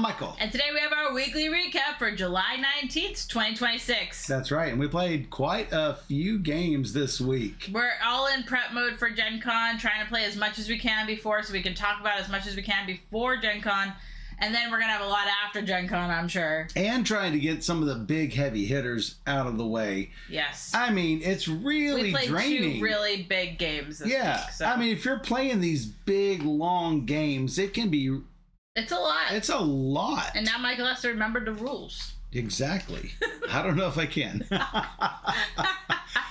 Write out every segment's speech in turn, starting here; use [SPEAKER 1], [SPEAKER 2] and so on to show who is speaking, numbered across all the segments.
[SPEAKER 1] I'm Michael.
[SPEAKER 2] And today we have our weekly recap for July 19th, 2026.
[SPEAKER 1] That's right, and we played quite a few games this week.
[SPEAKER 2] We're all in prep mode for Gen Con, trying to play as much as we can before so we can talk about as much as we can before Gen Con. And then we're going to have a lot after Gen Con, I'm sure.
[SPEAKER 1] And trying to get some of the big heavy hitters out of the way.
[SPEAKER 2] Yes.
[SPEAKER 1] I mean, it's really draining.
[SPEAKER 2] We played 2 really big games this week. So.
[SPEAKER 1] I mean, if you're playing these big, long games, it can be...
[SPEAKER 2] It's a lot.
[SPEAKER 1] It's a lot.
[SPEAKER 2] And now Michael has to remember the rules.
[SPEAKER 1] Exactly. I don't know if I can.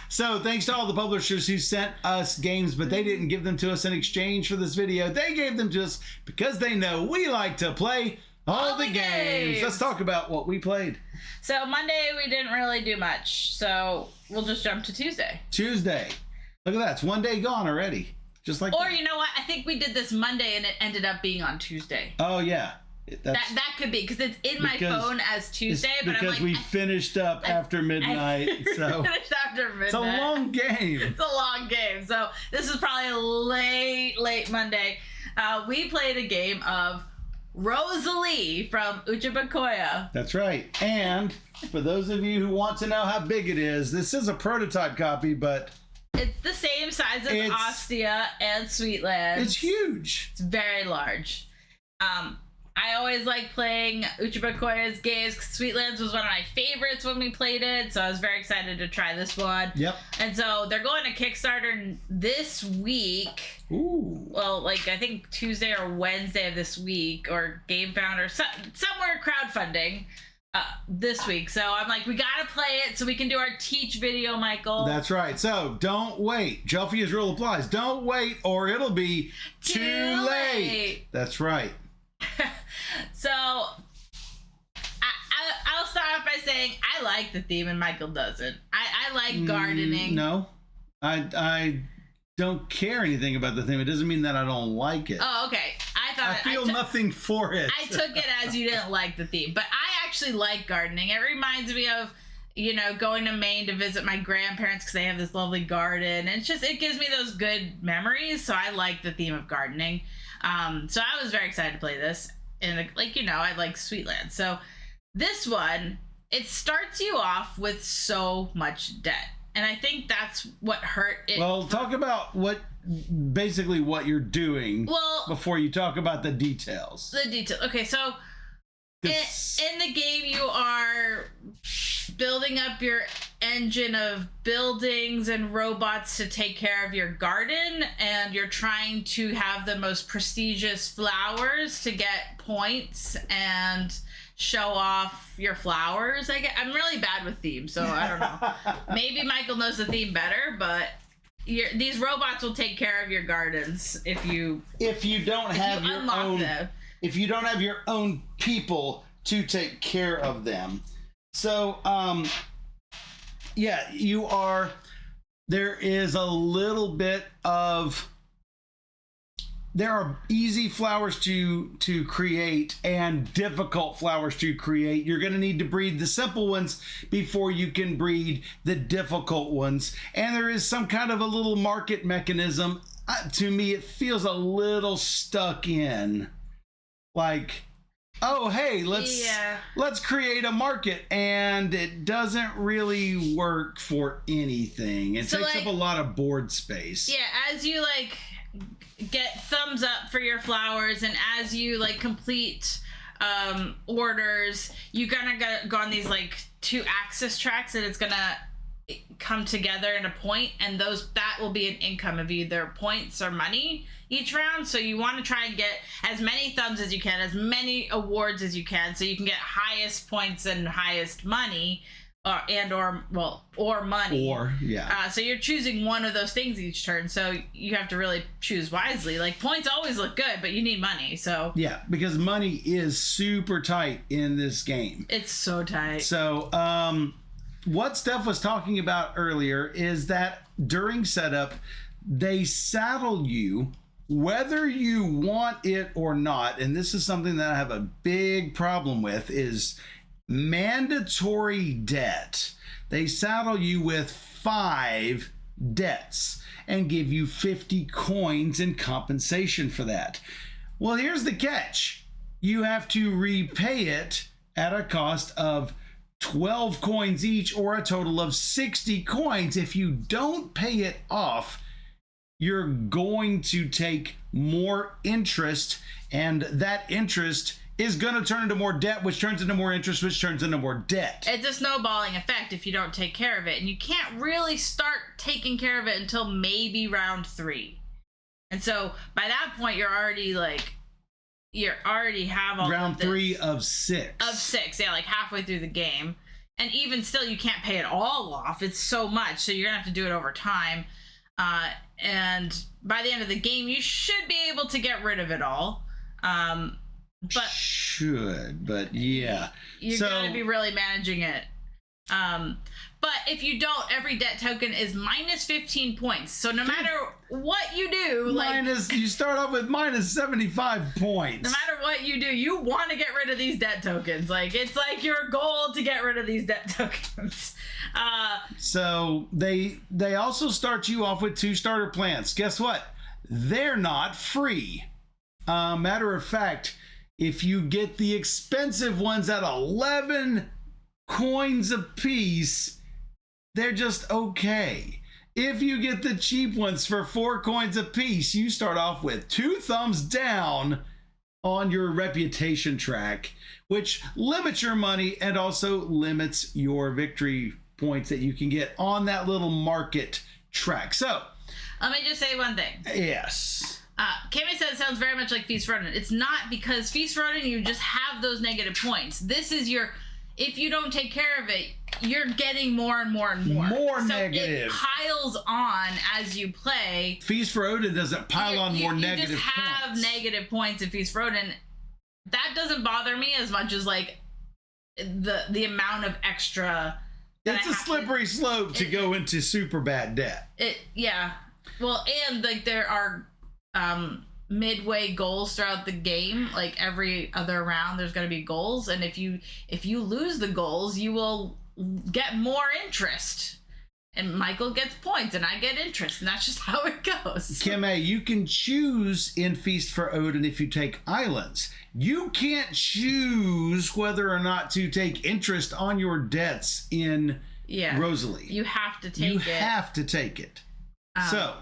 [SPEAKER 1] So thanks to all the publishers who sent us games, but they didn't give them to us in exchange for this video. They gave them to us because they know we like to play all the games. Let's talk about what we played.
[SPEAKER 2] So Monday we didn't really do much, so we'll just jump to Tuesday.
[SPEAKER 1] Tuesday. Look at that. It's one day gone already. Just like
[SPEAKER 2] Or
[SPEAKER 1] that.
[SPEAKER 2] You know what? I think we did this Monday and it ended up being on Tuesday.
[SPEAKER 1] Oh, yeah.
[SPEAKER 2] That could be because it's in my phone as Tuesday, but I'm like,
[SPEAKER 1] we finished up after midnight. So
[SPEAKER 2] finished after midnight.
[SPEAKER 1] It's a long game.
[SPEAKER 2] It's a long game. So this is probably a late Monday. We played a game of Rosalie from Uchibakoya.
[SPEAKER 1] That's right. And for those of you who want to know how big it is, this is a prototype copy, but
[SPEAKER 2] it's the same size as Ostia and Sweetlands.
[SPEAKER 1] It's huge.
[SPEAKER 2] It's very large. I always like playing Uchibakoya's games because Sweetlands was one of my favorites when we played it, so I was very excited to try this one.
[SPEAKER 1] Yep.
[SPEAKER 2] And so they're going to Kickstarter this week.
[SPEAKER 1] Ooh.
[SPEAKER 2] Well, like I think Tuesday or Wednesday of this week, or GameFound or somewhere crowdfunding this week. So I'm like, we gotta play it so we can do our teach video, Michael.
[SPEAKER 1] That's right. So don't wait. Jelfia's rule applies. Don't wait or it'll be too late. That's right.
[SPEAKER 2] So I'll start off by saying I like the theme and Michael doesn't. I like gardening.
[SPEAKER 1] No, I don't care anything about the theme. It doesn't mean that I don't like it.
[SPEAKER 2] Oh, okay.
[SPEAKER 1] I feel nothing for it.
[SPEAKER 2] I took it as you didn't like the theme, but I actually like gardening. It reminds me of, you know, going to Maine to visit my grandparents because they have this lovely garden, and it gives me those good memories. So I like the theme of gardening. So I was very excited to play this. And like, you know, I like Sweetland. So this one, it starts you off with so much debt. And I think that's what hurt it.
[SPEAKER 1] Well, talk about basically what you're doing before you talk about the details.
[SPEAKER 2] The details. Okay, so in the game, you are building up your engine of buildings and robots to take care of your garden, and you're trying to have the most prestigious flowers to get points and show off your flowers. I'm really bad with themes, so I don't know. Maybe Michael knows the theme better, but these robots will take care of your gardens if you don't have your own people to take care of them. So yeah, there is a little bit of, there are easy flowers to create and difficult flowers to create. You're going to need to breed the simple ones before you can breed the difficult ones. And there is some kind of a little market mechanism. To me, it feels a little stuck in. Like, oh, hey, let's create a market, and it doesn't really work for anything. It takes up a lot of board space. Yeah, as you get thumbs up for your flowers, and as you complete orders, you gotta go on these 2 axis tracks, and it's gonna come together in a point, and that will be an income of either points or money each round. So you want to try and get as many thumbs as you can, as many awards as you can, so you can get highest points and highest money, or money.
[SPEAKER 1] Or, yeah.
[SPEAKER 2] So you're choosing one of those things each turn, so you have to really choose wisely. Points always look good, but you need money, so.
[SPEAKER 1] Yeah, because money is super tight in this game.
[SPEAKER 2] It's so tight.
[SPEAKER 1] So, what Steph was talking about earlier is that during setup, they saddle you whether you want it or not. And this is something that I have a big problem with, is mandatory debt. They saddle you with 5 debts and give you 50 coins in compensation for that. Well, here's the catch. you have to repay it at a cost of 12 coins each, or a total of 60 coins. If you don't pay it off, you're going to take more interest, and that interest is going to turn into more debt, which turns into more interest, which turns into more debt.
[SPEAKER 3] It's a snowballing effect if you don't take care of it, and you can't really start taking care of it until maybe round 3. And so by that point, you already have all
[SPEAKER 1] round
[SPEAKER 3] of this.
[SPEAKER 1] 3 of 6.
[SPEAKER 3] Of 6, yeah, like halfway through the game. And even still, you can't pay it all off. It's so much, so you're gonna have to do it over time. And by the end of the game, you should be able to get rid of it all.
[SPEAKER 1] But yeah.
[SPEAKER 3] You gotta be really managing it. But if you don't, every debt token is minus 15 points. So no matter what you do,
[SPEAKER 1] you start off with minus 75 points.
[SPEAKER 3] No matter what you do, you want to get rid of these debt tokens. Like, it's like your goal to get rid of these debt tokens.
[SPEAKER 1] So they also start you off with 2 starter plans. Guess what? They're not free. Matter of fact, if you get the expensive ones at 11 coins a piece, they're just okay. If you get the cheap ones for 4 coins a piece, you start off with 2 thumbs down on your reputation track, which limits your money and also limits your victory points that you can get on that little market track. So,
[SPEAKER 3] let me just say one thing.
[SPEAKER 1] Yes.
[SPEAKER 3] Kimmy said it sounds very much like Feast for Odin. It's not, because Feast for Odin, you just have those negative points. This is if you don't take care of it, you're getting more and more and more.
[SPEAKER 1] More
[SPEAKER 3] so
[SPEAKER 1] negative.
[SPEAKER 3] It piles on as you play.
[SPEAKER 1] Feast for Odin doesn't pile on more negative points. You just have
[SPEAKER 3] negative points in Feast for Odin. That doesn't bother me as much as like the amount of extra.
[SPEAKER 1] It's a slippery slope to go into super bad debt.
[SPEAKER 3] Yeah. Well, and like there are midway goals throughout the game. Like every other round there's going to be goals, and if you lose the goals, you will get more interest, and Michael gets points and I get interest, and that's just how it goes.
[SPEAKER 1] Kim A, you can choose in Feast for Odin if you take islands. You can't choose whether or not to take interest on your debts in Rosalie.
[SPEAKER 3] You have to take it.
[SPEAKER 1] You have to take it. So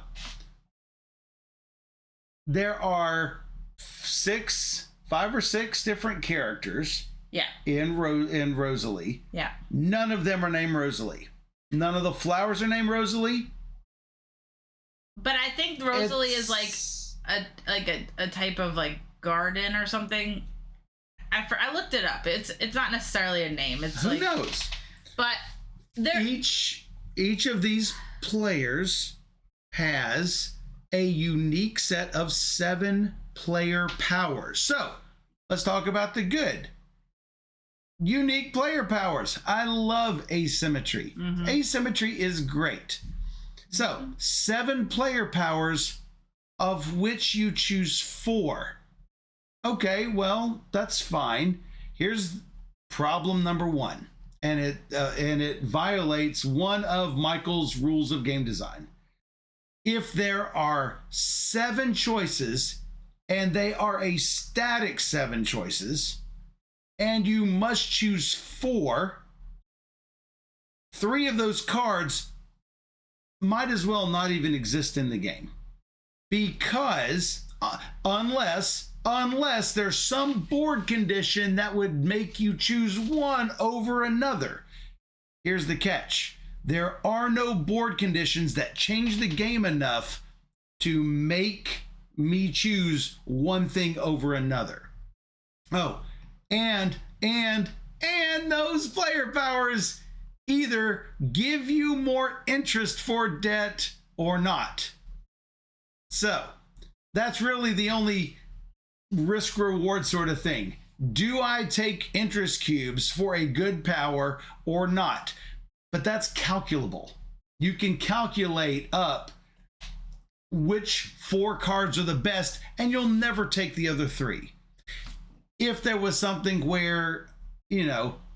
[SPEAKER 1] there are 5 or 6 different characters.
[SPEAKER 3] Yeah.
[SPEAKER 1] In Rosalie.
[SPEAKER 3] Yeah.
[SPEAKER 1] None of them are named Rosalie. None of the flowers are named Rosalie.
[SPEAKER 3] But I think Rosalie is like a type of like garden or something. I looked it up. It's not necessarily a name. It's
[SPEAKER 1] who knows?
[SPEAKER 3] But
[SPEAKER 1] each of these players has a unique set of 7 player powers. So let's talk about the good. Unique player powers. I love asymmetry. Mm-hmm. Asymmetry is great. So 7 player powers, of which you choose 4. Okay, well, that's fine. Here's problem number 1, and it violates one of Michael's rules of game design. If there are 7 choices, and they are a static 7 choices, and you must choose 4, 3 of those cards might as well not even exist in the game, because unless there's some board condition that would make you choose one over another. Here's the catch. There are no board conditions that change the game enough to make me choose one thing over another. Oh, and those player powers either give you more interest for debt or not. So that's really the only risk reward sort of thing. Do I take interest cubes for a good power or not? But that's calculable. You can calculate up which 4 cards are the best, and you'll never take the other 3. If there was something where,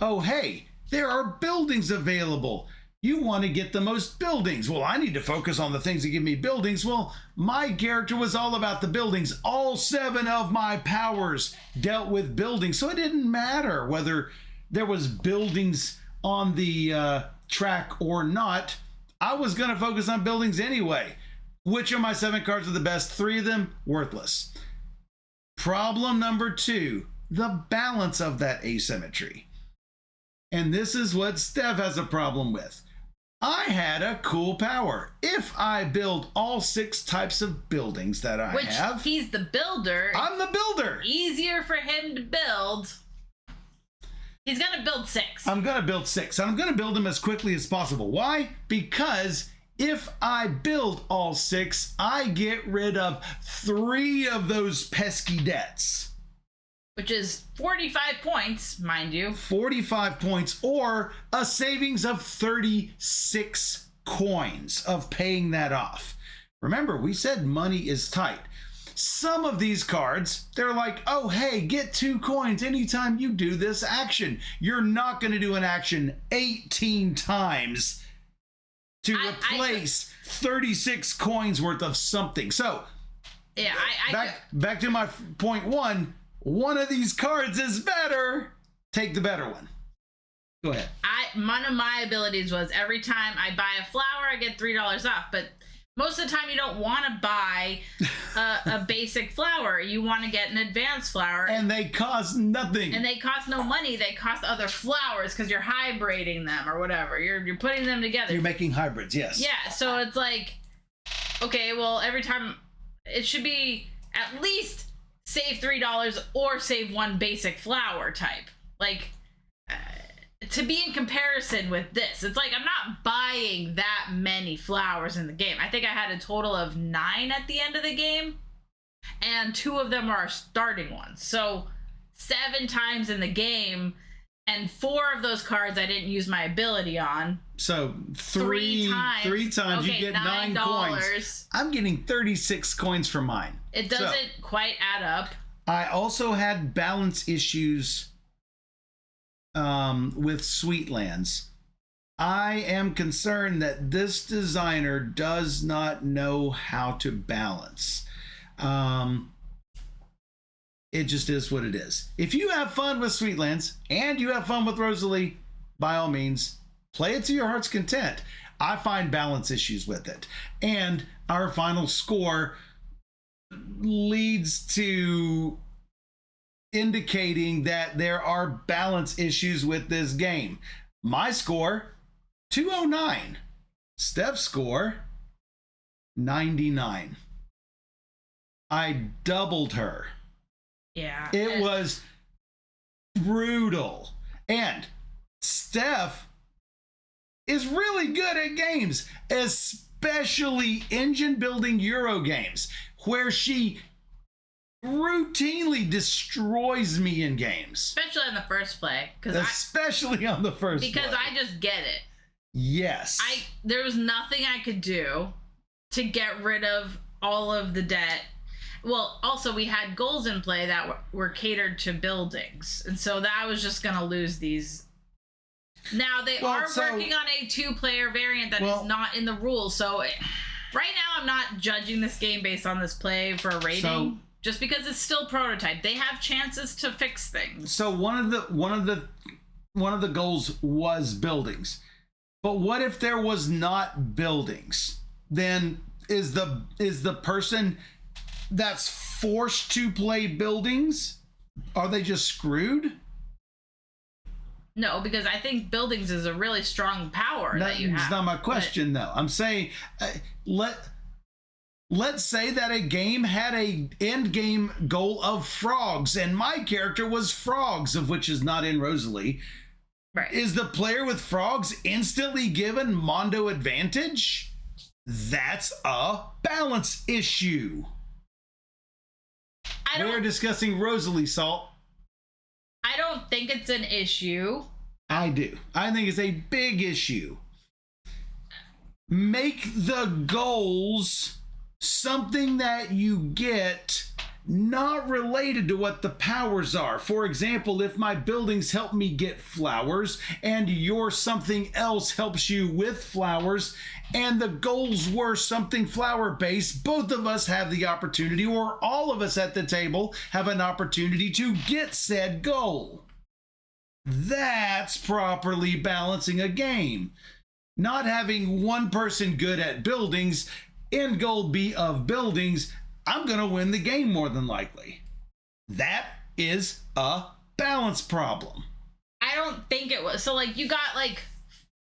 [SPEAKER 1] oh, hey, there are buildings available. You want to get the most buildings. Well, I need to focus on the things that give me buildings. Well, my character was all about the buildings. All 7 of my powers dealt with buildings. So it didn't matter whether there was buildings on the track or not. I was going to focus on buildings anyway. Which of my 7 cards are the best? 3 of them, worthless. Problem number 2, the balance of that asymmetry. And this is what Steph has a problem with. I had a cool power. If I build all 6 types of buildings that I have.
[SPEAKER 3] Which he's the builder.
[SPEAKER 1] I'm the builder.
[SPEAKER 3] Easier for him to build. He's going to build 6.
[SPEAKER 1] I'm going to build 6. And I'm going to build them as quickly as possible. Why? Because if I build all 6, I get rid of 3 of those pesky debts.
[SPEAKER 3] Which is 45 points, mind you.
[SPEAKER 1] 45 points or a savings of 36 coins of paying that off. Remember, we said money is tight. Some of these cards, they're like, oh, hey, get 2 coins anytime you do this action. You're not going to do an action 18 times to replace 36 coins worth of something. So,
[SPEAKER 3] yeah,
[SPEAKER 1] back to my point 1. One of these cards is better. Take the better one. Go ahead.
[SPEAKER 3] One of my abilities was every time I buy a flower, I get $3 off. But most of the time, you don't want to buy a basic flower. You want to get an advanced flower.
[SPEAKER 1] And they cost nothing.
[SPEAKER 3] And they cost no money. They cost other flowers because you're hybriding them or whatever. You're putting them together.
[SPEAKER 1] You're making hybrids, yes.
[SPEAKER 3] Yeah, so it's like, okay, well, every time it should be at least save $3 or save 1 basic flower type. Like, to be in comparison with this, it's like I'm not buying that many flowers in the game. I think I had a total of 9 at the end of the game, and 2 of them are starting ones. So 7 times in the game, and 4 of those cards I didn't use my ability on.
[SPEAKER 1] So three times okay, you get $9 coins. I'm getting 36 coins for mine.
[SPEAKER 3] It doesn't quite add up.
[SPEAKER 1] I also had balance issues with Sweetlands. I am concerned that this designer does not know how to balance. It just is what it is. If you have fun with Sweetlands and you have fun with Rosalie, by all means, play it to your heart's content. I find balance issues with it. And our final score leads to indicating that there are balance issues with this game. My score, 209. Steph's score, 99. I doubled her.
[SPEAKER 3] Yeah.
[SPEAKER 1] It was brutal. And Steph is really good at games, especially engine building Euro games, where she routinely destroys me in games.
[SPEAKER 3] Especially on the first play.
[SPEAKER 1] Especially on the first
[SPEAKER 3] because
[SPEAKER 1] play.
[SPEAKER 3] I just get it.
[SPEAKER 1] Yes.
[SPEAKER 3] There was nothing I could do to get rid of all of the debt. Well, also we had goals in play that were catered to buildings. And so that I was just going to lose these. Now they are working on a 2-player variant that is not in the rules. So right now I'm not judging this game based on this play for a rating. Just because it's still prototype. They have chances to fix things.
[SPEAKER 1] So one of the goals was buildings. But what if there was not buildings? Then is the person that's forced to play buildings, are they just screwed?
[SPEAKER 3] No, because I think buildings is a really strong power that you have.
[SPEAKER 1] That's not my question, though. I'm saying let's say that a game had a end game goal of frogs, and my character was frogs, of which is not in Rosalie.
[SPEAKER 3] Right.
[SPEAKER 1] Is the player with frogs instantly given Mondo advantage? That's a balance issue. We're discussing Rosalie, Salt.
[SPEAKER 3] I don't think it's an issue.
[SPEAKER 1] I do. I think it's a big issue. Make the goals something that you get not related to what the powers are. For example, if my buildings help me get flowers and your something else helps you with flowers and the goals were something flower based, both of us have the opportunity, or all of us at the table have an opportunity to get said goal. That's properly balancing a game. Not having one person good at buildings, end goal be of buildings, I'm going to win the game more than likely. That is a balance problem.
[SPEAKER 3] I don't think it was. So, like, you got, like,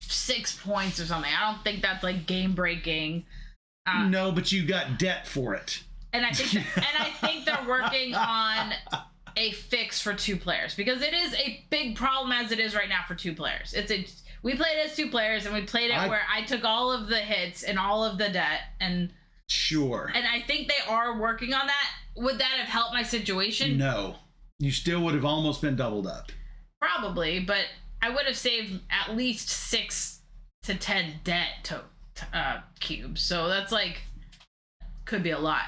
[SPEAKER 3] 6 points or something. I don't think that's, like, game-breaking.
[SPEAKER 1] No, but you got debt for it.
[SPEAKER 3] And I think they're working on a fix for 2 players. Because it is a big problem as it is right now for 2 players. We played as 2 players, and we played it where I took all of the hits and all of the debt, and...
[SPEAKER 1] Sure.
[SPEAKER 3] And I think they are working on that. Would that have helped my situation?
[SPEAKER 1] No. You still would have almost been doubled up.
[SPEAKER 3] Probably, but I would have saved at least 6 to 10 debt cubes. So that's like, could be a lot.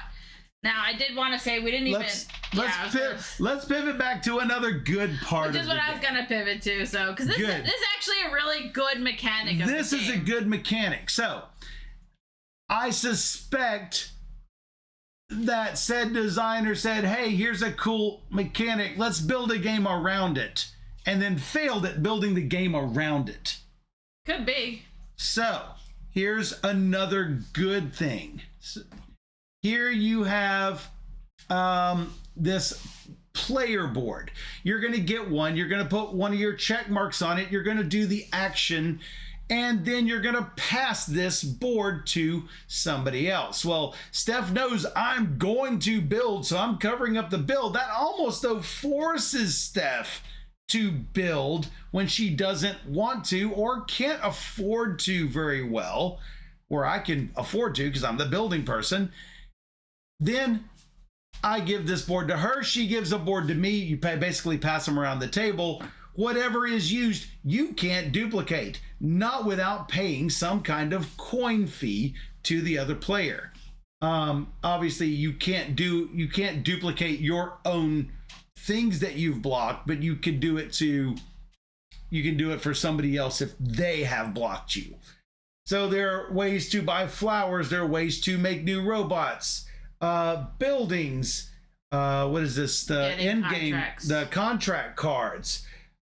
[SPEAKER 3] Now, I did want to say we didn't
[SPEAKER 1] let's pivot back to another good part of the game.
[SPEAKER 3] Which is what I was going to pivot to. So, because this is actually a really good mechanic of
[SPEAKER 1] this
[SPEAKER 3] the
[SPEAKER 1] is
[SPEAKER 3] game.
[SPEAKER 1] a good mechanic. So, I suspect that said designer said, hey, here's a cool mechanic. Let's build a game around it. And then failed at building the game around it.
[SPEAKER 3] Could be.
[SPEAKER 1] So, here's another good thing. Here you have this player board. You're going to get one. You're going to put one of your check marks on it. You're going to do the action. And then you're going to pass this board to somebody else. Well, Steph knows I'm going to build, so I'm covering up the build. That almost, though, forces Steph to build when she doesn't want to or can't afford to very well, where I can afford to because I'm the building person. Then I give this board to her. She gives a board to me. You basically pass them around the table. Whatever is used, you can't duplicate, not without paying some kind of coin fee to the other player. Obviously, you can't duplicate your own things that you've blocked, but you can do it for somebody else if they have blocked you. So there are ways to buy flowers. There are ways to make new robots, buildings. What is this? The end game, the contract cards.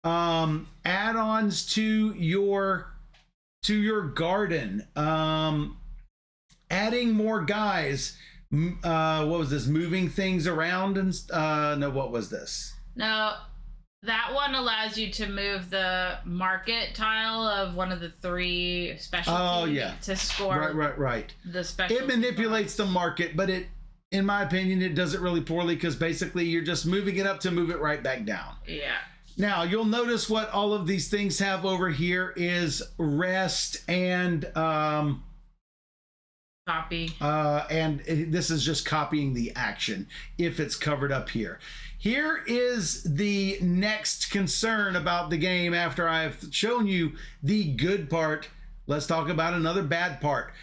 [SPEAKER 1] Add-ons to your garden, adding more guys. What was this? Moving things around and no, what was this?
[SPEAKER 3] No, that one allows you to move the market tile of one of the 3 specialties.
[SPEAKER 1] Oh yeah,
[SPEAKER 3] to score.
[SPEAKER 1] Right.
[SPEAKER 3] The special.
[SPEAKER 1] It manipulates the market, but in my opinion, it does it really poorly because basically you're just moving it up to move it right back down.
[SPEAKER 3] Yeah.
[SPEAKER 1] Now, you'll notice what all of these things have over here is rest and
[SPEAKER 3] copy.
[SPEAKER 1] And this is just copying the action if it's covered up here. Here is the next concern about the game after I've shown you the good part. Let's talk about another bad part.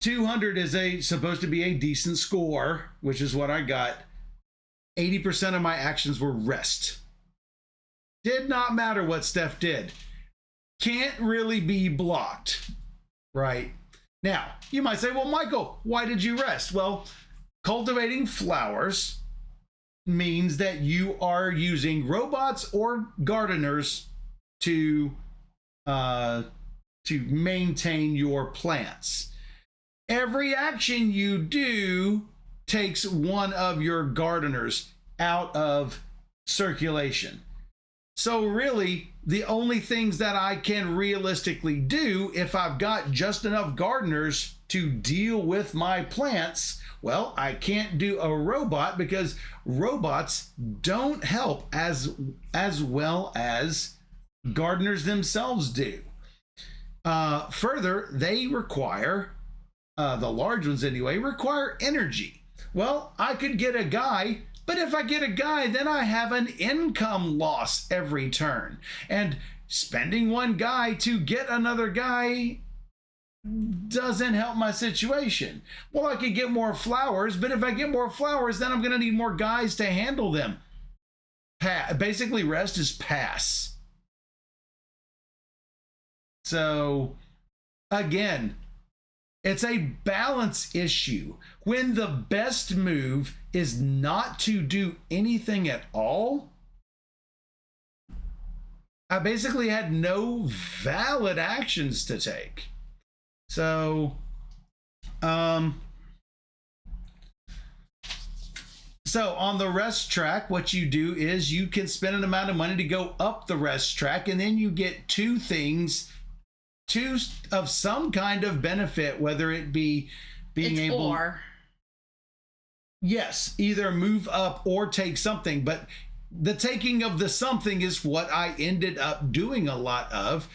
[SPEAKER 1] 200 is supposed to be a decent score, which is what I got. 80% of my actions were rest. Did not matter what Steph did. Can't really be blocked, right? Now, you might say, well, Michael, why did you rest? Well, cultivating flowers means that you are using robots or gardeners to maintain your plants. Every action you do takes one of your gardeners out of circulation. So really, the only things that I can realistically do if I've got just enough gardeners to deal with my plants, well, I can't do a robot because robots don't help as well as gardeners themselves do. Further, they require, the large ones anyway, require energy. Well, I could get a guy, but if I get a guy, then I have an income loss every turn. And spending one guy to get another guy doesn't help my situation. Well, I could get more flowers, but if I get more flowers, then I'm going to need more guys to handle them. Basically, rest is pass. So, again, it's a balance issue. When the best move is not to do anything at all, I basically had no valid actions to take. So, so on the rest track, what you do is you can spend an amount of money to go up the rest track, and then you get two of some kind of benefit, whether it be being able, yes, either move up or take something. But the taking of the something is what I ended up doing a lot of,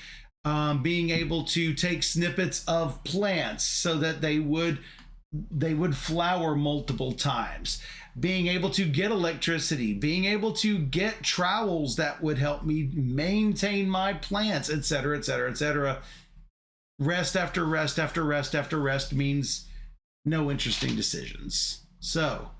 [SPEAKER 1] being able to take snippets of plants so that they would flower multiple times, being able to get electricity, being able to get trowels that would help me maintain my plants, etc., etc., etc. Rest after rest after rest after rest means no interesting decisions. So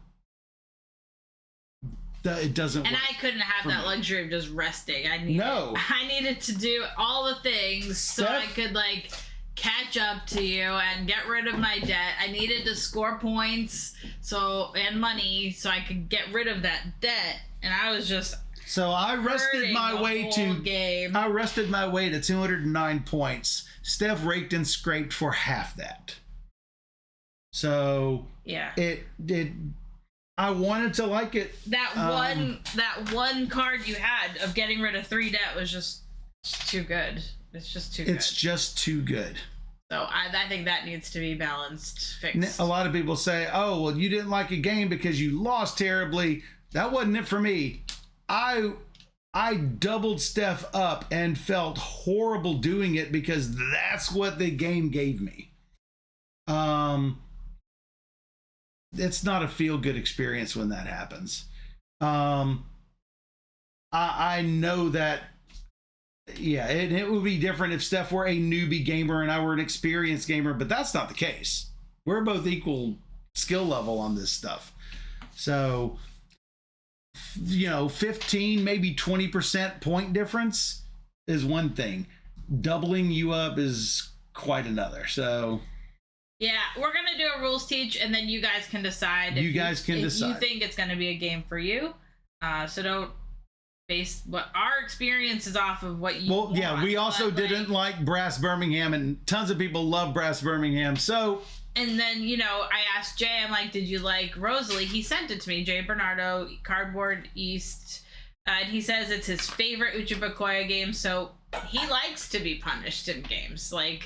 [SPEAKER 1] it doesn't
[SPEAKER 3] and
[SPEAKER 1] work.
[SPEAKER 3] I couldn't have that luxury of just resting. I needed to do all the things so I could like catch up to you and get rid of my debt. I needed to score points and money so I could get rid of that debt, and I was just
[SPEAKER 1] I rested my way to
[SPEAKER 3] game.
[SPEAKER 1] I rested my way to 209 points. Steph raked and scraped for half that. So
[SPEAKER 3] yeah,
[SPEAKER 1] I wanted to like it.
[SPEAKER 3] That one card you had of getting rid of 3 debt was just too good. It's just too good.
[SPEAKER 1] It's just too good.
[SPEAKER 3] So I think that needs to be balanced, fixed.
[SPEAKER 1] A lot of people say, oh, well, you didn't like a game because you lost terribly. That wasn't it for me. I doubled Steph up and felt horrible doing it because that's what the game gave me. It's not a feel-good experience when that happens. I know that, yeah, it would be different if Steph were a newbie gamer and I were an experienced gamer, but that's not the case. We're both equal skill level on this stuff. So, 15, maybe 20% point difference is one thing. Doubling you up is quite another. So...
[SPEAKER 3] yeah, we're going to do a rules teach, and then you guys can decide if you think it's going to be a game for you. So don't base what our experience is off of what you want.
[SPEAKER 1] Well, yeah, we also didn't like Brass Birmingham, and tons of people love Brass Birmingham, so...
[SPEAKER 3] And then, I asked Jay, I'm like, did you like Rosalie? He sent it to me, Jay Bernardo, Cardboard East. And he says it's his favorite Uchibakoya game, so he likes to be punished in games. Like...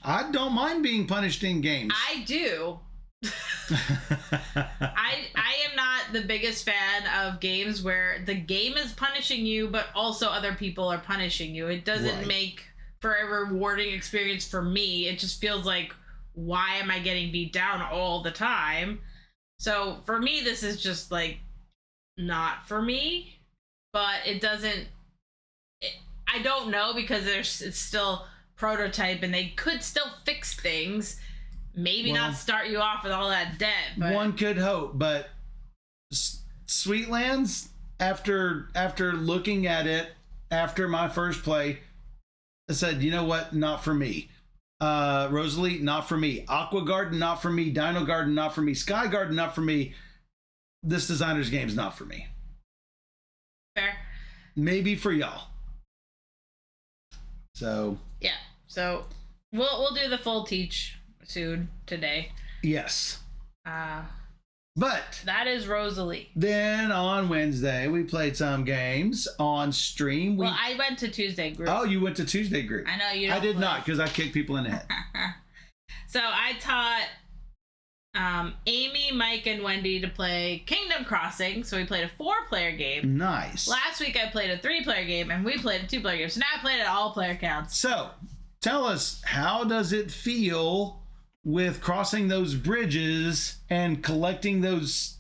[SPEAKER 1] I don't mind being punished in games.
[SPEAKER 3] I do. I am not the biggest fan of games where the game is punishing you, but also other people are punishing you. It doesn't make for a rewarding experience for me. It just feels like, why am I getting beat down all the time? So for me, this is just like not for me. But it doesn't. I don't know because it's still prototype and they could still fix things, maybe not start you off with all that debt, but
[SPEAKER 1] one could hope. But Sweetlands, after looking at it after my first play, I said, you know what, not for me. Rosalie, not for me. Aqua Garden, not for me. Dino Garden, not for me. Sky Garden, not for me. This designer's game's not for me.
[SPEAKER 3] Fair.
[SPEAKER 1] Maybe for y'all. So
[SPEAKER 3] yeah, so we'll do the full teach soon today.
[SPEAKER 1] Yes. But
[SPEAKER 3] that is Rosalie.
[SPEAKER 1] Then on Wednesday we played some games on stream.
[SPEAKER 3] Well, I went to Tuesday group.
[SPEAKER 1] Oh, you went to Tuesday group.
[SPEAKER 3] I know you.
[SPEAKER 1] I did not because I kicked people in the head.
[SPEAKER 3] So I taught Amy, Mike, and Wendy to play Kingdom Crossing. So we played a 4-player game.
[SPEAKER 1] Nice.
[SPEAKER 3] Last week I played a 3-player game, and we played a 2-player game. So now I played it all player counts.
[SPEAKER 1] So tell us, how does it feel with crossing those bridges and collecting those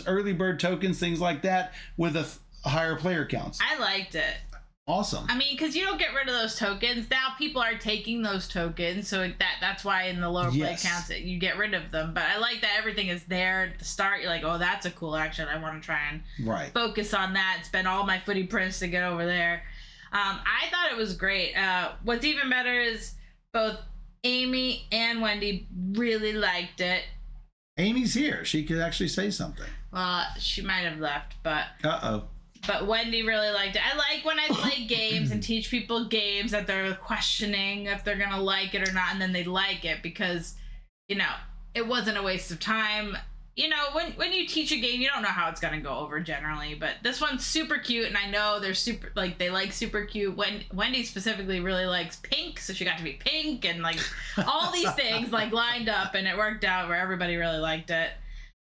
[SPEAKER 1] early bird tokens, things like that, with a higher player counts?
[SPEAKER 3] I liked it.
[SPEAKER 1] Awesome.
[SPEAKER 3] I mean, because you don't get rid of those tokens. Now people are taking those tokens, so that's why in the lower play counts you get rid of them. But I like that everything is there at the start. You're like, oh, that's a cool action. I want to try and focus on that. Spend all my footy prints to get over there. I thought it was great. What's even better is both Amy and Wendy really liked it.
[SPEAKER 1] Amy's here. She could actually say something.
[SPEAKER 3] Well, she might have left, but...
[SPEAKER 1] Uh-oh.
[SPEAKER 3] But Wendy really liked it. I like when I play games and teach people games that they're questioning if they're going to like it or not, and then they like it because, you know, it wasn't a waste of time. You know, when you teach a game, you don't know how it's going to go over generally, but this one's super cute, and I know they're super, like, they like super cute. Wendy specifically really likes pink, so she got to be pink, and, like, all these things, like, lined up, and it worked out where everybody really liked it.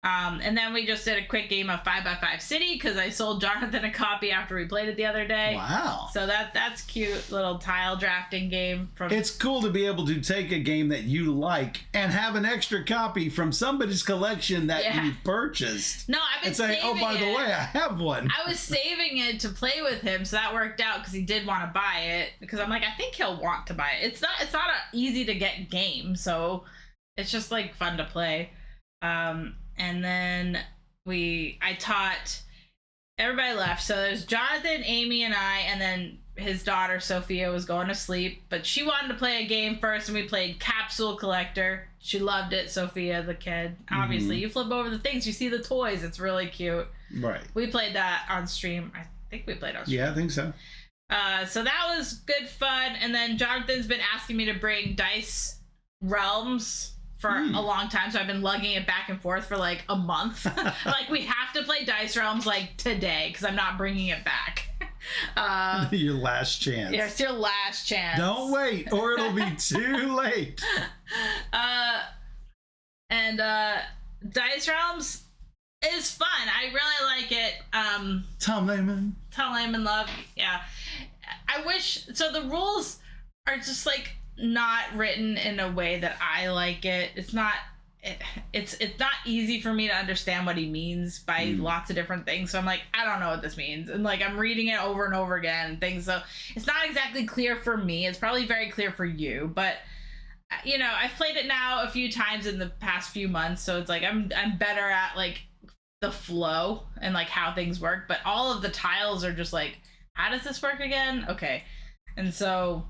[SPEAKER 3] And then we just did a quick game of 5x5 City because I sold Jonathan a copy after we played it the other day.
[SPEAKER 1] Wow.
[SPEAKER 3] So that's cute little tile drafting game.
[SPEAKER 1] It's cool to be able to take a game that you like and have an extra copy from somebody's collection that you purchased.
[SPEAKER 3] No, I've been
[SPEAKER 1] saving it. And say, oh, by the way, I have one.
[SPEAKER 3] I was saving it to play with him, so that worked out because he did want to buy it. Because I'm like, I think he'll want to buy it. It's not an easy to get game, so it's just like fun to play. And then I taught, everybody left. So there's Jonathan, Amy, and I, and then his daughter, Sophia, was going to sleep. But she wanted to play a game first, and we played Capsule Collector. She loved it, Sophia, the kid. Obviously, you flip over the things, you see the toys. It's really cute.
[SPEAKER 1] Right.
[SPEAKER 3] We played that on stream. I think we played on stream.
[SPEAKER 1] Yeah, I think so.
[SPEAKER 3] So that was good fun. And then Jonathan's been asking me to bring Dice Realms for a long time, so I've been lugging it back and forth for like a month. Like, we have to play Dice Realms like today because I'm not bringing it back.
[SPEAKER 1] Your last chance.
[SPEAKER 3] Yeah, it's your last chance.
[SPEAKER 1] Don't wait, or it'll be too late.
[SPEAKER 3] And Dice Realms is fun. I really like it.
[SPEAKER 1] Tom Lehman
[SPEAKER 3] love. Yeah. I wish, so the rules are just like not written in a way that I like it. It's not easy for me to understand what he means by lots of different things. So I'm like, I don't know what this means. And like, I'm reading it over and over again and things. So it's not exactly clear for me. It's probably very clear for you, but you know, I've played it now a few times in the past few months. So it's like, I'm better at like the flow and like how things work, but all of the tiles are just like, how does this work again? Okay. And so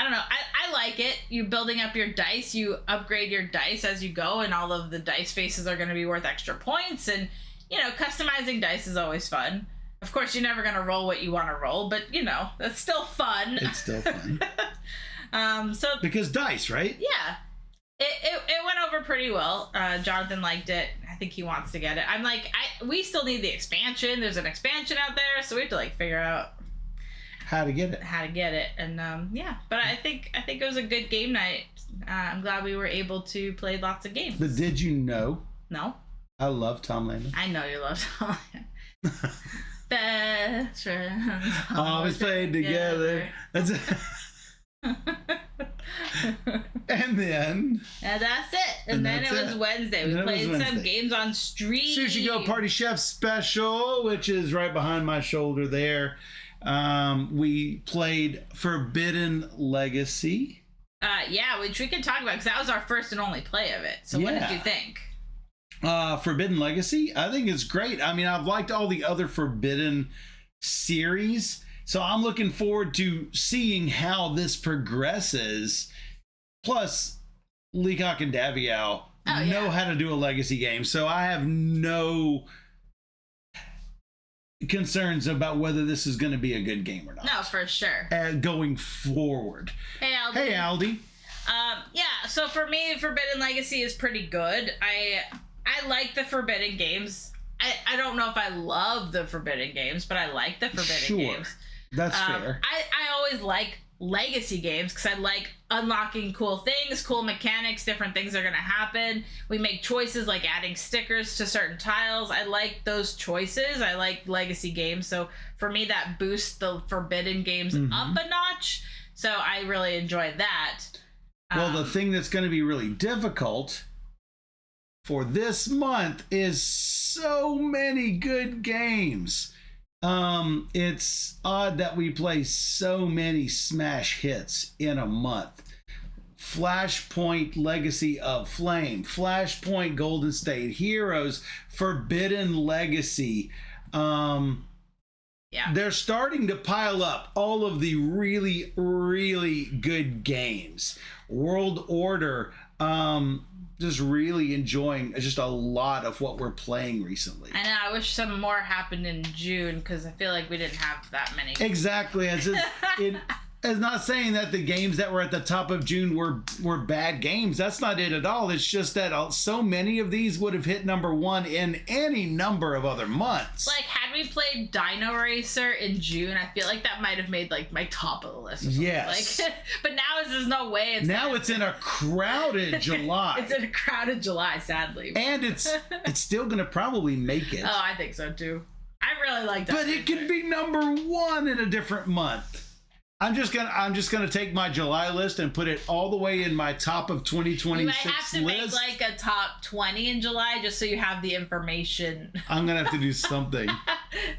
[SPEAKER 3] I don't know. I like it. You building up your dice. You upgrade your dice as you go, and all of the dice faces are going to be worth extra points. And, you know, customizing dice is always fun. Of course, you're never going to roll what you want to roll, but, you know, that's still fun.
[SPEAKER 1] It's still fun.
[SPEAKER 3] So
[SPEAKER 1] because dice, right?
[SPEAKER 3] Yeah. It went over pretty well. Jonathan liked it. I think he wants to get it. I'm like, we still need the expansion. There's an expansion out there, so we have to, like, figure out
[SPEAKER 1] how to get it.
[SPEAKER 3] And yeah, but I think it was a good game night. I'm glad we were able to play lots of games.
[SPEAKER 1] But did you know?
[SPEAKER 3] No.
[SPEAKER 1] I love Tom Lehman.
[SPEAKER 3] I know you love Tom Lehman. Best friends
[SPEAKER 1] always played together. That's it. And then
[SPEAKER 3] that's it. And then it was Wednesday. We played some games on stream.
[SPEAKER 1] Sushi Go Party Chef Special, which is right behind my shoulder there. We played Forbidden Legacy.
[SPEAKER 3] Yeah, which we can talk about because that was our first and only play of it. So what did you think?
[SPEAKER 1] Forbidden Legacy, I think it's great. I mean, I've liked all the other Forbidden series, so I'm looking forward to seeing how this progresses. Plus, Leacock and Daviao know how to do a Legacy game, so I have no concerns about whether this is going to be a good game or not.
[SPEAKER 3] No, for sure.
[SPEAKER 1] Going forward.
[SPEAKER 3] Hey, Aldi.
[SPEAKER 1] Hey, Aldi.
[SPEAKER 3] Yeah, so for me, Forbidden Legacy is pretty good. I like the Forbidden games. I don't know if I love the Forbidden games, but I like the Forbidden games.
[SPEAKER 1] That's fair.
[SPEAKER 3] I always like Legacy games because I like unlocking cool things, cool mechanics, different things are going to happen. We make choices like adding stickers to certain tiles. I like those choices. I like Legacy games. So for me, that boosts the Forbidden games up a notch. So I really enjoy that.
[SPEAKER 1] Well, the thing that's going to be really difficult for this month is so many good games. It's odd that we play so many smash hits in a month. Flashpoint Legacy of Flame, Flashpoint Golden State Heroes, Forbidden Legacy.
[SPEAKER 3] Yeah.
[SPEAKER 1] They're starting to pile up all of the really, really good games. World Order, just really enjoying just a lot of what we're playing recently.
[SPEAKER 3] I know, I wish some more happened in June because I feel like we didn't have that many.
[SPEAKER 1] Exactly. It's not saying that the games that were at the top of June were bad games. That's not it at all. It's just that so many of these would have hit number one in any number of other months.
[SPEAKER 3] Like, had we played Dino Racer in June, I feel like that might have made, like, my top of the list or something.
[SPEAKER 1] Yes.
[SPEAKER 3] Like, but now there's no way.
[SPEAKER 1] It's in a crowded July.
[SPEAKER 3] It's in a crowded July, sadly.
[SPEAKER 1] And it's still going to probably make it.
[SPEAKER 3] Oh, I think so, too. I really like that.
[SPEAKER 1] But it could be number one in a different month. I'm just gonna take my July list and put it all the way in my top of 2026
[SPEAKER 3] You might have to
[SPEAKER 1] list.
[SPEAKER 3] make like a top 20 in July just so you have the information.
[SPEAKER 1] I'm gonna have to do something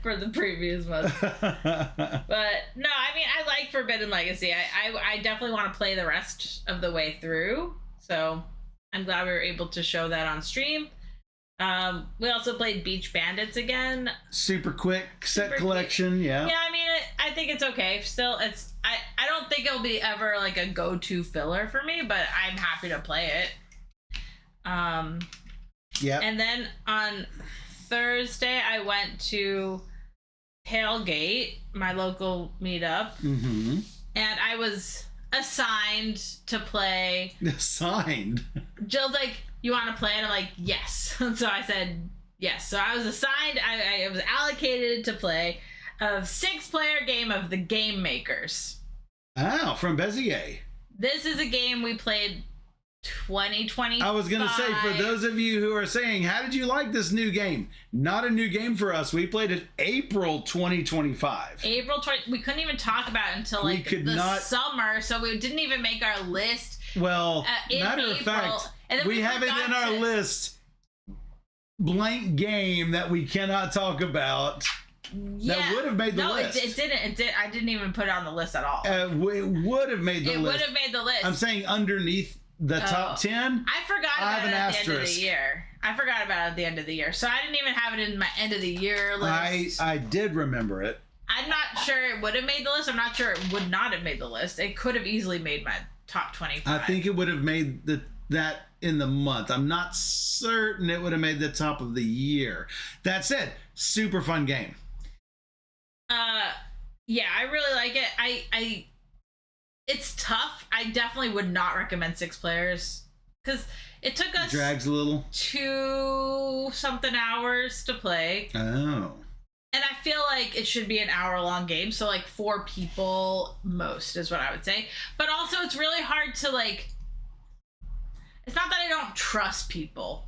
[SPEAKER 3] for the previous month. But no, I mean, I like Forbidden Legacy. I definitely want to play the rest of the way through. So I'm glad we were able to show that on stream. We also played Beach Bandits again.
[SPEAKER 1] Super quick set collection,
[SPEAKER 3] quick.
[SPEAKER 1] yeah.
[SPEAKER 3] Yeah, I mean, I think it's okay. Still, I don't think it'll be ever like a go-to filler for me, but I'm happy to play it.
[SPEAKER 1] Yeah.
[SPEAKER 3] And then on Thursday, I went to Tailgate, my local meetup,
[SPEAKER 1] mm-hmm.
[SPEAKER 3] and I was assigned to play.
[SPEAKER 1] Assigned?
[SPEAKER 3] Jill's like, you want to play? And I'm like, yes. So I said yes. So I was assigned, I was allocated to play a 6-player game of the Game Makers.
[SPEAKER 1] Oh, from Bezier.
[SPEAKER 3] This is a game we played 2025.
[SPEAKER 1] I was going to say, for those of you who are saying, how did you like this new game? Not a new game for us. We played it April 2025.
[SPEAKER 3] April 20. We couldn't even talk about it until like summer, so we didn't even make our list.
[SPEAKER 1] Well, matter of fact, we have it in our list. Blank game that we cannot talk about.
[SPEAKER 3] Yeah.
[SPEAKER 1] That would have made the list.
[SPEAKER 3] No, it didn't. I didn't even put it on the list at all.
[SPEAKER 1] It would have made the list.
[SPEAKER 3] It would have made the list.
[SPEAKER 1] I'm saying underneath the top 10.
[SPEAKER 3] I forgot about it at the end of the year. I forgot about it at the end of the year. So I didn't even have it in my end of the year list.
[SPEAKER 1] I did remember it.
[SPEAKER 3] I'm not sure it would have made the list. I'm not sure it would not have made the list. It could have easily made my top 25.
[SPEAKER 1] I think it would have made that in the month. I'm not certain it would have made the top of the year. That said, super fun game.
[SPEAKER 3] Yeah, I really like it. It's tough. I definitely would not recommend 6 players because it took us
[SPEAKER 1] drags a little
[SPEAKER 3] 2-something hours to play.
[SPEAKER 1] Oh.
[SPEAKER 3] And I feel like it should be an hour-long game, so like 4 people most is what I would say. But also, it's really hard to like. It's not that I don't trust people.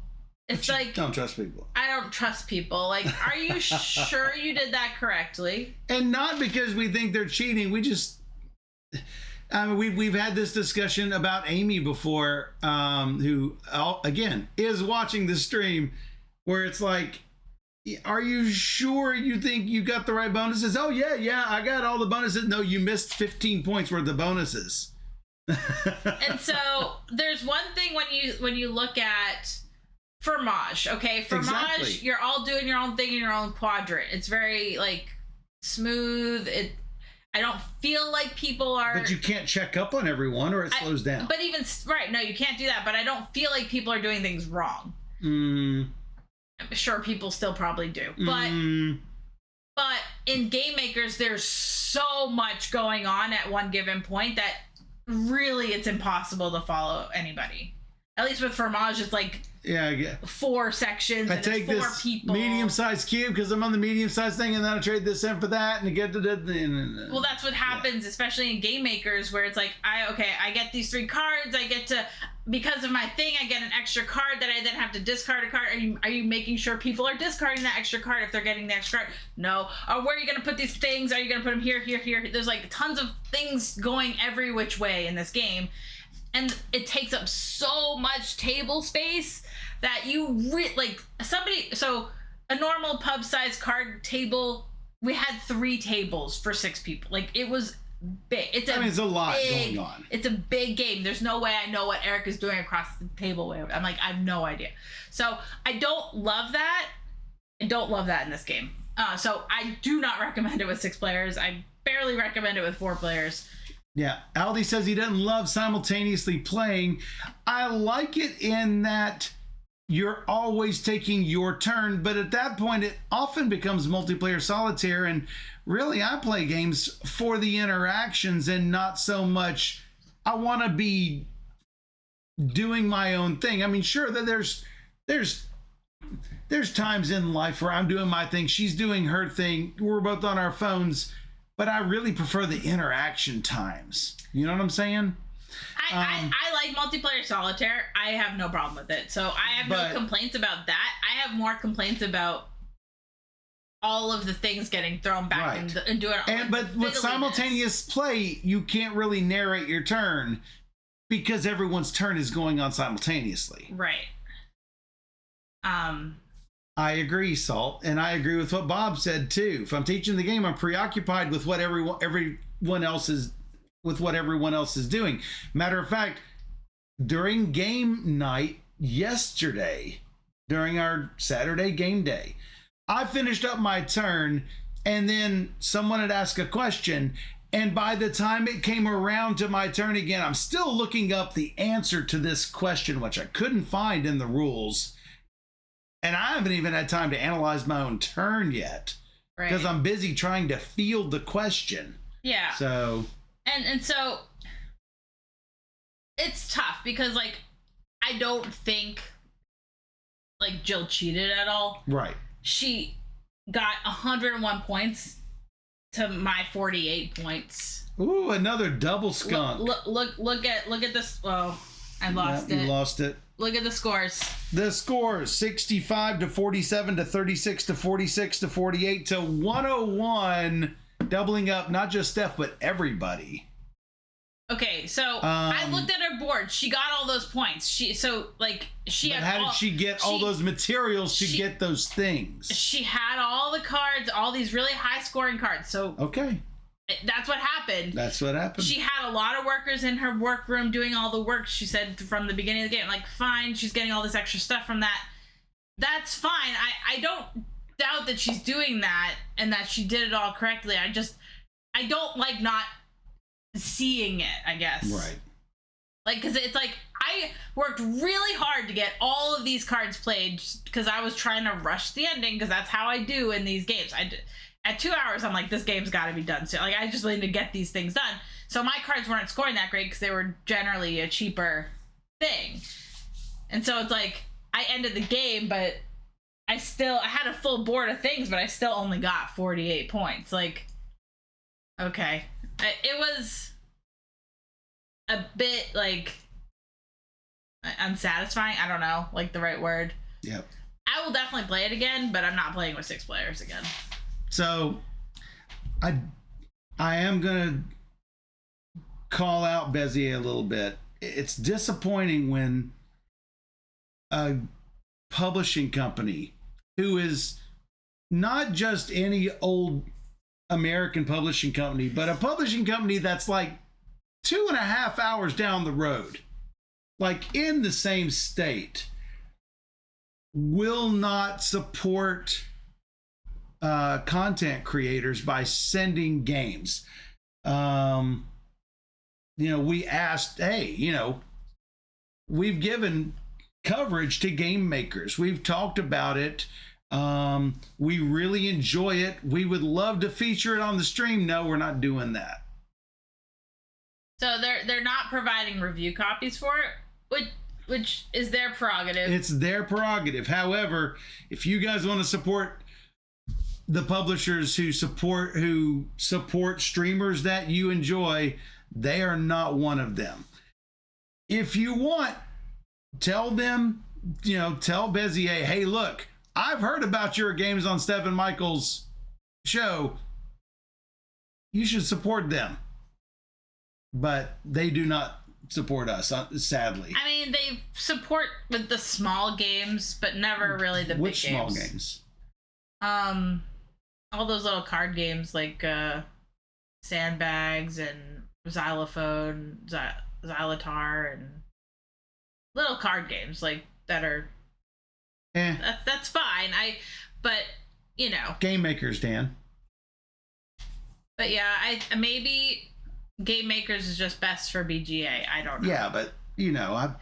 [SPEAKER 3] It's like
[SPEAKER 1] don't trust people.
[SPEAKER 3] I don't trust people. Like, are you sure you did that correctly?
[SPEAKER 1] And not because we think they're cheating. We just, I mean, we've had this discussion about Amy before, who again is watching the stream, where it's like, are you sure you think you got the right bonuses? Oh yeah, I got all the bonuses. No, you missed 15 points worth of bonuses.
[SPEAKER 3] And so there's one thing when you look at Fromage, okay? Fromage, exactly. You're all doing your own thing in your own quadrant. It's very, like, smooth. I don't feel like people are...
[SPEAKER 1] But you can't check up on everyone or it slows down.
[SPEAKER 3] But even... Right, no, you can't do that. But I don't feel like people are doing things wrong. I'm sure people still probably do. But in Game Makers, there's so much going on at one given point that really it's impossible to follow anybody. At least with Fromage, it's like...
[SPEAKER 1] Yeah,
[SPEAKER 3] 4 sections.
[SPEAKER 1] I take this medium-sized cube because I'm on the medium-sized thing, and then I trade this in for that, and I get to the.
[SPEAKER 3] Well, that's what happens, especially in Game Makers, where it's like, I get these 3 cards. I get to, because of my thing, I get an extra card that I then have to discard a card. Are you making sure people are discarding that extra card if they're getting the extra card? No. Or where are you going to put these things? Are you going to put them here, here, here? There's like tons of things going every which way in this game. And it takes up so much table space that you so a normal pub-sized card table we had 3 tables for 6 people. Like, it was big. It's
[SPEAKER 1] a lot going on.
[SPEAKER 3] It's a big game. There's no way I know what Eric is doing across the table. I'm like, I have no idea. So I don't love that. I don't love that in this game. So I do not recommend it with 6 players. I barely recommend it with 4 players.
[SPEAKER 1] Yeah. Aldi says he doesn't love simultaneously playing. I like it in that you're always taking your turn, but at that point it often becomes multiplayer solitaire, and really I play games for the interactions and not so much I want to be doing my own thing. I mean, sure that there's times in life where I'm doing my thing, she's doing her thing, we're both on our phones, but I really prefer the interaction times. You know what I'm saying?
[SPEAKER 3] I like multiplayer solitaire. I have no problem with it. So I have no complaints about that. I have more complaints about all of the things getting thrown back and doing it.
[SPEAKER 1] But with simultaneous play, you can't really narrate your turn because everyone's turn is going on simultaneously.
[SPEAKER 3] Right.
[SPEAKER 1] I agree, Salt, and I agree with what Bob said too. If I'm teaching the game, I'm preoccupied with what everyone else is doing. Matter of fact, during game night yesterday, during our Saturday game day, I finished up my turn, and then someone had asked a question, and by the time it came around to my turn again, I'm still looking up the answer to this question, which I couldn't find in the rules. And I haven't even had time to analyze my own turn yet because I'm busy trying to field the question.
[SPEAKER 3] Yeah.
[SPEAKER 1] So.
[SPEAKER 3] And so it's tough because, like, I don't think, like, Jill cheated at all.
[SPEAKER 1] Right.
[SPEAKER 3] She got 101 points to my 48 points.
[SPEAKER 1] Ooh, another double skunk.
[SPEAKER 3] Look at this. Oh, I lost it.
[SPEAKER 1] You lost it.
[SPEAKER 3] Look at the scores.
[SPEAKER 1] The scores: 65 to 47 to 36 to 46 to 48 to 101, doubling up not just Steph but everybody.
[SPEAKER 3] Okay, so I looked at her board. She got all those points. How did she get all those materials to get those things? She had all the cards, all these really high scoring cards. So
[SPEAKER 1] okay.
[SPEAKER 3] That's what happened.
[SPEAKER 1] That's what happened.
[SPEAKER 3] She had a lot of workers in her workroom doing all the work, she said, from the beginning of the game. Like, fine, she's getting all this extra stuff from that. That's fine. I don't doubt that she's doing that and that she did it all correctly. I don't like not seeing it, I guess.
[SPEAKER 1] Right.
[SPEAKER 3] Like, because it's like, I worked really hard to get all of these cards played because I was trying to rush the ending, because that's how I do in these games. At 2 hours, I'm like, this game's got to be done soon. Like, I just need to get these things done. So my cards weren't scoring that great because they were generally a cheaper thing. And so it's like, I ended the game, but I had a full board of things, but I still only got 48 points. Like, okay. It was a bit, like, unsatisfying. I don't know, like, the right word.
[SPEAKER 1] Yep.
[SPEAKER 3] I will definitely play it again, but I'm not playing with 6 players again.
[SPEAKER 1] So, I am going to call out Bezier a little bit. It's disappointing when a publishing company, who is not just any old American publishing company, but a publishing company that's like 2.5 hours down the road, like in the same state, will not support content creators by sending games. We asked, hey, we've given coverage to game makers. We've talked about it. We really enjoy it. We would love to feature it on the stream. No, we're not doing that.
[SPEAKER 3] So they're not providing review copies for it, which is their prerogative.
[SPEAKER 1] It's their prerogative. However, if you guys want to support the publishers who support streamers that you enjoy, they are not one of them. If you want, tell them, tell Bezier, hey, look, I've heard about your games on Steph and Michael's show. You should support them. But they do not support us, sadly.
[SPEAKER 3] I mean, they support with the small games, but never really the big games.
[SPEAKER 1] Which small games?
[SPEAKER 3] all those little card games like Sandbags and Xylophone, Xylotar, and little card games like that are. That's fine. But you know.
[SPEAKER 1] Game makers, Dan.
[SPEAKER 3] But yeah, maybe Game Makers is just best for BGA. I don't know.
[SPEAKER 1] Yeah, but you know, I've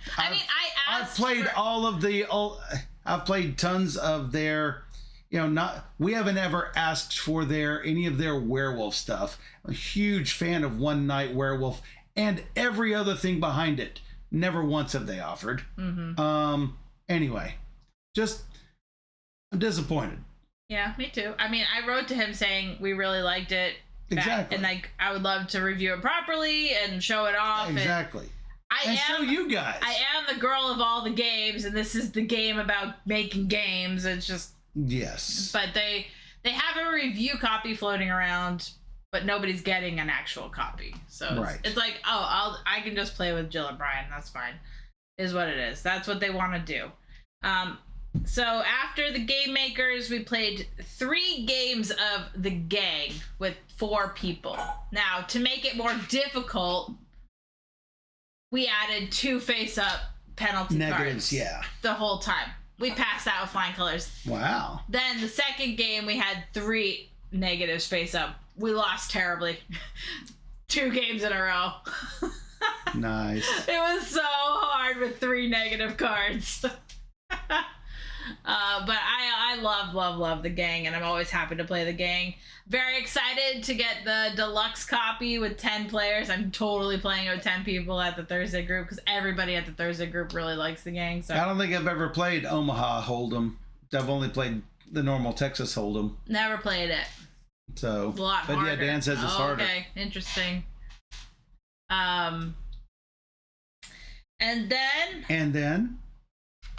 [SPEAKER 1] played I've played tons of their, you know, we haven't ever asked for any of their werewolf stuff. I'm a huge fan of One Night Werewolf and every other thing behind it. Never once have they offered. Mm-hmm. Anyway, I'm disappointed.
[SPEAKER 3] Yeah, me too. I mean, I wrote to him saying we really liked it.
[SPEAKER 1] Exactly.
[SPEAKER 3] And like, I would love to review it properly and show it off.
[SPEAKER 1] Exactly. Show you guys.
[SPEAKER 3] I am the girl of all the games, and this is the game about making games. It's just.
[SPEAKER 1] Yes.
[SPEAKER 3] But they have a review copy floating around, but nobody's getting an actual copy. So it's like, I can just play with Jill and Brian. That's fine. Is what it is. That's what they want to do. So after the Game Makers, we played 3 games of the gang with 4 people. Now, to make it more difficult, we added 2 face-up penalty
[SPEAKER 1] negatives,
[SPEAKER 3] cards.
[SPEAKER 1] Yeah.
[SPEAKER 3] The whole time. We passed out with flying colors.
[SPEAKER 1] Wow.
[SPEAKER 3] Then the second game, we had 3 negatives face-up. We lost terribly. 2 games in a row.
[SPEAKER 1] Nice.
[SPEAKER 3] It was so hard with 3 negative cards. But I love the gang, and I'm always happy to play the gang. Very excited to get the deluxe copy with 10 players. I'm totally playing with 10 people at the Thursday group because everybody at the Thursday group really likes the gang. So
[SPEAKER 1] I don't think I've ever played Omaha Hold'em. I've only played the normal Texas Hold'em.
[SPEAKER 3] Never played it.
[SPEAKER 1] So,
[SPEAKER 3] a lot harder.
[SPEAKER 1] Yeah, Dan says it's harder.
[SPEAKER 3] Okay, interesting. And then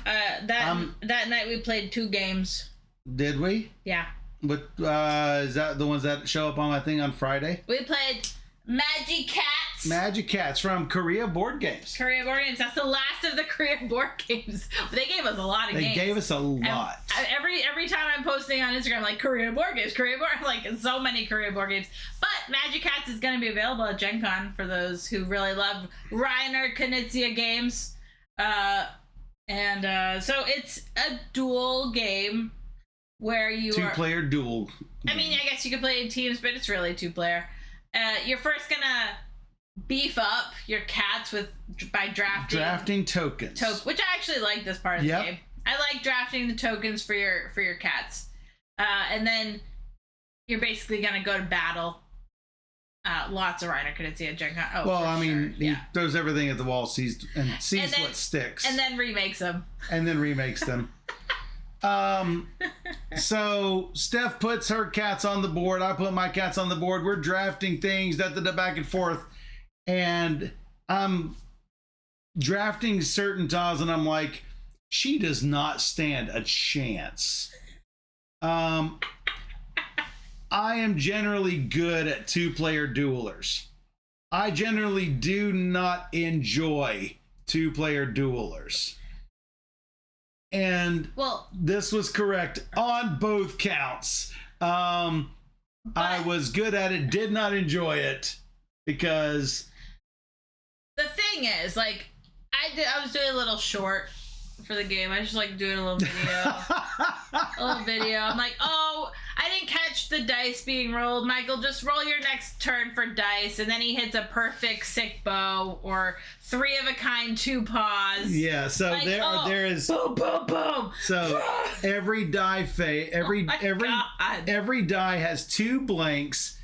[SPEAKER 3] that night we played 2 games.
[SPEAKER 1] Did we?
[SPEAKER 3] Yeah.
[SPEAKER 1] But is that the ones that show up on my thing on Friday?
[SPEAKER 3] We played MagiCats.
[SPEAKER 1] MagiCats from Korea Board Games.
[SPEAKER 3] Korea Board Games. That's the last of the Korea Board Games. They gave us a lot of games.
[SPEAKER 1] They gave us a lot.
[SPEAKER 3] Every time I'm posting on Instagram, like Korea Board Games, like so many Korea Board Games. But MagiCats is going to be available at Gen Con for those who really love Reiner Knizia games. So it's a dual game where you
[SPEAKER 1] 2-player duel game.
[SPEAKER 3] I mean, I guess you could play in teams, but it's really 2-player. You're first gonna beef up your cats by drafting
[SPEAKER 1] tokens.
[SPEAKER 3] Which I actually like this part of the game. I like drafting the tokens for your cats. And then you're basically gonna go to battle. Lots of Reiner Knizia Gen Con. Oh,
[SPEAKER 1] well, I mean,
[SPEAKER 3] sure.
[SPEAKER 1] he throws everything at the wall, sees what sticks.
[SPEAKER 3] And then remakes them.
[SPEAKER 1] So Steph puts her cats on the board. I put my cats on the board. We're drafting things the back and forth. And I'm drafting certain tiles, and I'm like, she does not stand a chance. I am generally good at 2-player duelers. I generally do not enjoy 2-player duelers. And this was correct on both counts. I was good at it, did not enjoy it, because
[SPEAKER 3] the thing is, like, I was doing a little short for the game. I just like doing a little video. I'm like, I didn't catch the dice being rolled. Michael, just roll your next turn for dice, and then he hits a perfect sick bow or 3 of a kind 2 paws.
[SPEAKER 1] Yeah, so like, there is
[SPEAKER 3] boom, boom, boom.
[SPEAKER 1] So every die every die has 2 blanks,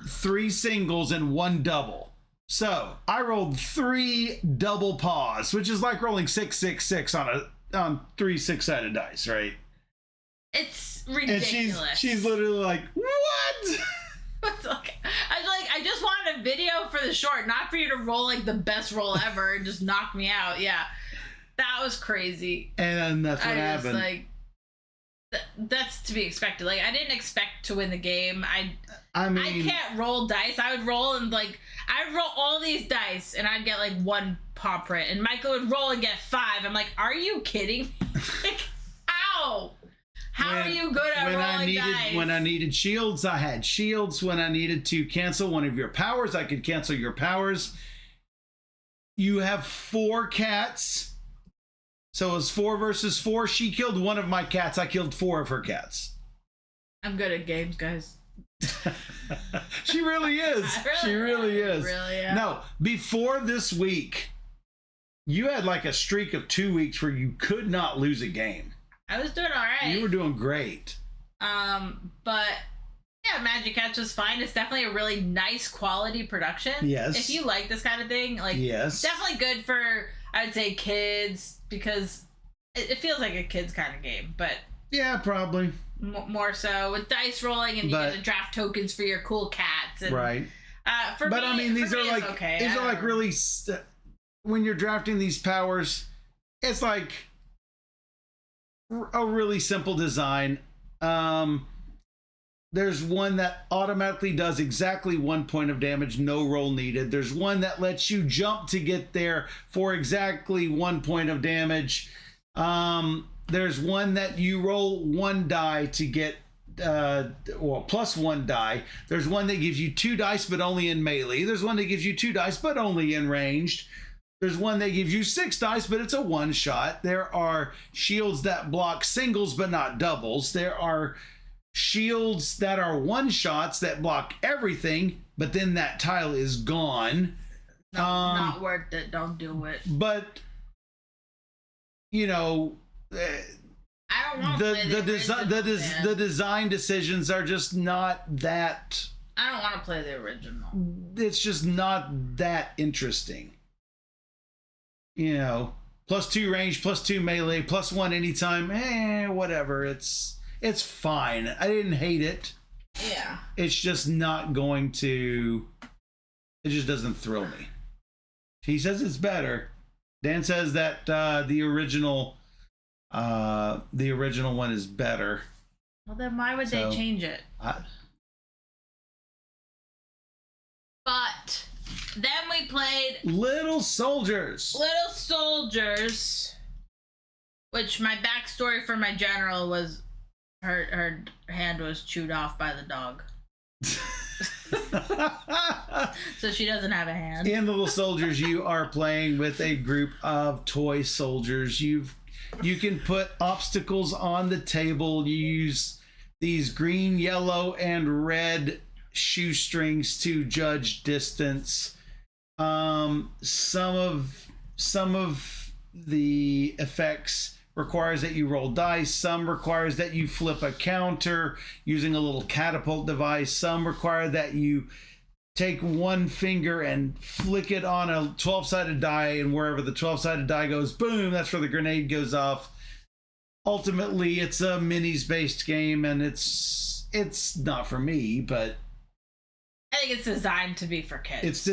[SPEAKER 1] 3 singles, and 1 double. So I rolled 3 double paws, which is like rolling 666 on 3 6-sided dice, right?
[SPEAKER 3] It's ridiculous.
[SPEAKER 1] And she's literally like, what?
[SPEAKER 3] I just wanted a video for the short, not for you to roll like the best roll ever and just knock me out. Yeah, that was crazy.
[SPEAKER 1] And then that's what happened.
[SPEAKER 3] That's to be expected. Like, I didn't expect to win the game. I mean, I can't roll dice. I would roll and I'd roll all these dice and I'd get like 1 paw print, and Michael would roll and get 5. I'm like, are you kidding? Like, ow! How are you good at rolling dice?
[SPEAKER 1] When I needed shields, I had shields. When I needed to cancel one of your powers, I could cancel your powers. You have 4 cats. So it was 4 versus 4. She killed one of my cats. I killed 4 of her cats.
[SPEAKER 3] I'm good at games, guys.
[SPEAKER 1] She really is. She really is.
[SPEAKER 3] Really am.
[SPEAKER 1] No, before this week, you had like a streak of 2 weeks where you could not lose a game.
[SPEAKER 3] I was doing all right.
[SPEAKER 1] You were doing great.
[SPEAKER 3] But yeah, MagiCats was fine. It's definitely a really nice quality production.
[SPEAKER 1] Yes.
[SPEAKER 3] If you like this kind of thing, like,
[SPEAKER 1] yes,
[SPEAKER 3] definitely good for, I would say, kids, because it feels like a kids kind of game, but
[SPEAKER 1] yeah, probably
[SPEAKER 3] more so with dice rolling, and you get to draft tokens for your cool cats. And,
[SPEAKER 1] right.
[SPEAKER 3] But
[SPEAKER 1] I mean, these are like
[SPEAKER 3] okay.
[SPEAKER 1] These are like really when you're drafting these powers, it's like a really simple design. There's one that automatically does exactly 1 point of damage, no roll needed. There's one that lets you jump to get there for exactly 1 point of damage. There's one that you roll 1 die to get plus 1 die. There's one that gives you 2 dice but only in melee. There's one that gives you 2 dice but only in ranged. There's one that gives you 6 dice, but it's a 1-shot. There are shields that block singles but not doubles. There are shields that are 1-shots that block everything, but then that tile is gone.
[SPEAKER 3] Not worth it. Don't do it.
[SPEAKER 1] But, you know,
[SPEAKER 3] I don't want to play
[SPEAKER 1] the design decisions are just not that.
[SPEAKER 3] I don't want to play the original.
[SPEAKER 1] It's just not that interesting. You know, +2 range, +2 melee, +1 anytime. Whatever. It's fine. I didn't hate it.
[SPEAKER 3] Yeah.
[SPEAKER 1] It's just not going to. It just doesn't thrill me. He says it's better. Dan says that the original one is better.
[SPEAKER 3] Well, then why would they change it? But then we played
[SPEAKER 1] Little Soldiers.
[SPEAKER 3] Little Soldiers, which my backstory for my general was her hand was chewed off by the dog. So she doesn't have a hand.
[SPEAKER 1] In Little Soldiers, you are playing with a group of toy soldiers. You can put obstacles on the table. You use these green, yellow, and red shoestrings to judge distance. Some of the effects requires that you roll dice. Some requires that you flip a counter using a little catapult device. Some require that you take one finger and flick it on a 12-sided die, and wherever the 12-sided die goes, boom, that's where the grenade goes off. Ultimately, it's a minis-based game, and it's not for me, but
[SPEAKER 3] I think it's designed to be for kids.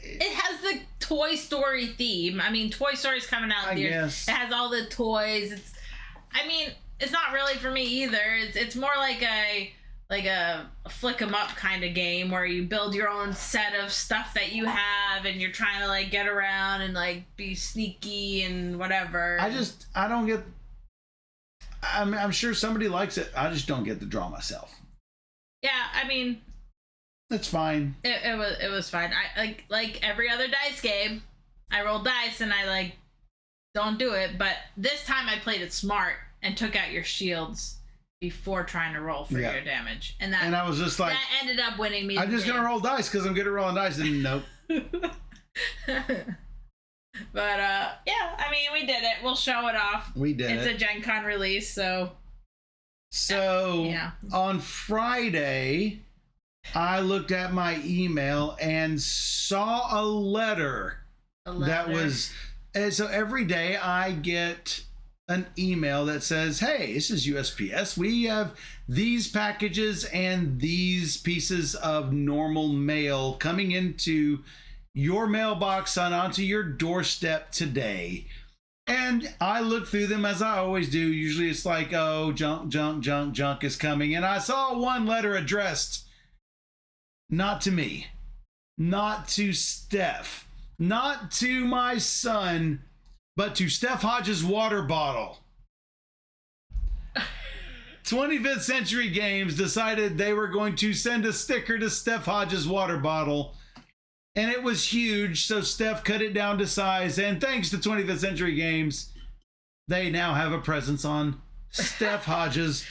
[SPEAKER 3] It has the Toy Story theme. I mean, Toy Story's coming out there.
[SPEAKER 1] Guess.
[SPEAKER 3] It has all the toys. It's not really for me either. It's more like a flick 'em up kind of game where you build your own set of stuff that you have, and you're trying to like get around and like be sneaky and whatever.
[SPEAKER 1] I don't get. I'm sure somebody likes it. I just don't get the draw myself.
[SPEAKER 3] Yeah, I mean,
[SPEAKER 1] that's fine.
[SPEAKER 3] It was fine. I like every other dice game, I roll dice and I don't do it. But this time I played it smart and took out your shields before trying to roll for your damage, and I was just like, that ended up winning me.
[SPEAKER 1] I'm just gonna roll dice because I'm good at rolling dice, and nope.
[SPEAKER 3] But yeah, I mean, we did it. We'll show it off.
[SPEAKER 1] We did.
[SPEAKER 3] It's a Gen Con release, so
[SPEAKER 1] yeah. On Friday, I looked at my email and saw a letter. That was, and so every day I get an email that says, hey, this is USPS. We have these packages and these pieces of normal mail coming into your mailbox and onto your doorstep today. And I look through them as I always do. Usually it's like, oh, junk is coming. And I saw one letter addressed not to me, not to Steph, not to my son, but to Steph Hodges' water bottle. 25th Century Games decided they were going to send a sticker to Steph Hodges' water bottle. And it was huge, so Steph cut it down to size. And thanks to 25th Century Games, they now have a presence on Steph Hodges'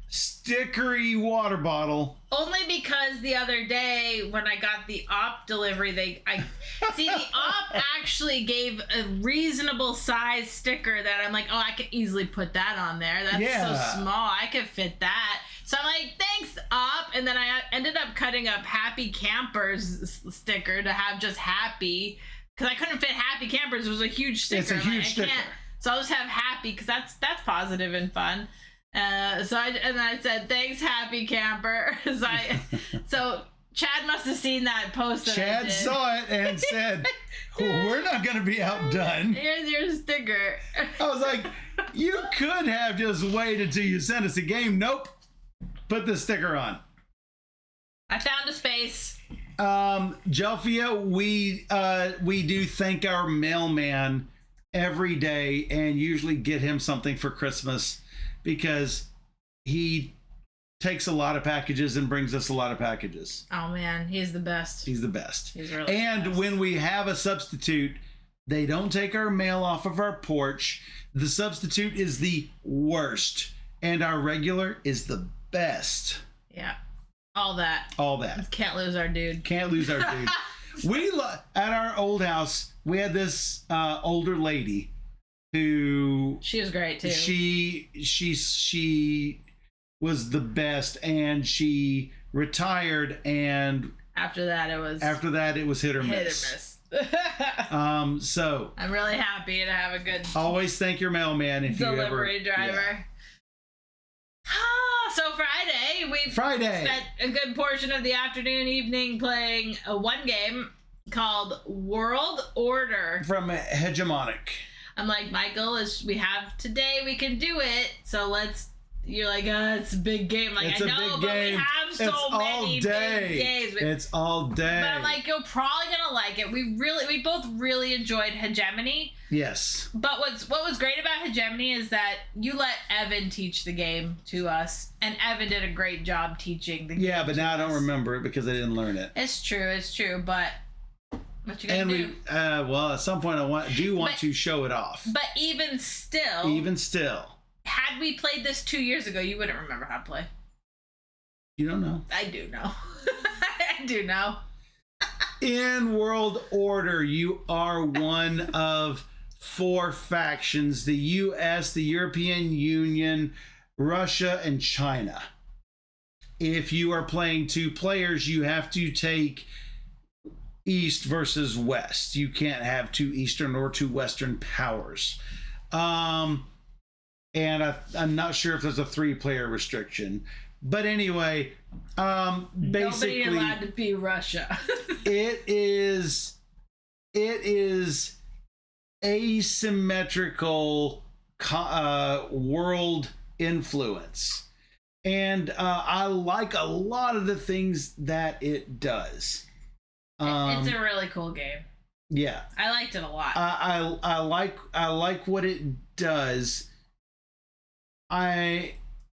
[SPEAKER 1] stickery water bottle.
[SPEAKER 3] Only because the other day when I got the op delivery, the op actually gave a reasonable size sticker that I'm like, oh, I could easily put that on there. That's so small. I could fit that. So I'm like, thanks, op. And then I ended up cutting up Happy Campers sticker to have just happy, because I couldn't fit Happy Campers. It was a huge sticker.
[SPEAKER 1] It's a huge sticker.
[SPEAKER 3] So I'll just have happy, because that's positive and fun. So I said, thanks, Happy Camper. So Chad must have seen that post.
[SPEAKER 1] Chad saw it and said, we're not going to be outdone.
[SPEAKER 3] Here's your sticker.
[SPEAKER 1] I was like, you could have just waited till you sent us a game. Nope. Put the sticker on.
[SPEAKER 3] I found a space.
[SPEAKER 1] Jelfia, we do thank our mailman every day and usually get him something for Christmas, because he takes a lot of packages and brings us a lot of packages.
[SPEAKER 3] Oh man, he's the best.
[SPEAKER 1] He's the best.
[SPEAKER 3] He's really
[SPEAKER 1] and
[SPEAKER 3] the best.
[SPEAKER 1] When we have a substitute, they don't take our mail off of our porch. The substitute is the worst, and our regular is the best.
[SPEAKER 3] Yeah. All that. Can't lose our dude.
[SPEAKER 1] Can't lose our dude. At our old house, we had this older lady who...
[SPEAKER 3] She was great, too.
[SPEAKER 1] She was the best, and she retired, and... After that, it was hit or miss. So...
[SPEAKER 3] I'm really happy to have a good...
[SPEAKER 1] Always thank your mailman if you ever...
[SPEAKER 3] Delivery driver.
[SPEAKER 1] Yeah.
[SPEAKER 3] So Friday, we spent a good portion of the afternoon, evening playing one game called World Order.
[SPEAKER 1] From Hegemonic.
[SPEAKER 3] I'm like, Michael, we can do it. So let's, you're like, it's a big game. Like,
[SPEAKER 1] it's
[SPEAKER 3] I know, but we have so many big games.
[SPEAKER 1] It's all day.
[SPEAKER 3] But I'm like, you're probably going to like it. We both really enjoyed Hegemony.
[SPEAKER 1] Yes.
[SPEAKER 3] But what was great about Hegemony is that you let Evan teach the game to us, and Evan did a great job teaching the game.
[SPEAKER 1] Yeah, but now I don't remember it because I didn't learn it.
[SPEAKER 3] It's true, but what you gonna do?
[SPEAKER 1] Well, at some point I want to show it off.
[SPEAKER 3] But even still, had we played this 2 years ago, you wouldn't remember how to play.
[SPEAKER 1] You don't know.
[SPEAKER 3] I do know. I do know.
[SPEAKER 1] In World Order, you are one of 4 factions: the U.S., the European Union, Russia, and China. If you are playing 2 players, you have to take East versus West. You can't have 2 Eastern or 2 Western powers. And I'm not sure if there's a 3-player restriction. But anyway, basically...
[SPEAKER 3] Nobody allowed to be Russia.
[SPEAKER 1] It is asymmetrical world influence. And I like a lot of the things that it does.
[SPEAKER 3] It's a really cool game.
[SPEAKER 1] Yeah,
[SPEAKER 3] I liked it a lot.
[SPEAKER 1] I like what it does.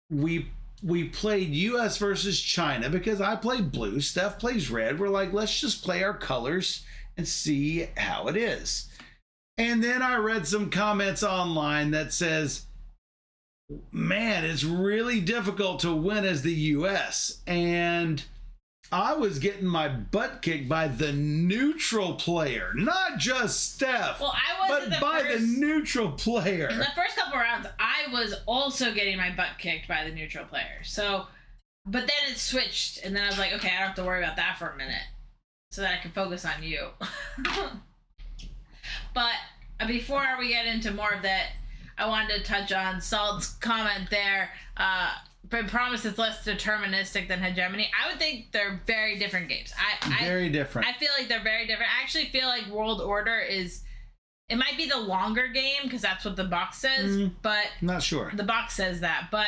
[SPEAKER 1] We played U.S. versus China because I played blue, Steph plays red. We're like, let's just play our colors and see how it is. And then I read some comments online that says, man, it's really difficult to win as the U.S. And I was getting my butt kicked by the neutral player, not just Steph, but by the neutral player.
[SPEAKER 3] In the first couple rounds, I was also getting my butt kicked by the neutral player. So, but then it switched, and then I was like, okay, I don't have to worry about that for a minute, so that I can focus on you. But before we get into more of that, I wanted to touch on Salt's comment there. But promise it's less deterministic than Hegemony. I would think they're very different games.
[SPEAKER 1] Very different.
[SPEAKER 3] I feel like they're very different. I actually feel like World Order it might be the longer game because that's what the box says, but
[SPEAKER 1] not sure.
[SPEAKER 3] The box says that, but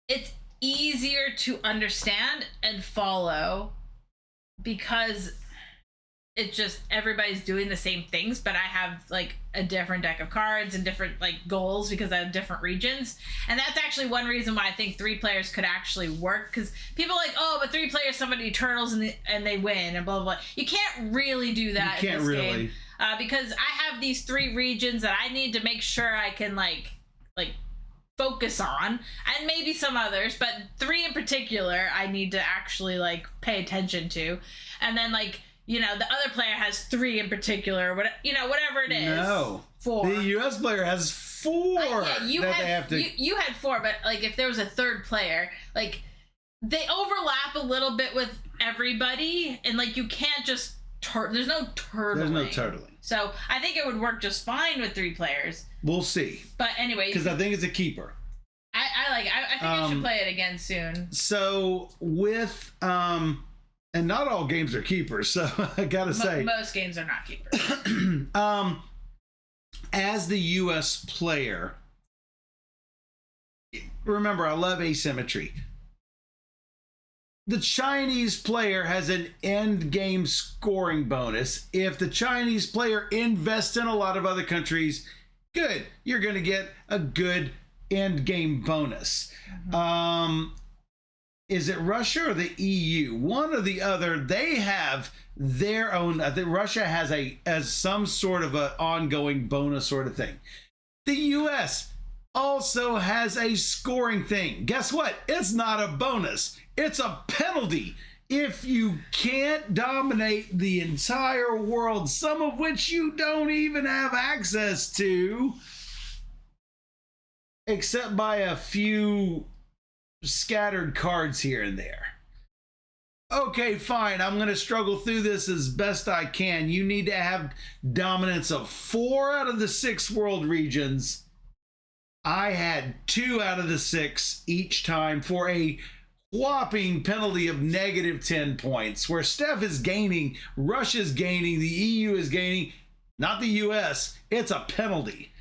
[SPEAKER 3] it's easier to understand and follow because it's just everybody's doing the same things, but I have like a different deck of cards and different like goals because I have different regions. And that's actually one reason why I think 3 players could actually work, because people are like, oh, but 3 players, somebody turtles and they win and blah, blah, blah. You can't really do that in this game. Because I have these 3 regions that I need to make sure I can like focus on, and maybe some others, but 3 in particular I need to actually like pay attention to. And then like, you know, the other player has 3 in particular, whatever it is.
[SPEAKER 2] No.
[SPEAKER 3] 4.
[SPEAKER 2] The US player has 4.
[SPEAKER 3] Yeah, you had 4, but like if there was a 3rd player, like they overlap a little bit with everybody, and like you can't just there's no turtling.
[SPEAKER 2] There's no turtling.
[SPEAKER 3] So I think it would work just fine with 3 players.
[SPEAKER 2] We'll see.
[SPEAKER 3] But anyway,
[SPEAKER 2] because I think it's a keeper.
[SPEAKER 3] I think I should play it again soon.
[SPEAKER 2] So with and not all games are keepers, so I gotta say
[SPEAKER 3] most games are not keepers.
[SPEAKER 2] As the US player, remember, I love asymmetry. The Chinese player has an end game scoring bonus. If the Chinese player invests in a lot of other countries, good, you're going to get a good end game bonus. Mm-hmm. Is it Russia or the EU? One or the other. They have their own. I think Russia has some sort of an ongoing bonus sort of thing. The US also has a scoring thing. Guess what? It's not a bonus. It's a penalty. If you can't dominate the entire world, some of which you don't even have access to, except by a few scattered cards here and there. Okay, fine. I'm going to struggle through this as best I can. You need to have dominance of 4 out of the 6 world regions. I had 2 out of the 6 each time for a whopping penalty of negative 10 points, where Steph is gaining, Russia's gaining, the EU is gaining, not the US. It's a penalty.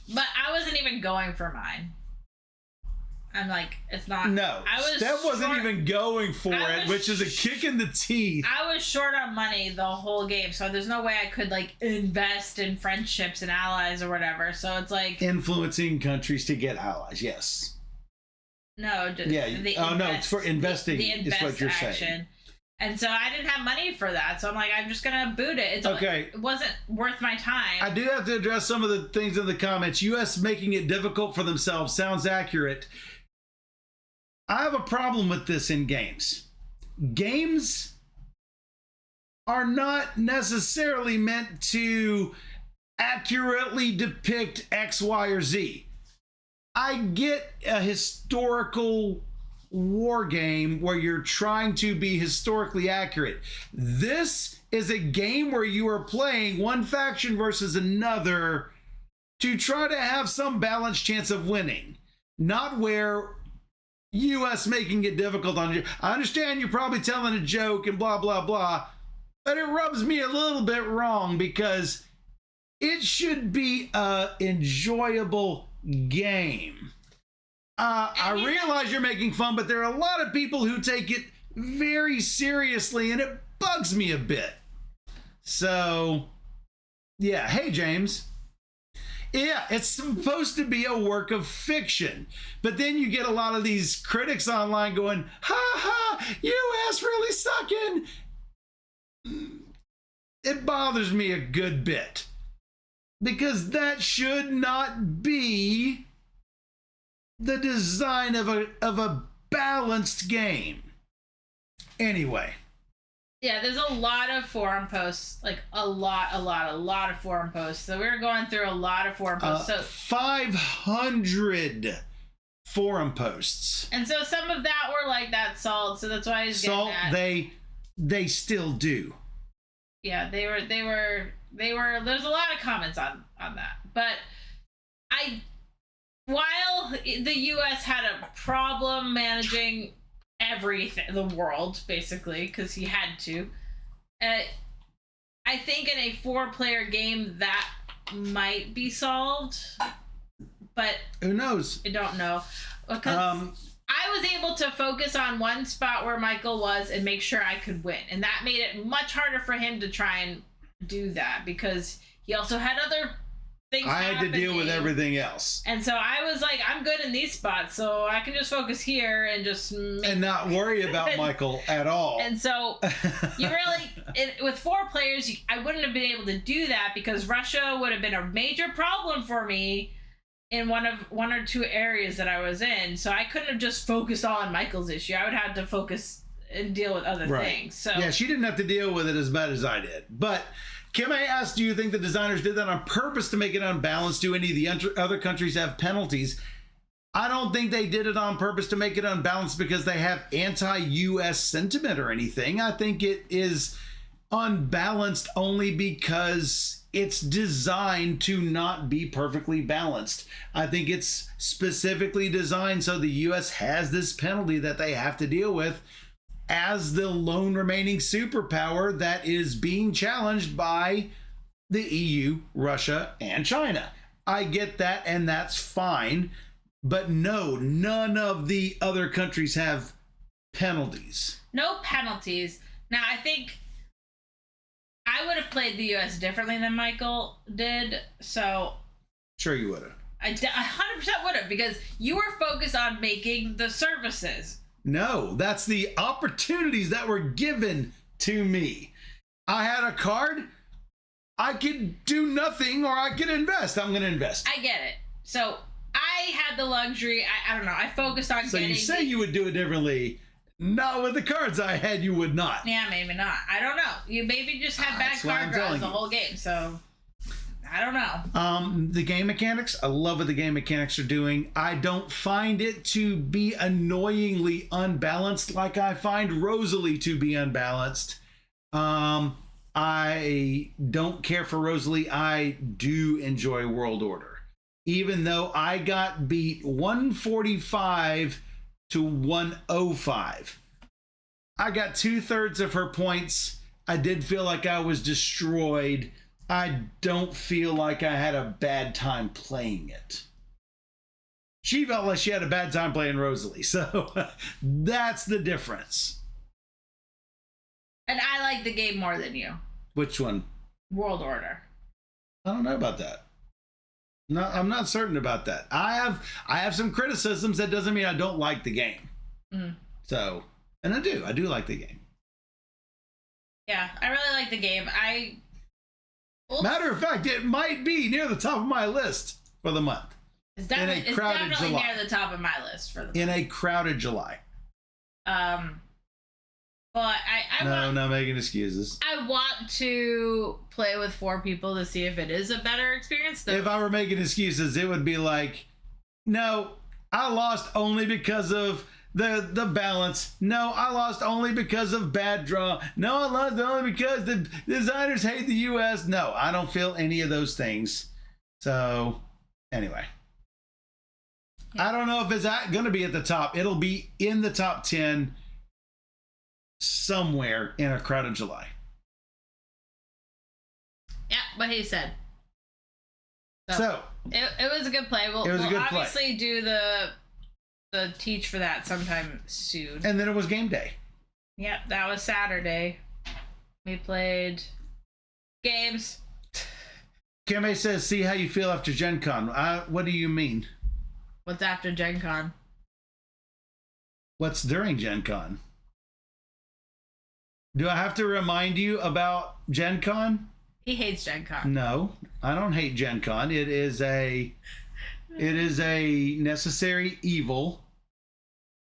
[SPEAKER 3] But I wasn't even going for mine. I'm like, it's not.
[SPEAKER 2] No, Steph wasn't even going for it, which is a kick in the teeth.
[SPEAKER 3] I was short on money the whole game, so there's no way I could like invest in friendships and allies or whatever. So it's like
[SPEAKER 2] influencing countries to get allies. Yes.
[SPEAKER 3] No, just
[SPEAKER 2] no, it's for investing.
[SPEAKER 3] The invest
[SPEAKER 2] is what you're
[SPEAKER 3] action.
[SPEAKER 2] saying.
[SPEAKER 3] And so I didn't have money for that, so I'm like, I'm just gonna boot it. It wasn't worth my time.
[SPEAKER 2] I do have to address some of the things in the comments. US making it difficult for themselves sounds accurate. I have a problem with this in games. Games are not necessarily meant to accurately depict X, Y, or Z. I get a historical war game where you're trying to be historically accurate. This is a game where you are playing one faction versus another to try to have some balanced chance of winning, not where US making it difficult on you. I understand you're probably telling a joke and blah, blah, blah, but it rubs me a little bit wrong because it should be an enjoyable game. I realize you're making fun, but there are a lot of people who take it very seriously, and it bugs me a bit. So, yeah. Hey, James. Yeah, it's supposed to be a work of fiction. But then you get a lot of these critics online going, ha ha, US really sucking. It bothers me a good bit. Because that should not be the design of a balanced game. Anyway.
[SPEAKER 3] Yeah, there's a lot of forum posts, like a lot of forum posts. So we were going through a lot of forum posts.
[SPEAKER 2] 500 forum posts.
[SPEAKER 3] And so some of that were like that salt, so that's why I was getting that.
[SPEAKER 2] They still do.
[SPEAKER 3] Yeah, they were there's a lot of comments on that. But while the US had a problem managing everything, the world, basically, because he had to, I think in a 4-player game that might be solved, but
[SPEAKER 2] who knows?
[SPEAKER 3] I don't know. I was able to focus on one spot where Michael was and make sure I could win. And that made it much harder for him to try and do that because he also had other things
[SPEAKER 2] I had to deal with everything else.
[SPEAKER 3] And so I was like, I'm good in these spots, so I can just focus here and just
[SPEAKER 2] and not worry about Michael at all.
[SPEAKER 3] And so you really, with 4 players, I wouldn't have been able to do that because Russia would have been a major problem for me in one or two areas that I was in. So I couldn't have just focused on Michael's issue. I would have to focus and deal with other things. So
[SPEAKER 2] yeah, she didn't have to deal with it as bad as I did. But Kim A asked, do you think the designers did that on purpose to make it unbalanced? Do any of the other countries have penalties? I don't think they did it on purpose to make it unbalanced because they have anti-US sentiment or anything. I think it is unbalanced only because it's designed to not be perfectly balanced. I think it's specifically designed so the US has this penalty that they have to deal with as the lone remaining superpower that is being challenged by the EU, Russia, and China. I get that, and that's fine. But no, none of the other countries have penalties.
[SPEAKER 3] No penalties. Now, I think I would have played the US differently than Michael did, so...
[SPEAKER 2] Sure you would have.
[SPEAKER 3] I 100% would have, because you were focused on making the services.
[SPEAKER 2] No, that's the opportunities that were given to me. I had a card. I could do nothing or I could invest. I'm going to invest.
[SPEAKER 3] I get it. So I had the luxury. I don't know. I focused on
[SPEAKER 2] so
[SPEAKER 3] getting...
[SPEAKER 2] So you say you would do it differently. Not with the cards I had, you would not.
[SPEAKER 3] Yeah, maybe not. I don't know. You maybe just had bad card draws the whole game. So... I don't know.
[SPEAKER 2] The game mechanics, I love what the game mechanics are doing. I don't find it to be annoyingly unbalanced like I find Rosalie to be unbalanced. I don't care for Rosalie. I do enjoy World Order. Even though I got beat 145 to 105. I got 2/3 of her points. I did feel like I was destroyed. I don't feel like I had a bad time playing it. She felt like she had a bad time playing Rosalie, so that's the difference.
[SPEAKER 3] And I like the game more than you.
[SPEAKER 2] Which one?
[SPEAKER 3] World Order.
[SPEAKER 2] I don't know about that. No, I'm not certain about that. I have some criticisms. That doesn't mean I don't like the game. So, and I do like the game.
[SPEAKER 3] Yeah, I really like the game.
[SPEAKER 2] Matter of fact, it might be near the top of my list for the month.
[SPEAKER 3] It's definitely near the top of my list for the month.
[SPEAKER 2] In a crowded July.
[SPEAKER 3] But
[SPEAKER 2] I'm not making excuses.
[SPEAKER 3] I want to play with 4 people to see if it is a better experience.
[SPEAKER 2] If I were making excuses, it would be like, no, I lost only because of the balance. No, I lost only because of bad draw. No, I lost only because the designers hate the US. No, I don't feel any of those things. So, anyway. I don't know if it's going to be at the top. It'll be in the top 10 somewhere in a crowded July.
[SPEAKER 3] Yeah, what he said.
[SPEAKER 2] So
[SPEAKER 3] it was a good play. We'll obviously do the teach for that sometime soon.
[SPEAKER 2] And then it was game day.
[SPEAKER 3] Yep, that was Saturday. We played games.
[SPEAKER 2] Kim says, see how you feel after Gen Con. What do you mean?
[SPEAKER 3] What's after Gen Con?
[SPEAKER 2] What's during Gen Con? Do I have to remind you about Gen Con?
[SPEAKER 3] He hates Gen Con.
[SPEAKER 2] No, I don't hate Gen Con. It is a necessary evil.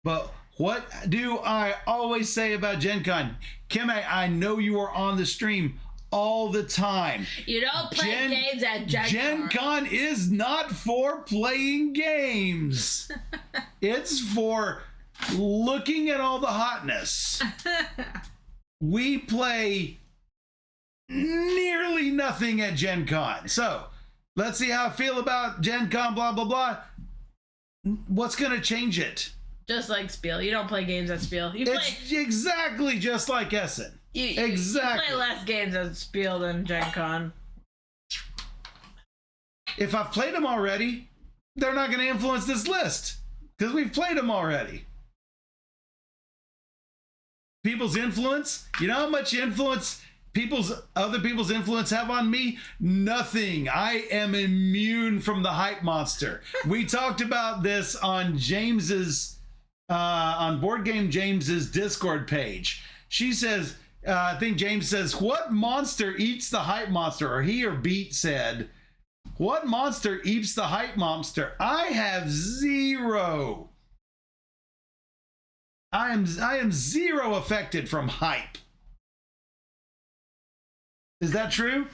[SPEAKER 2] But what do I always say about Gen Con? Kim, I know you are on the stream all the time.
[SPEAKER 3] You don't play games at Gen Con.
[SPEAKER 2] Gen Con is not for playing games. It's for looking at all the hotness. We play nearly nothing at Gen Con. So, let's see how I feel about Gen Con, blah, blah, blah. What's going to change it?
[SPEAKER 3] Just like Spiel. You don't play games at Spiel.
[SPEAKER 2] It's exactly just like Essen. Exactly.
[SPEAKER 3] You play less games at Spiel than Gen Con.
[SPEAKER 2] If I've played them already, they're not going to influence this list.
[SPEAKER 1] because we've played them already. People's influence. You know how much influence other people's influence have on me? Nothing. I am immune from the hype monster. We talked about this on James's on Board Game James's Discord page. She says, I think James says, what monster eats the hype monster? Or he or Beat said, what monster eats the hype monster? I have zero. I am zero affected from hype. Is that true?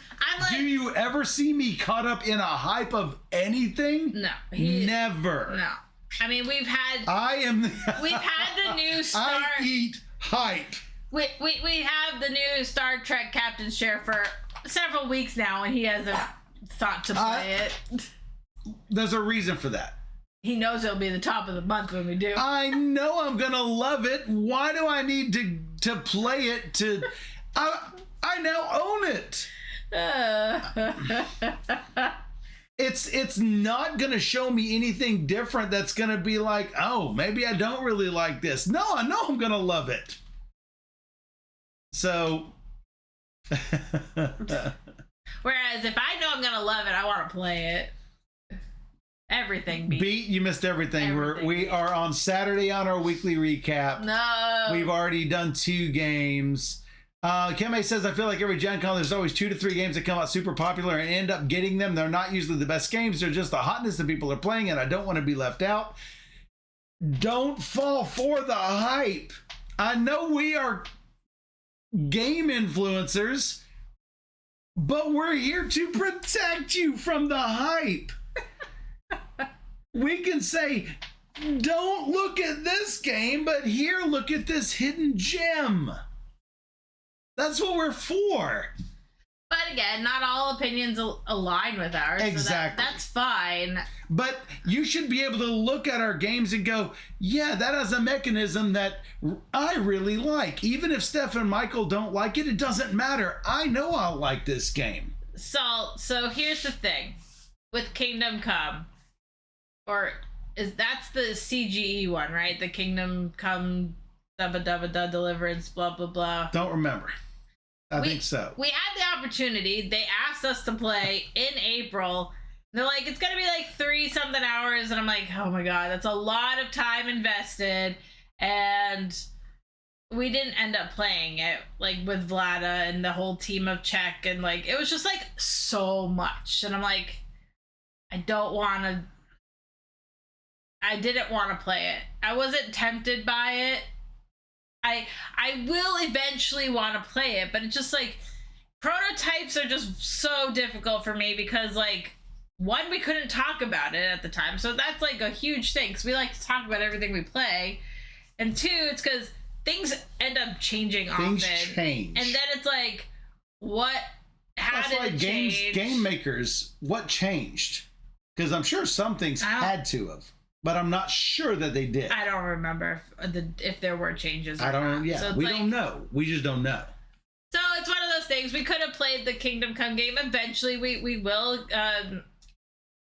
[SPEAKER 1] Do you ever see me caught up in a hype of anything?
[SPEAKER 3] No.
[SPEAKER 1] Never.
[SPEAKER 3] No. I mean, we've had the new Star.
[SPEAKER 1] I eat hype.
[SPEAKER 3] We have the new Star Trek Captain's Chair for several weeks now, and he hasn't thought to play it.
[SPEAKER 1] There's a reason for that.
[SPEAKER 3] He knows it'll be the top of the month when we do.
[SPEAKER 1] I know I'm gonna love it. Why do I need to play it to? I now own it. It's not gonna show me anything different that's gonna be like, oh, maybe I don't really like this. No, I know I'm gonna love it. So
[SPEAKER 3] whereas if I know I'm gonna love it, I want to play it. Everything
[SPEAKER 1] beat. You missed everything. We are on Saturday on our weekly recap.
[SPEAKER 3] No,
[SPEAKER 1] we've already done 2 games. Keme says, I feel like every Gen Con there's always 2 to 3 games that come out super popular and end up getting them. They're not usually the best games. They're just the hotness that people are playing, and I don't want to be left out. Don't fall for the hype. I know we are game influencers, but we're here to protect you from the hype. We can say, don't look at this game, but here, look at this hidden gem. That's what we're for.
[SPEAKER 3] But again, not all opinions align with ours.
[SPEAKER 1] Exactly.
[SPEAKER 3] So that's fine.
[SPEAKER 1] But you should be able to look at our games and go, yeah, that has a mechanism that I really like. Even if Steph and Michael don't like it, it doesn't matter. I know I'll like this game.
[SPEAKER 3] So here's the thing. With Kingdom Come, that's the CGE one, right? The Kingdom Come, deliverance, blah, blah, blah.
[SPEAKER 1] Don't remember. I think so.
[SPEAKER 3] We had the opportunity. They asked us to play in April. They're like, it's going to be like 3-something hours. And I'm like, oh my God, that's a lot of time invested. And we didn't end up playing it, like with Vlada and the whole team of Czech. And like, it was just like so much. And I'm like, I didn't want to play it. I wasn't tempted by it. I will eventually want to play it, but it's just like prototypes are just so difficult for me because like, one, we couldn't talk about it at the time, so that's like a huge thing because we like to talk about everything we play, and 2, it's because things end up changing often.
[SPEAKER 1] Things change,
[SPEAKER 3] and then it's like, how did it change?
[SPEAKER 1] Game makers, what changed? Because I'm sure some things had to have. But I'm not sure that they did.
[SPEAKER 3] I don't remember if there were changes.
[SPEAKER 1] I don't. Yeah, so we don't know. We just don't know.
[SPEAKER 3] So it's one of those things. We could have played the Kingdom Come game. Eventually, we will.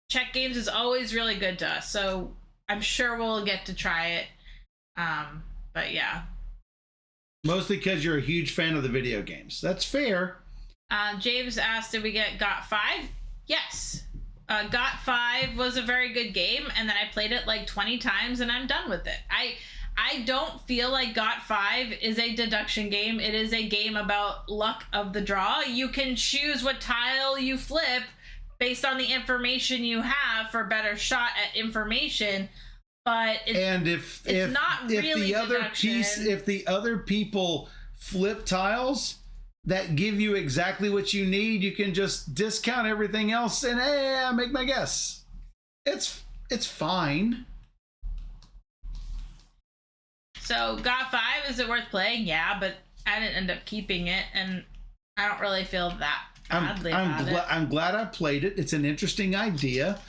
[SPEAKER 3] Czech games is always really good to us, so I'm sure we'll get to try it. But yeah. Mostly
[SPEAKER 1] because you're a huge fan of the video games. That's fair.
[SPEAKER 3] James asked, "Did we get GOT 5?" Yes. GOT 5 was a very good game, and then I played it like 20 times, and I'm done with it. I don't feel like GOT 5 is a deduction game. It is a game about luck of the draw. You can choose what tile you flip based on the information you have for a better shot at information, but it's not really deduction.
[SPEAKER 1] If the other people flip tiles that give you exactly what you need, you can just discount everything else and I make my guess. It's fine.
[SPEAKER 3] So GOT 5, is it worth playing? Yeah, but I didn't end up keeping it, and I don't really feel that badly about it.
[SPEAKER 1] I'm glad I played it. It's an interesting idea.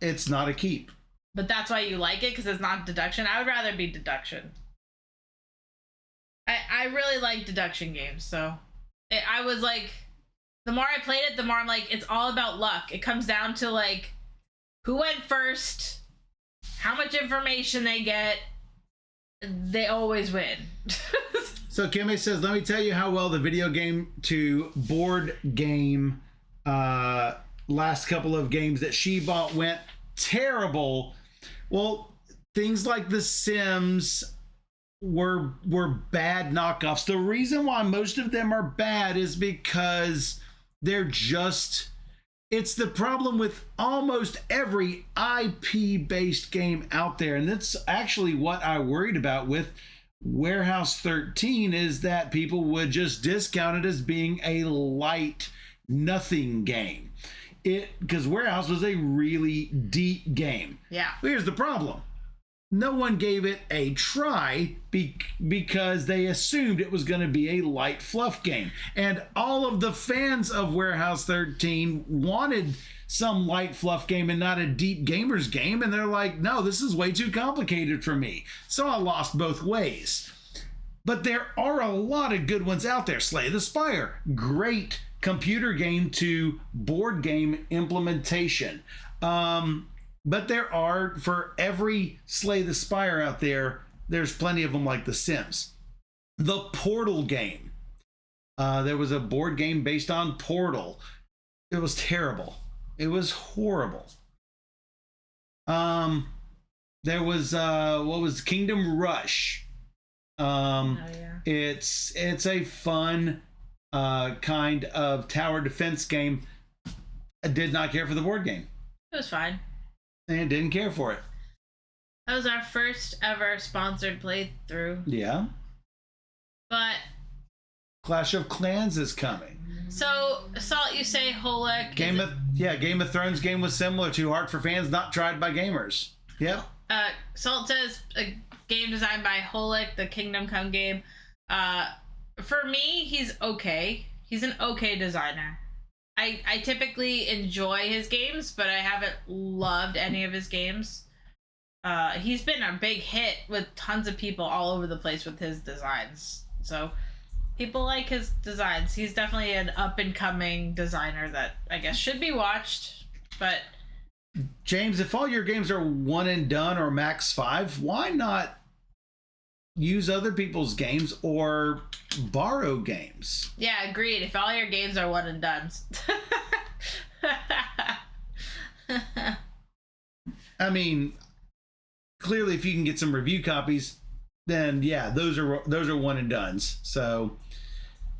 [SPEAKER 1] It's not a keep.
[SPEAKER 3] But that's why you like it, because it's not deduction? I would rather be deduction. I really like deduction games, so I was like, the more I played it, the more I'm like, it's all about luck. It comes down to like, who went first, how much information they get, they always win.
[SPEAKER 1] So Kimmy says, let me tell you how well the video game to board game last couple of games that she bought went. Terrible. Well, things like The Sims were bad knockoffs. The reason why most of them are bad is because they're just, it's the problem with almost every IP based game out there, and that's actually what I worried about with Warehouse 13, is that people would just discount it as being a light nothing game. Because Warehouse was a really deep game.
[SPEAKER 3] Yeah.
[SPEAKER 1] Here's the problem. No one gave it a try because they assumed it was going to be a light fluff game. And all of the fans of Warehouse 13 wanted some light fluff game and not a deep gamer's game. And they're like, no, this is way too complicated for me. So I lost both ways. But there are a lot of good ones out there. Slay the Spire, great computer game to board game implementation. But there are, for every Slay the Spire out there, there's plenty of them like The Sims. The Portal game. There was a board game based on Portal. It was terrible. It was horrible. There was, what was Kingdom Rush?
[SPEAKER 3] Yeah.
[SPEAKER 1] It's a fun kind of tower defense game. I did not care for the board game.
[SPEAKER 3] It was fine.
[SPEAKER 1] And didn't care for it.
[SPEAKER 3] That was our first ever sponsored playthrough.
[SPEAKER 1] Yeah.
[SPEAKER 3] But
[SPEAKER 1] Clash of Clans is coming.
[SPEAKER 3] so, Salt, you say Hula.
[SPEAKER 1] Game of Thrones game was similar to Art for Fans, not tried by gamers. Yep.
[SPEAKER 3] Salt says a game designed by Holic, the Kingdom Come game. For me, he's okay. He's an okay designer. I typically enjoy his games, but I haven't loved any of his games. He's been a big hit with tons of people all over the place with his designs. So people like his designs. He's definitely an up-and-coming designer that I guess should be watched. But
[SPEAKER 1] James, if all your games are one and done or max 5, why not use other people's games or borrow games?
[SPEAKER 3] yeah, agreed. If all your games are one and done.
[SPEAKER 1] I mean, clearly if you can get some review copies, then yeah, those are one and dones. So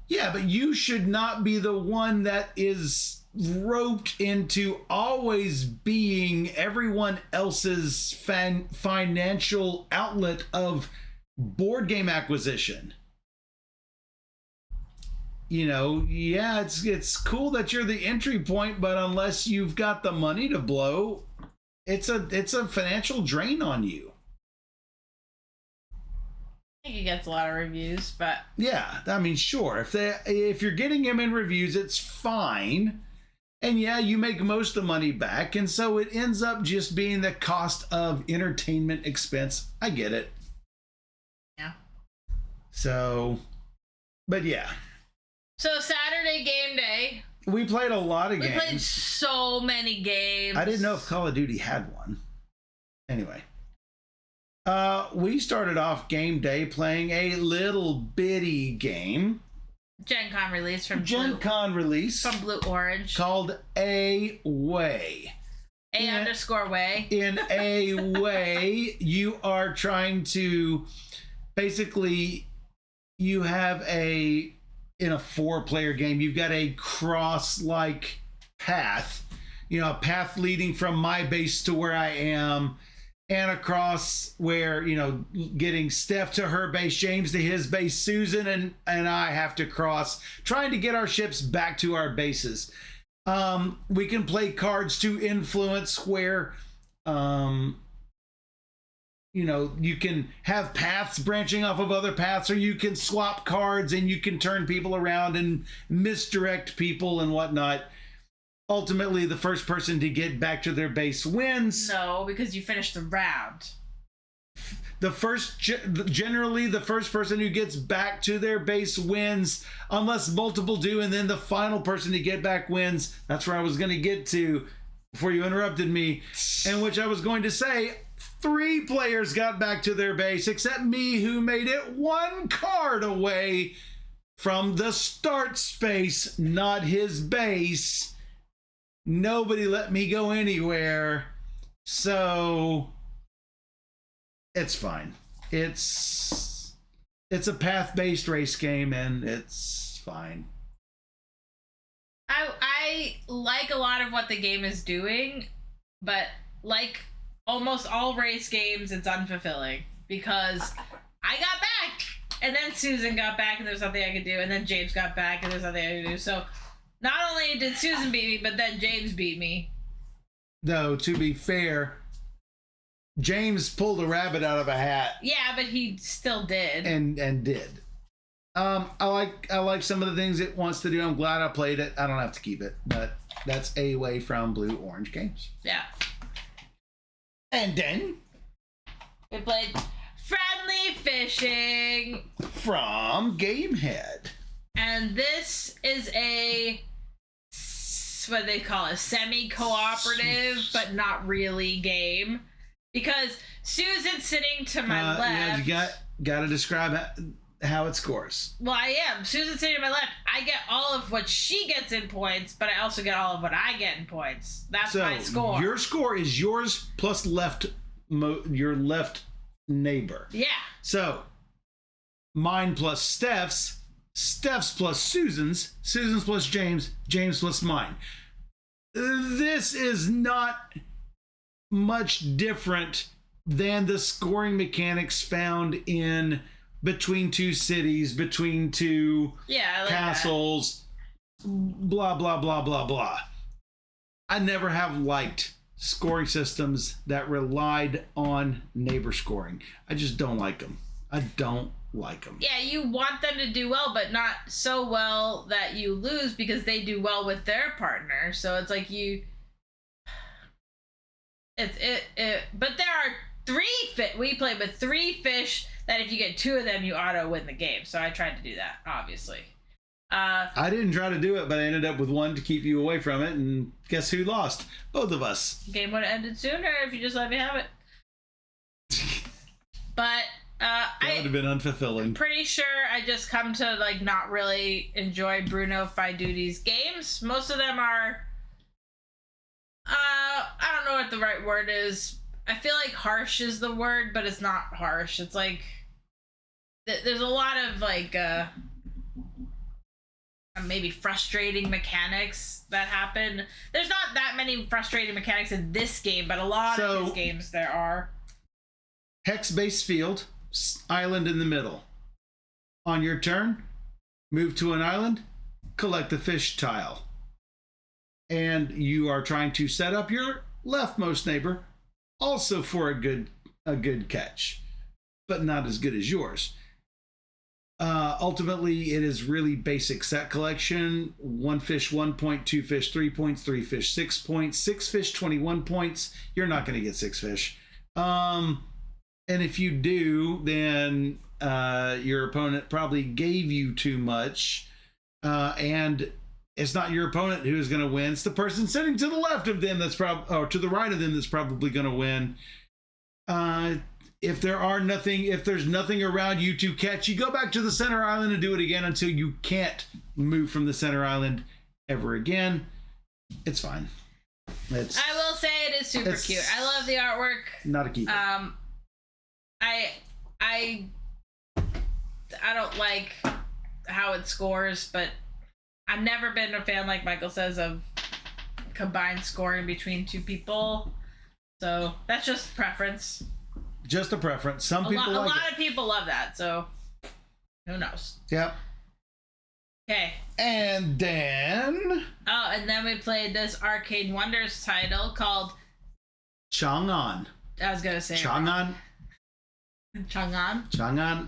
[SPEAKER 1] yeah, but you should not be the one that is roped into always being everyone else's financial outlet of board game acquisition. You know, yeah, it's cool that you're the entry point, but unless you've got the money to blow, it's a financial drain on you.
[SPEAKER 3] I think he gets a lot of reviews, but
[SPEAKER 1] Yeah, I mean, sure, if you're getting him in reviews, it's fine. And yeah, you make most of the money back, and so it ends up just being the cost of entertainment expense. I get it.
[SPEAKER 3] yeah.
[SPEAKER 1] So, but yeah.
[SPEAKER 3] So Saturday game day.
[SPEAKER 1] We played a lot of
[SPEAKER 3] We
[SPEAKER 1] games.
[SPEAKER 3] played so many games.
[SPEAKER 1] I didn't know if Call of Duty had one. Anyway. We started off game day playing a little bitty game.
[SPEAKER 3] Gen Con release from
[SPEAKER 1] Gen Con release.
[SPEAKER 3] From Blue Orange.
[SPEAKER 1] Called A Way.
[SPEAKER 3] A_way.
[SPEAKER 1] In A Way, you are trying to basically, you have in a 4-player game, you've got a cross-like path, a path leading from my base to where I am, and across where, getting Steph to her base, James to his base, Susan and I have to cross, trying to get our ships back to our bases. We can play cards to influence where, you can have paths branching off of other paths, or you can swap cards and you can turn people around and misdirect people and whatnot. Ultimately, the first person to get back to their base wins.
[SPEAKER 3] No, because you finished the round.
[SPEAKER 1] Generally, the first person who gets back to their base wins, unless multiple do, and then the final person to get back wins. That's where I was going to get to before you interrupted me, in which I was going to say, 3 players got back to their base, except me, who made it 1 card away from the start space, not his base. Nobody let me go anywhere, so it's fine. It's a path-based race game, and it's fine.
[SPEAKER 3] I like a lot of what the game is doing, but like almost all race games, it's unfulfilling because I got back, and then Susan got back, and there's nothing I could do, and then James got back, and there's nothing I could do. So not only did Susan beat me, but then James beat me.
[SPEAKER 1] Though, to be fair, James pulled a rabbit out of a hat.
[SPEAKER 3] Yeah, but he still did.
[SPEAKER 1] And did. I like some of the things it wants to do. I'm glad I played it. I don't have to keep it, but that's away from Blue Orange Games.
[SPEAKER 3] Yeah.
[SPEAKER 1] And then
[SPEAKER 3] we played Friendly Fishing
[SPEAKER 1] from Gamehead.
[SPEAKER 3] And this is what do they call it, semi-cooperative, but not really game. Because Susan's sitting to my left.
[SPEAKER 1] Yeah, you got to describe how it scores.
[SPEAKER 3] Well, I am. Susan's sitting to my left. I get all of what she gets in points, but I also get all of what I get in points. That's my score.
[SPEAKER 1] Your score is yours plus your left neighbor.
[SPEAKER 3] Yeah.
[SPEAKER 1] So, mine plus Steph's plus Susan's plus James plus mine. This is not much different than the scoring mechanics found in Between Two Cities, Between Two Castles, blah, blah, blah, blah, blah. I never have liked scoring systems that relied on neighbor scoring. I just don't like them. I don't like them.
[SPEAKER 3] Yeah, you want them to do well, but not so well that you lose because they do well with their partner. So it's like but there are 3 we played with 3 fish that if you get 2 of them, you auto win the game. So I tried to do that, obviously.
[SPEAKER 1] I didn't try to do it, but I ended up with 1 to keep you away from it, and guess who lost? Both of us.
[SPEAKER 3] Game would have ended sooner if you just let me have it. But
[SPEAKER 1] that would have been unfulfilling.
[SPEAKER 3] I'm pretty sure I just come to like not really enjoy Bruno Faiduti's games. Most of them are I don't know what the right word is. I feel like harsh is the word, but it's not harsh. It's like there's a lot of like maybe frustrating mechanics that happen. There's not that many frustrating mechanics in this game, but a lot of his games there are.
[SPEAKER 1] Hex-based field, island in the middle. On your turn, move to an island, collect the fish tile. And you are trying to set up your leftmost neighbor also for a good catch, but not as good as yours. Ultimately, it is really basic set collection. 1 fish, 1 point, 2 fish, 3 points, 3 fish, 6 points, 6 fish, 21 points. You're not going to get 6 fish. And if you do, then your opponent probably gave you too much. And it's not your opponent who is going to win. It's the person sitting to the left of them or to the right of them that's probably going to win. If there's nothing around you to catch, you go back to the center island and do it again until you can't move from the center island ever again. It's fine.
[SPEAKER 3] I will say it is super cute. I love the artwork.
[SPEAKER 1] Not a keeper.
[SPEAKER 3] I don't like how it scores, but I've never been a fan, like Michael says, of combined scoring between 2 people. So that's just preference.
[SPEAKER 1] Just a preference. A
[SPEAKER 3] lot of people love that, so who knows?
[SPEAKER 1] Yep.
[SPEAKER 3] Okay.
[SPEAKER 1] And then
[SPEAKER 3] we played this Arcade Wonders title called
[SPEAKER 1] Chang'an.
[SPEAKER 3] I was gonna say
[SPEAKER 1] Chang'an.
[SPEAKER 3] Chang'an.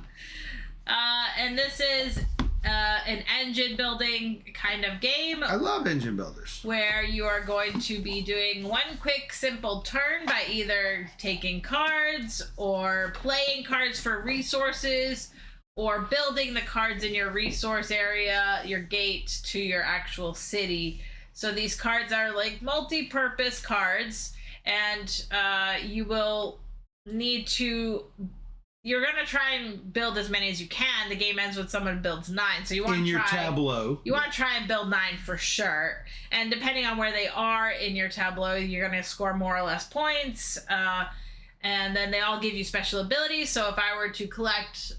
[SPEAKER 3] And this is an engine building kind of game.
[SPEAKER 1] I love engine builders.
[SPEAKER 3] Where you are going to be doing 1 quick, simple turn by either taking cards or playing cards for resources or building the cards in your resource area, your gate to your actual city. So these cards are like multi-purpose cards, and you will you're gonna try and build as many as you can. The game ends when someone builds 9, so you want to try
[SPEAKER 2] in your tableau.
[SPEAKER 3] You want to try and build 9 for sure. And depending on where they are in your tableau, you're gonna score more or less points. And then they all give you special abilities. So if I were to collect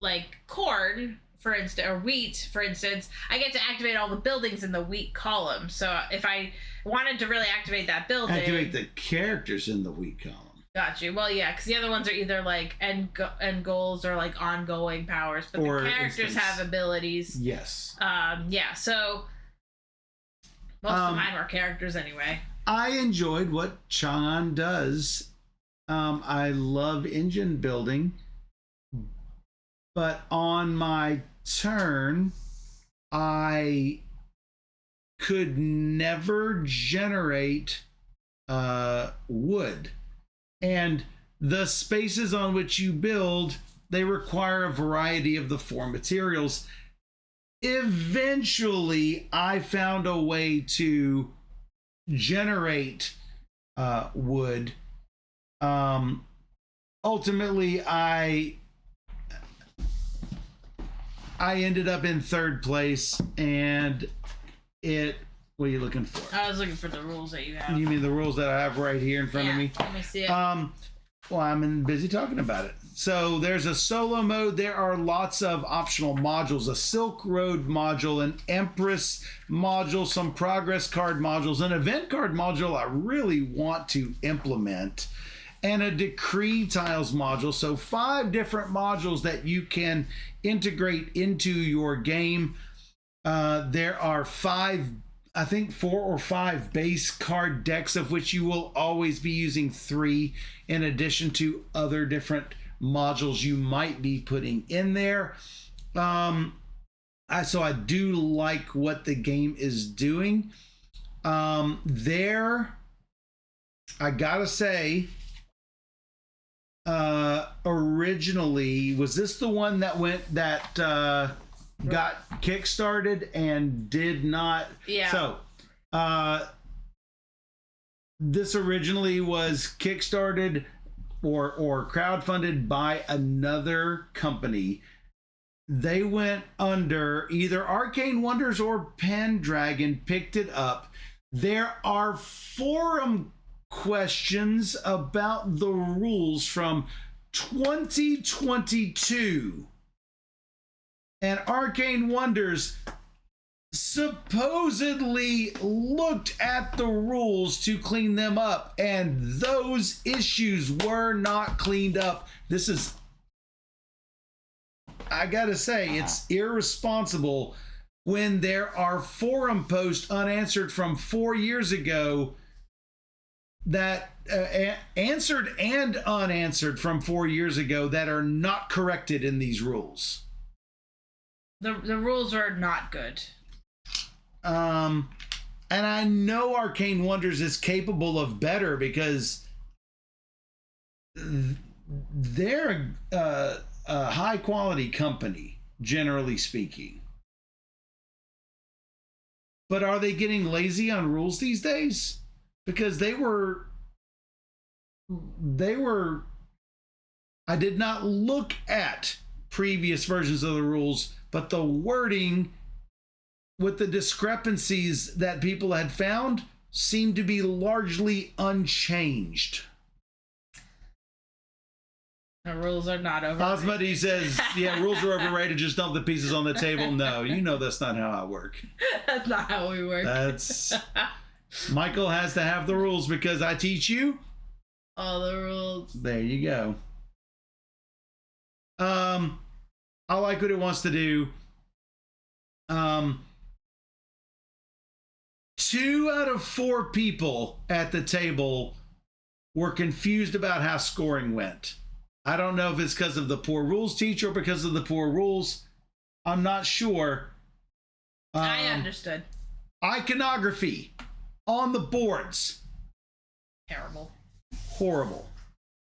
[SPEAKER 3] like corn, for instance, or wheat, for instance, I get to activate all the buildings in the wheat column. So if I wanted to really activate that building,
[SPEAKER 2] activate the characters in the wheat column.
[SPEAKER 3] Got you. Well, yeah, because the other ones are either like end goals or like ongoing powers, but
[SPEAKER 2] or
[SPEAKER 3] the characters have abilities.
[SPEAKER 2] Yes.
[SPEAKER 3] Yeah. So most of mine were characters anyway.
[SPEAKER 2] I enjoyed what Chang'an does. I love engine building, but on my turn, I could never generate wood. And the spaces on which you build, they require a variety of the 4 materials. Eventually, I found a way to generate wood. Ultimately, I ended up in 3rd place, and what are you looking for?
[SPEAKER 3] I was looking for the rules that you have.
[SPEAKER 2] You mean the rules that I have right here in front of me?
[SPEAKER 3] Let me see it.
[SPEAKER 2] Well, I'm busy talking about it. So there's a solo mode. There are lots of optional modules, a Silk Road module, an Empress module, some progress card modules, an event card module I really want to implement, and a decree tiles module. So 5 different modules that you can integrate into your game. There are 4 or 5 base card decks, of which you will always be using 3 in addition to other different modules you might be putting in there. So I do like what the game is doing. I gotta say, originally, was this the one that got kickstarted and did not?
[SPEAKER 3] Yeah.
[SPEAKER 2] So this originally was kickstarted or crowdfunded by another company. They went under, either Arcane Wonders or Pendragon picked it up. There are forum questions about the rules from 2022, and Arcane Wonders supposedly looked at the rules to clean them up, and those issues were not cleaned up. This is, I gotta say, it's irresponsible when there are forum posts unanswered from 4 years ago that answered and unanswered from 4 years ago that are not corrected in these rules.
[SPEAKER 3] The rules are not good.
[SPEAKER 2] And I know Arcane Wonders is capable of better because they're a high quality company, generally speaking. But are they getting lazy on rules these days? Because they were, I did not look at previous versions of the rules, but the wording with the discrepancies that people had found seemed to be largely unchanged.
[SPEAKER 3] The rules are not overrated.
[SPEAKER 2] Osmody says, yeah, rules are overrated, just dump the pieces on the table. No, you know that's not how I work.
[SPEAKER 3] That's not how we work.
[SPEAKER 2] That's... Michael has to have the rules because I teach you
[SPEAKER 3] all the rules.
[SPEAKER 2] There you go. I like what it wants to do. 2 out of 4 people at the table were confused about how scoring went. I don't know if it's because of the poor rules teacher or because of the poor rules. I'm not sure.
[SPEAKER 3] I understood.
[SPEAKER 2] Iconography on the boards.
[SPEAKER 3] Terrible.
[SPEAKER 2] Horrible.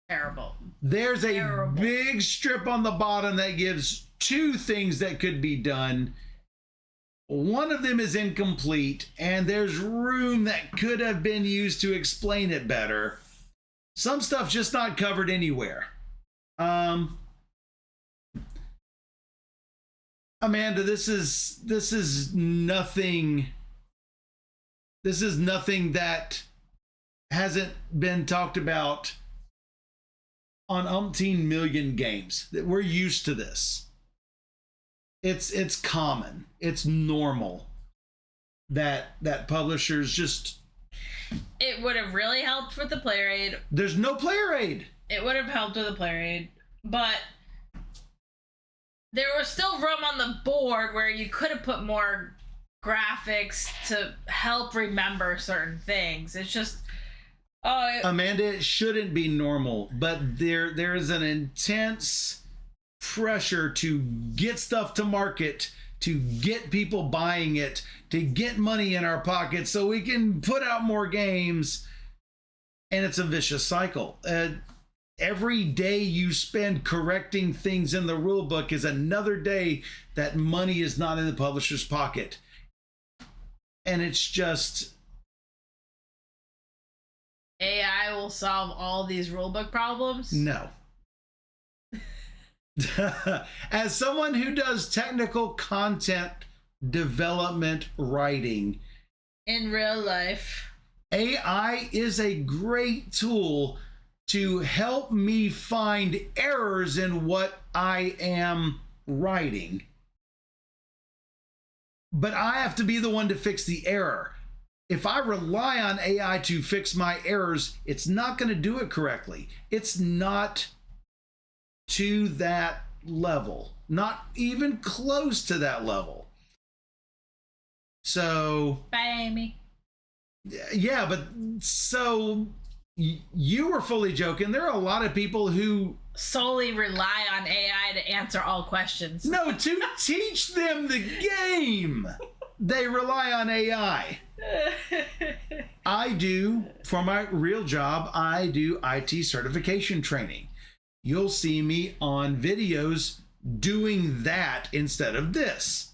[SPEAKER 3] Terrible.
[SPEAKER 2] There's a big strip on the bottom that gives 2 things that could be done. One of them is incomplete, and there's room that could have been used to explain it better.
[SPEAKER 1] some stuff just not covered anywhere. Amanda, this is nothing. This is nothing that hasn't been talked about on umpteen million games. That we're used to this. It's common. It's normal that publishers just.
[SPEAKER 3] It would have really helped with the player aid.
[SPEAKER 1] There's no player aid.
[SPEAKER 3] It would have helped with the player aid, but there was still room on the board where you could have put more graphics to help remember certain things. It's just,
[SPEAKER 1] Amanda, it shouldn't be normal, but there is an intense pressure to get stuff to market, to get people buying it, to get money in our pockets so we can put out more games, and it's a vicious cycle. Every day you spend correcting things in the rule book is another day that money is not in the publisher's pocket. And it's just...
[SPEAKER 3] AI will solve all these rulebook problems?
[SPEAKER 1] No. As someone who does technical content development writing...
[SPEAKER 3] In real life.
[SPEAKER 1] AI is a great tool to help me find errors in what I am writing. But I have to be the one to fix the error. If I rely on AI to fix my errors, it's not going to do it correctly. It's not to that level, not even close to that level. So...
[SPEAKER 3] Bye, Amy.
[SPEAKER 1] Yeah, but so... You were fully joking. There are a lot of people who
[SPEAKER 3] solely rely on AI to answer all questions.
[SPEAKER 1] No, to teach them the game. They rely on AI. I do, for my real job, I do IT certification training. You'll see me on videos doing that instead of this.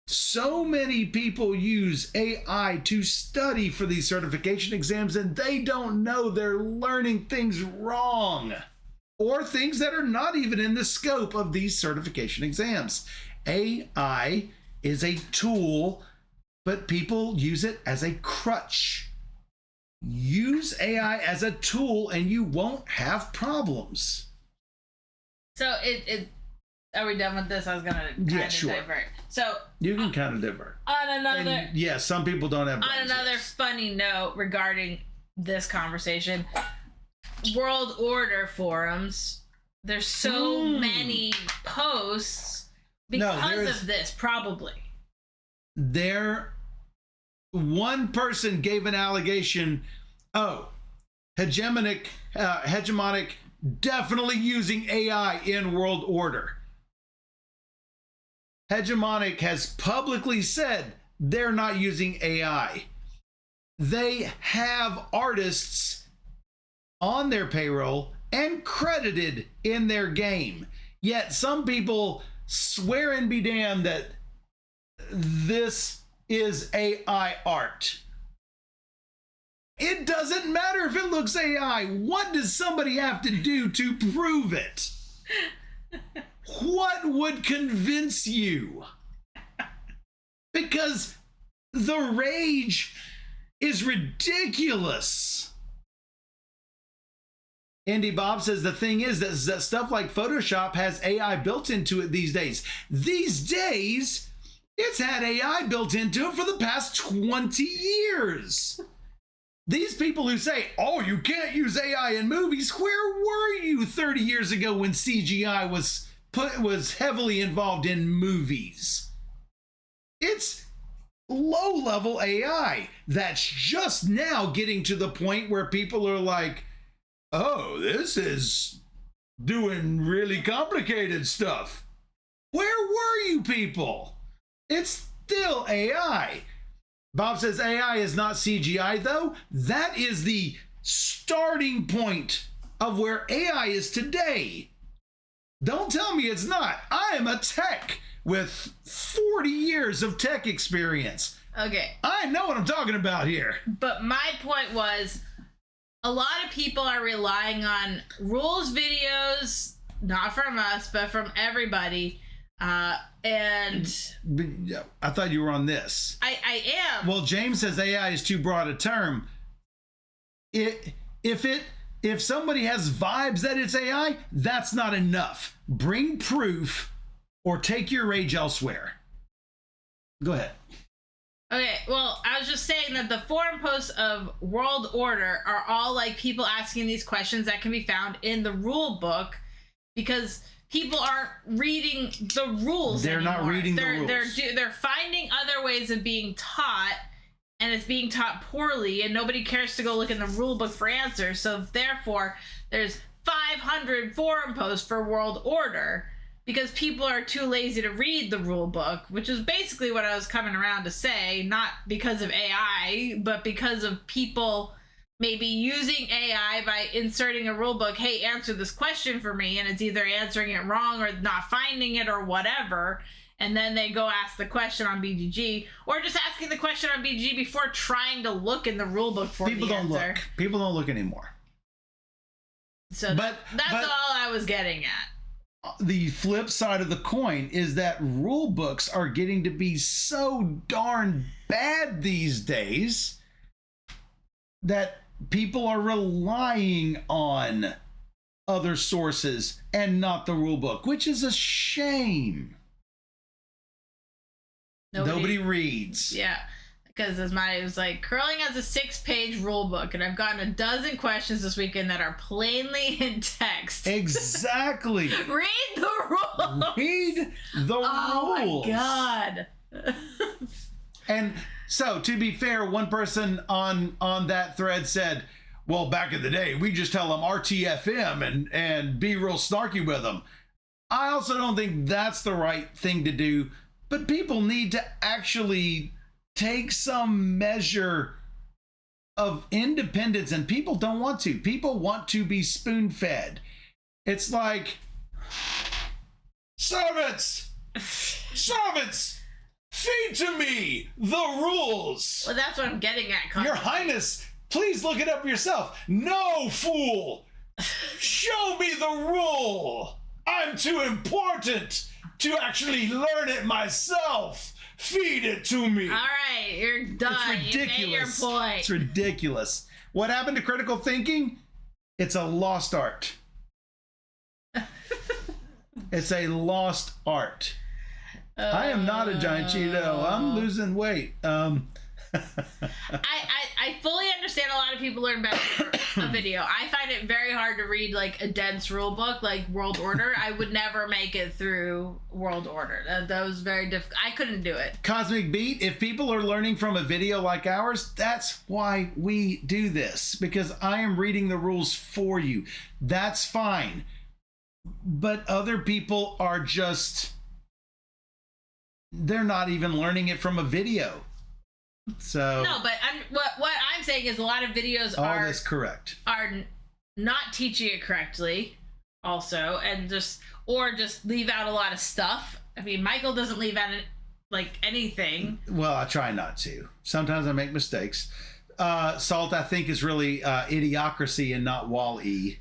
[SPEAKER 1] So many people use AI to study for these certification exams, and they don't know they're learning things wrong or things that are not even in the scope of these certification exams. AI is a tool, but people use it as a crutch. Use AI as a tool and you won't have problems.
[SPEAKER 3] So are we done with this? I was going to divert. So
[SPEAKER 1] you can kind of divert.
[SPEAKER 3] On another,
[SPEAKER 1] some people don't have.
[SPEAKER 3] On another funny note regarding this conversation, World Order forums. There's so many posts because of this. Probably. One person gave an allegation.
[SPEAKER 1] Hegemonic, definitely using AI in World Order. Hegemonic has publicly said they're not using AI. They have artists on their payroll and credited in their game. Yet some people swear and be damned that this is AI art. It doesn't matter if it looks AI. What does somebody have to do to prove it? What would convince you? Because the rage is ridiculous. Andy Bob says the thing is that stuff like Photoshop has AI built into it these days. These days, it's had AI built into it for the past 20 years. These people who say, oh, you can't use AI in movies, where were you 30 years ago when CGI was heavily involved in movies? It's low-level AI that's just now getting to the point where people are like, oh, this is doing really complicated stuff. Where were you people? It's still AI. Bob says AI is not CGI, though. That is the starting point of where AI is today. Don't tell me it's not. I am a tech with 40 years of tech experience.
[SPEAKER 3] Okay.
[SPEAKER 1] I know what I'm talking about here.
[SPEAKER 3] But my point was, a lot of people are relying on rules videos, not from us, but from everybody. And
[SPEAKER 1] I thought you were on this.
[SPEAKER 3] I am.
[SPEAKER 1] Well, James says AI is too broad a term. If somebody has vibes that it's AI, that's not enough. Bring proof or take your rage elsewhere. Go ahead.
[SPEAKER 3] Okay, well, I was just saying that the forum posts of World Order are all like people asking these questions that can be found in the rule book because people aren't reading the rules
[SPEAKER 1] They're
[SPEAKER 3] anymore.
[SPEAKER 1] not reading the rules.
[SPEAKER 3] They're finding other ways of being taught, and it's being taught poorly, and nobody cares to go look in the rule book for answers. So therefore, there's 500 forum posts for World Order because people are too lazy to read the rule book, which is basically what I was coming around to say, not because of AI, but because of people maybe using AI by inserting a rule book, hey, answer this question for me, and it's either answering it wrong or not finding it or whatever, and then they go ask the question on BGG, or just asking the question on BGG before trying to look in the rule book for
[SPEAKER 1] People
[SPEAKER 3] the
[SPEAKER 1] don't
[SPEAKER 3] answer.
[SPEAKER 1] look. People don't look anymore.
[SPEAKER 3] So that's all I was getting at.
[SPEAKER 1] The flip side of the coin is that rule books are getting to be so darn bad these days that people are relying on other sources and not the rule book, which is a shame. Nobody reads.
[SPEAKER 3] Yeah. Because as it was like, curling has a 6-page rule book, and I've gotten a dozen questions this weekend that are plainly in text.
[SPEAKER 1] Exactly.
[SPEAKER 3] Read the rules.
[SPEAKER 1] Read the rules.
[SPEAKER 3] Oh my God.
[SPEAKER 1] And so, to be fair, one person on that thread said, well, back in the day, we just tell them RTFM and be real snarky with them. I also don't think that's the right thing to do, but people need to actually take some measure of independence, and people don't want to. People want to be spoon-fed. It's like, servants, feed to me the rules.
[SPEAKER 3] Well, that's what I'm getting at.
[SPEAKER 1] Your Highness, please look it up yourself. No, fool. Show me the rule. I'm too important to actually learn it myself. Feed it to me.
[SPEAKER 3] All right, you're done.
[SPEAKER 1] It's ridiculous.
[SPEAKER 3] You made your point.
[SPEAKER 1] It's ridiculous. What happened to critical thinking? It's a lost art. It's a lost art. I am not a giant Cheeto. I'm losing weight.
[SPEAKER 3] I fully understand a lot of people learn better from a video. I find it very hard to read like a dense rule book like World Order. I would never make it through World Order. That was very difficult. I couldn't do it.
[SPEAKER 1] Cosmic Beat, if people are learning from a video like ours, that's why we do this, because I am reading the rules for you. That's fine. But other people are just, they're not even learning it from a video. So
[SPEAKER 3] no, but what I'm saying is a lot of videos
[SPEAKER 1] that's correct.
[SPEAKER 3] Are not teaching it correctly, also, and just leave out a lot of stuff. I mean, Michael doesn't leave out like anything.
[SPEAKER 1] Well, I try not to. Sometimes I make mistakes. Salt, I think, is really Idiocracy and not Wall-E.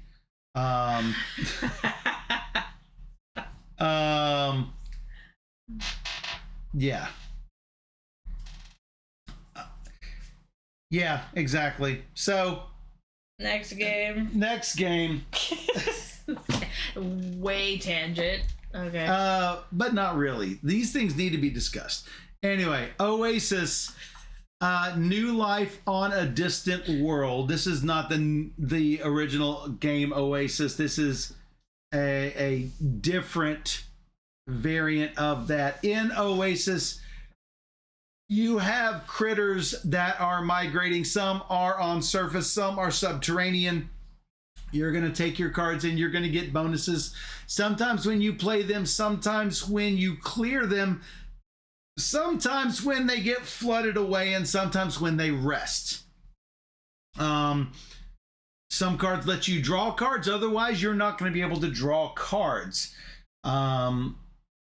[SPEAKER 1] Yeah. Yeah, exactly. So
[SPEAKER 3] next game. Way tangent. Okay.
[SPEAKER 1] But not really. These things need to be discussed. Anyway, Oasis, new life on a distant world. This is not the original game Oasis. This is a different variant of that. In Oasis, you have critters that are migrating. Some are on surface, some are subterranean. You're going to take your cards and you're going to get bonuses. Sometimes when you play them, sometimes when you clear them, sometimes when they get flooded away, and sometimes when they rest. Some cards let you draw cards. Otherwise, you're not going to be able to draw cards.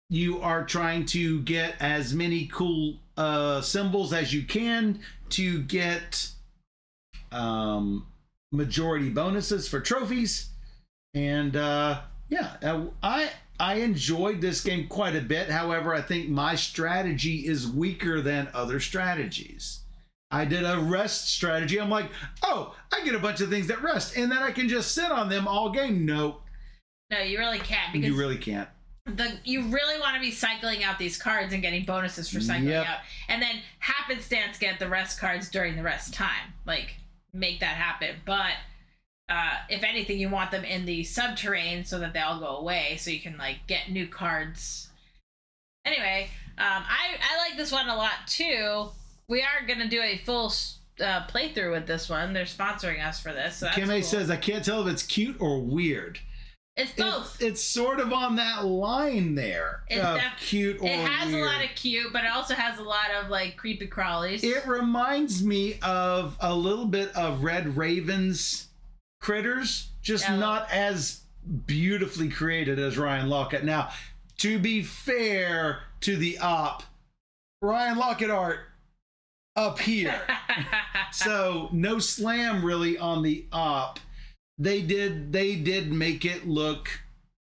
[SPEAKER 1] You are trying to get as many cool symbols as you can to get majority bonuses for trophies. And I enjoyed this game quite a bit. However, I think my strategy is weaker than other strategies. I did a rest strategy. I'm like, oh, I get a bunch of things that rest, and then I can just sit on them all game. Nope.
[SPEAKER 3] No, you really can't. Because
[SPEAKER 1] you really can't.
[SPEAKER 3] You really want to be cycling out these cards and getting bonuses for cycling out. And then happenstance get the rest cards during the rest time. Like, make that happen. But if anything, you want them in the subterrane so that they all go away, so you can like get new cards. Anyway, I like this one a lot too. We are gonna do a full playthrough with this one. They're sponsoring us for this. So that's
[SPEAKER 1] Kimmy
[SPEAKER 3] cool.
[SPEAKER 1] says, I can't tell if it's cute or weird.
[SPEAKER 3] It's both.
[SPEAKER 1] It's sort of on that line there of cute or weird.
[SPEAKER 3] It has a lot of cute, but it also has a lot of like creepy crawlies.
[SPEAKER 1] It reminds me of a little bit of Red Raven's critters, just not as beautifully created as Ryan Lockett. Now, to be fair to the op, Ryan Lockett art up here. So no slam really on the op. They did make it look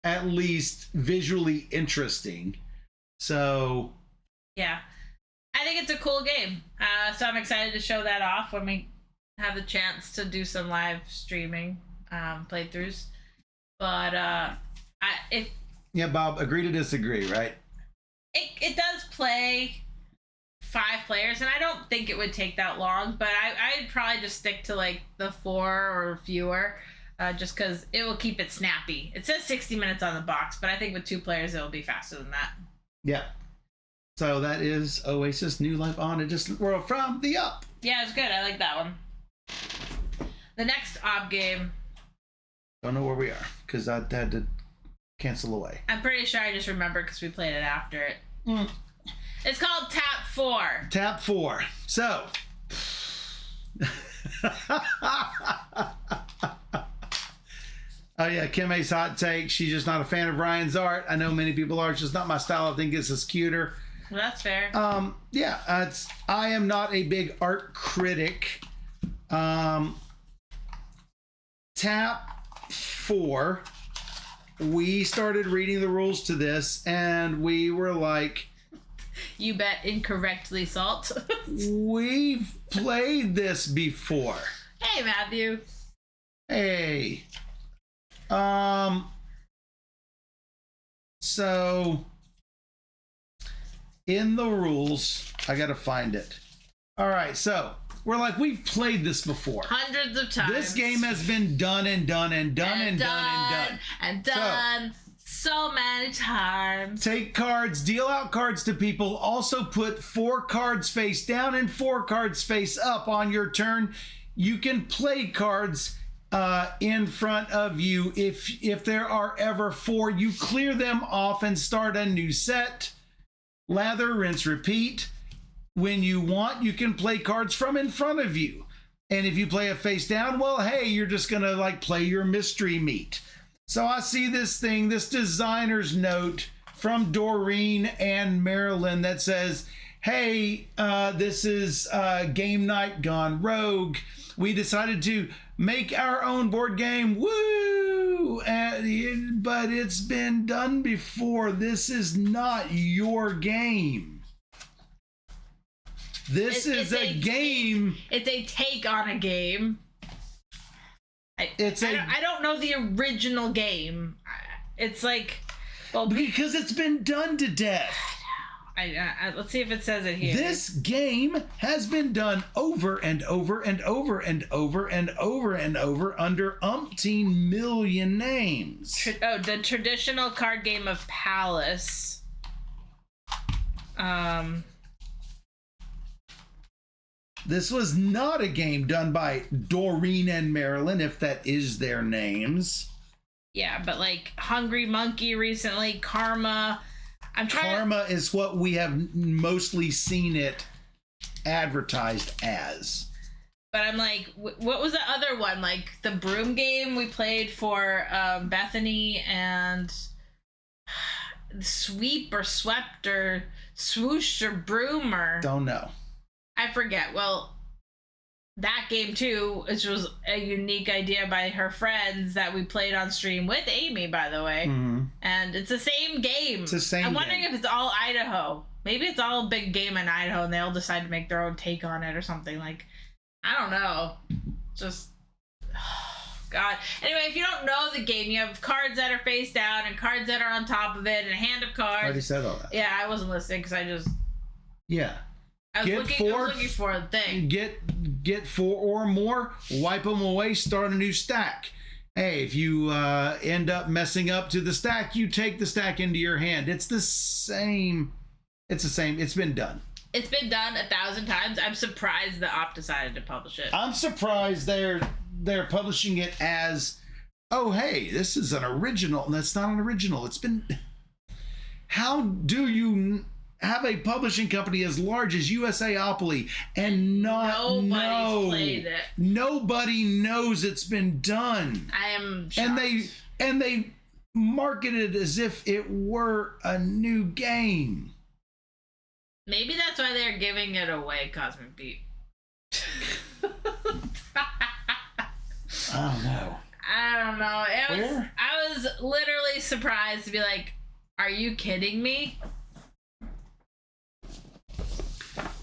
[SPEAKER 1] at least visually interesting. So
[SPEAKER 3] yeah, I think it's a cool game. So I'm excited to show that off when we have the chance to do some live streaming playthroughs. But
[SPEAKER 1] Bob, agree to disagree, right?
[SPEAKER 3] It does play 5 players, and I don't think it would take that long, but I'd probably just stick to like the 4 or fewer, just because it will keep it snappy. It says 60 minutes on the box, but I think with 2 players it'll be faster than that.
[SPEAKER 1] Yeah. So that is Oasis New Life on a Distant World from the Up.
[SPEAKER 3] Yeah, it's good. I like that one. The next op game.
[SPEAKER 1] Don't know where we are because I had to cancel away.
[SPEAKER 3] I'm pretty sure I just remember because we played it after it. It's called Tap 4.
[SPEAKER 1] Tap 4. So. Oh yeah, Kim A's hot take. She's just not a fan of Ryan's art. I know many people are. It's just not my style. I think this is cuter.
[SPEAKER 3] Well, that's fair.
[SPEAKER 1] Yeah, I am not a big art critic. Tap 4. We started reading the rules to this, and we were like,
[SPEAKER 3] you bet incorrectly, Salt.
[SPEAKER 1] we've played this before.
[SPEAKER 3] Hey, Matthew.
[SPEAKER 1] Hey. So in the rules, I gotta find it. All right, so we're like, we've played this before.
[SPEAKER 3] Hundreds of times.
[SPEAKER 1] This game has been done and done and done and done and done.
[SPEAKER 3] And done so many times.
[SPEAKER 1] Take cards, deal out cards to people. Also put 4 cards face down and 4 cards face up on your turn. You can play cards in front of you. If there are ever 4, you clear them off and start a new set. Lather, rinse, repeat. When you want, you can play cards from in front of you. And if you play a face down, well, hey, you're just gonna like play your mystery meat. So I see this thing, this designer's note from Doreen and Marilyn that says, hey, this is game night gone rogue. We decided to make our own board game. Woo! But it's been done before. This is not your game. This is a game.
[SPEAKER 3] It's a take on a game. I don't know the original game. It's like, well,
[SPEAKER 1] because it's been done to death.
[SPEAKER 3] Let's see if it says it here.
[SPEAKER 1] This game has been done over and over and over and over and over and over under umpteen million names.
[SPEAKER 3] The traditional card game of Palace.
[SPEAKER 1] This was not a game done by Doreen and Marilyn, if that is their names.
[SPEAKER 3] Yeah, but like Hungry Monkey recently, Karma.
[SPEAKER 1] Karma is what we have mostly seen it advertised as.
[SPEAKER 3] But I'm like, what was the other one? Like the broom game we played for Bethany and Sweep or Swept or Swoosh or Broom or...
[SPEAKER 1] Don't know.
[SPEAKER 3] I forget. Well, that game too, which was a unique idea by her friends that we played on stream with Amy, by the way.
[SPEAKER 2] Mm-hmm.
[SPEAKER 3] And it's the same game.
[SPEAKER 2] It's the same
[SPEAKER 3] I'm wondering
[SPEAKER 2] game.
[SPEAKER 3] if it's all Idaho. Maybe it's all a big game in Idaho and they all decide to make their own take on it or something. Like, I don't know. Just, God. Anyway, if you don't know the game, you have cards that are face down and cards that are on top of it and a hand of cards.
[SPEAKER 2] I already said all that.
[SPEAKER 3] Yeah, I wasn't listening because I was looking for a thing.
[SPEAKER 2] Get 4 or more, wipe them away, start a new stack. Hey, if you end up messing up to the stack, you take the stack into your hand. It's the same. It's the same. It's been done.
[SPEAKER 3] It's been done 1,000 times. I'm surprised the op decided to publish it.
[SPEAKER 2] I'm surprised they're publishing it as, oh, hey, this is an original. And that's not an original. It's been... How do you have a publishing company as large as USAopoly and not know?
[SPEAKER 3] Played it.
[SPEAKER 2] Nobody knows it's been done.
[SPEAKER 3] I am shocked.
[SPEAKER 2] And they market it as if it were a new game.
[SPEAKER 3] Maybe that's why they're giving it away, Cosmic Beat.
[SPEAKER 2] Oh no.
[SPEAKER 3] I don't know. I was literally surprised to be like, are you kidding me?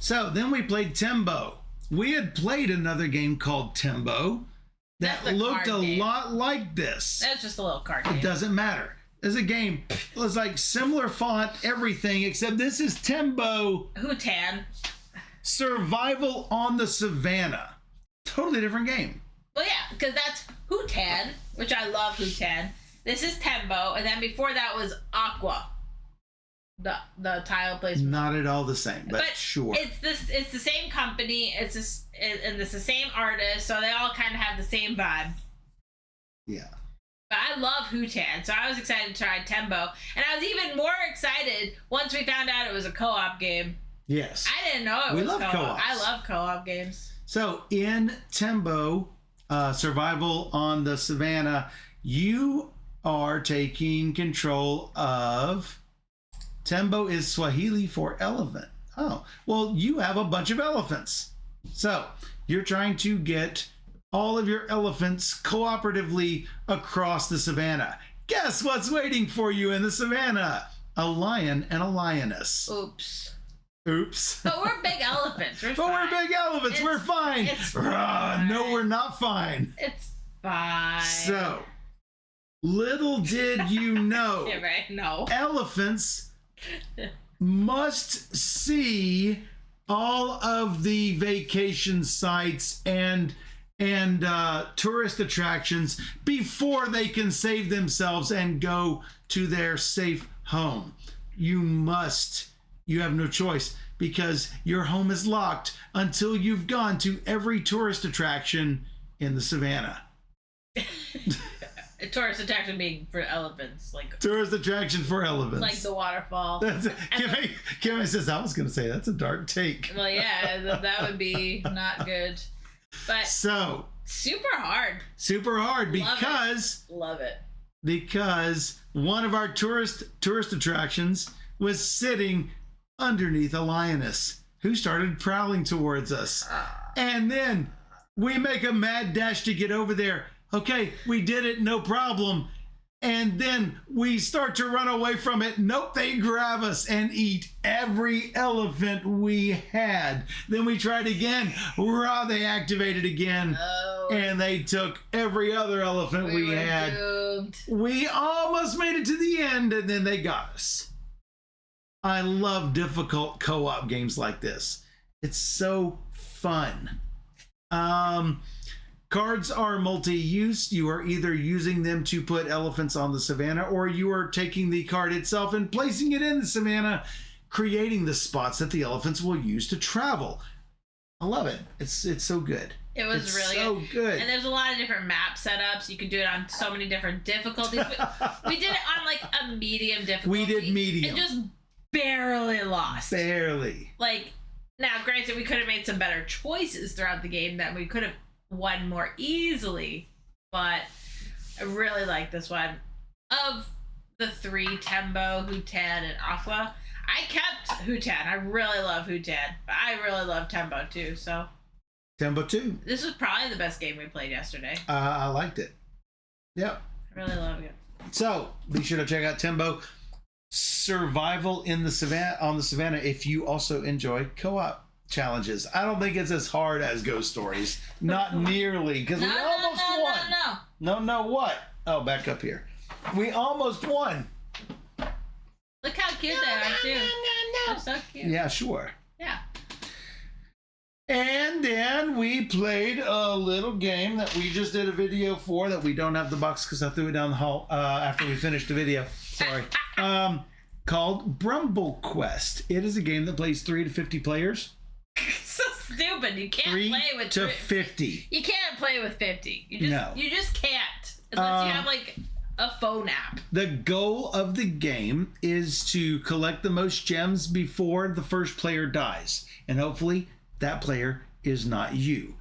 [SPEAKER 2] So then we played Tembo. We had played another game called Tembo that looked a lot like this.
[SPEAKER 3] That's just a little card game.
[SPEAKER 2] It doesn't matter. It's a game. It was like similar font, everything, except this is Tembo
[SPEAKER 3] Hootan.
[SPEAKER 2] Survival on the Savannah. Totally different game.
[SPEAKER 3] Well, yeah, because that's Hootan, which I love Hootan. This is Tembo, and then before that was Aqua. The tile placement.
[SPEAKER 2] Not at all the same, but sure.
[SPEAKER 3] It's the same company. And it's the same artist, so they all kind of have the same vibe.
[SPEAKER 2] Yeah.
[SPEAKER 3] But I love Hootan, so I was excited to try Tembo, and I was even more excited once we found out it was a co-op game.
[SPEAKER 2] Yes.
[SPEAKER 3] I didn't know it was co-op.
[SPEAKER 2] Co-ops.
[SPEAKER 3] I love co-op games.
[SPEAKER 2] So in Tembo, Survival on the Savannah, you are taking control of... Tembo is Swahili for elephant. Oh, well, you have a bunch of elephants. So you're trying to get all of your elephants cooperatively across the savannah. Guess what's waiting for you in the savannah? A lion and a lioness.
[SPEAKER 3] Oops.
[SPEAKER 2] But
[SPEAKER 3] we're big elephants. We're fine. It's
[SPEAKER 2] fine. No, we're not fine.
[SPEAKER 3] It's fine.
[SPEAKER 2] So, little did you know,
[SPEAKER 3] Yeah, right? No.
[SPEAKER 2] elephants must see all of the vacation sites and tourist attractions before they can save themselves and go to their safe home. You have no choice, because your home is locked until you've gone to every tourist attraction in the savannah.
[SPEAKER 3] A tourist attraction being for elephants, like
[SPEAKER 2] tourist attraction for elephants,
[SPEAKER 3] like the waterfall.
[SPEAKER 2] Kimmy says, I was going to say that's a dark take.
[SPEAKER 3] Well, yeah, that would be not good. But
[SPEAKER 2] so
[SPEAKER 3] super hard
[SPEAKER 2] love it.
[SPEAKER 3] Because
[SPEAKER 2] because one of our tourist attractions was sitting underneath a lioness who started prowling towards us. And then we make a mad dash to get over there. Okay, we did it, no problem. And then we start to run away from it. Nope, they grab us and eat every elephant we had. Then we tried again. Hurrah, they activated again.
[SPEAKER 3] Oh.
[SPEAKER 2] And they took every other elephant we had.
[SPEAKER 3] Doomed.
[SPEAKER 2] We almost made it to the end, and then they got us. I love difficult co-op games like this. It's so fun. Cards are multi-use. You are either using them to put elephants on the savannah, or you are taking the card itself and placing it in the savannah, creating the spots that the elephants will use to travel. I love it. It's so good.
[SPEAKER 3] It was really
[SPEAKER 2] so good.
[SPEAKER 3] And there's a lot of different map setups. You can do it on so many different difficulties. We did it on like a medium difficulty.
[SPEAKER 2] We did medium.
[SPEAKER 3] And just barely lost.
[SPEAKER 2] Barely.
[SPEAKER 3] Like, now granted, we could have made some better choices throughout the game that we could have won more easily, but I really like this one. Of the three, Tembo, Hootan, and Aqua, I kept Hootan. I really love Hootan, but I really love Tembo too, so
[SPEAKER 1] Tembo 2.
[SPEAKER 3] This was probably the best game we played yesterday.
[SPEAKER 1] I liked it. Yep.
[SPEAKER 3] I really love it.
[SPEAKER 1] So be sure to check out Tembo Survival in the Savannah on the Savannah if you also enjoy co-op challenges. I don't think it's as hard as Ghost Stories. Not nearly, because we almost won. No, what? Oh, back up here. We almost won.
[SPEAKER 3] Look how cute they are, too. They're so cute.
[SPEAKER 1] Yeah, sure.
[SPEAKER 3] Yeah.
[SPEAKER 1] And then we played a little game that we just did a video for that we don't have the box because I threw it down the hall after we finished the video. Sorry. Called Brumble Quest. It is a game that plays 3 to 50 players.
[SPEAKER 3] So stupid. You can't
[SPEAKER 1] 3
[SPEAKER 3] play with
[SPEAKER 1] to 50.
[SPEAKER 3] You can't play with 50.
[SPEAKER 1] No.
[SPEAKER 3] You just can't. Unless you have like a phone app.
[SPEAKER 1] The goal of the game is to collect the most gems before the first player dies. And hopefully that player is not you.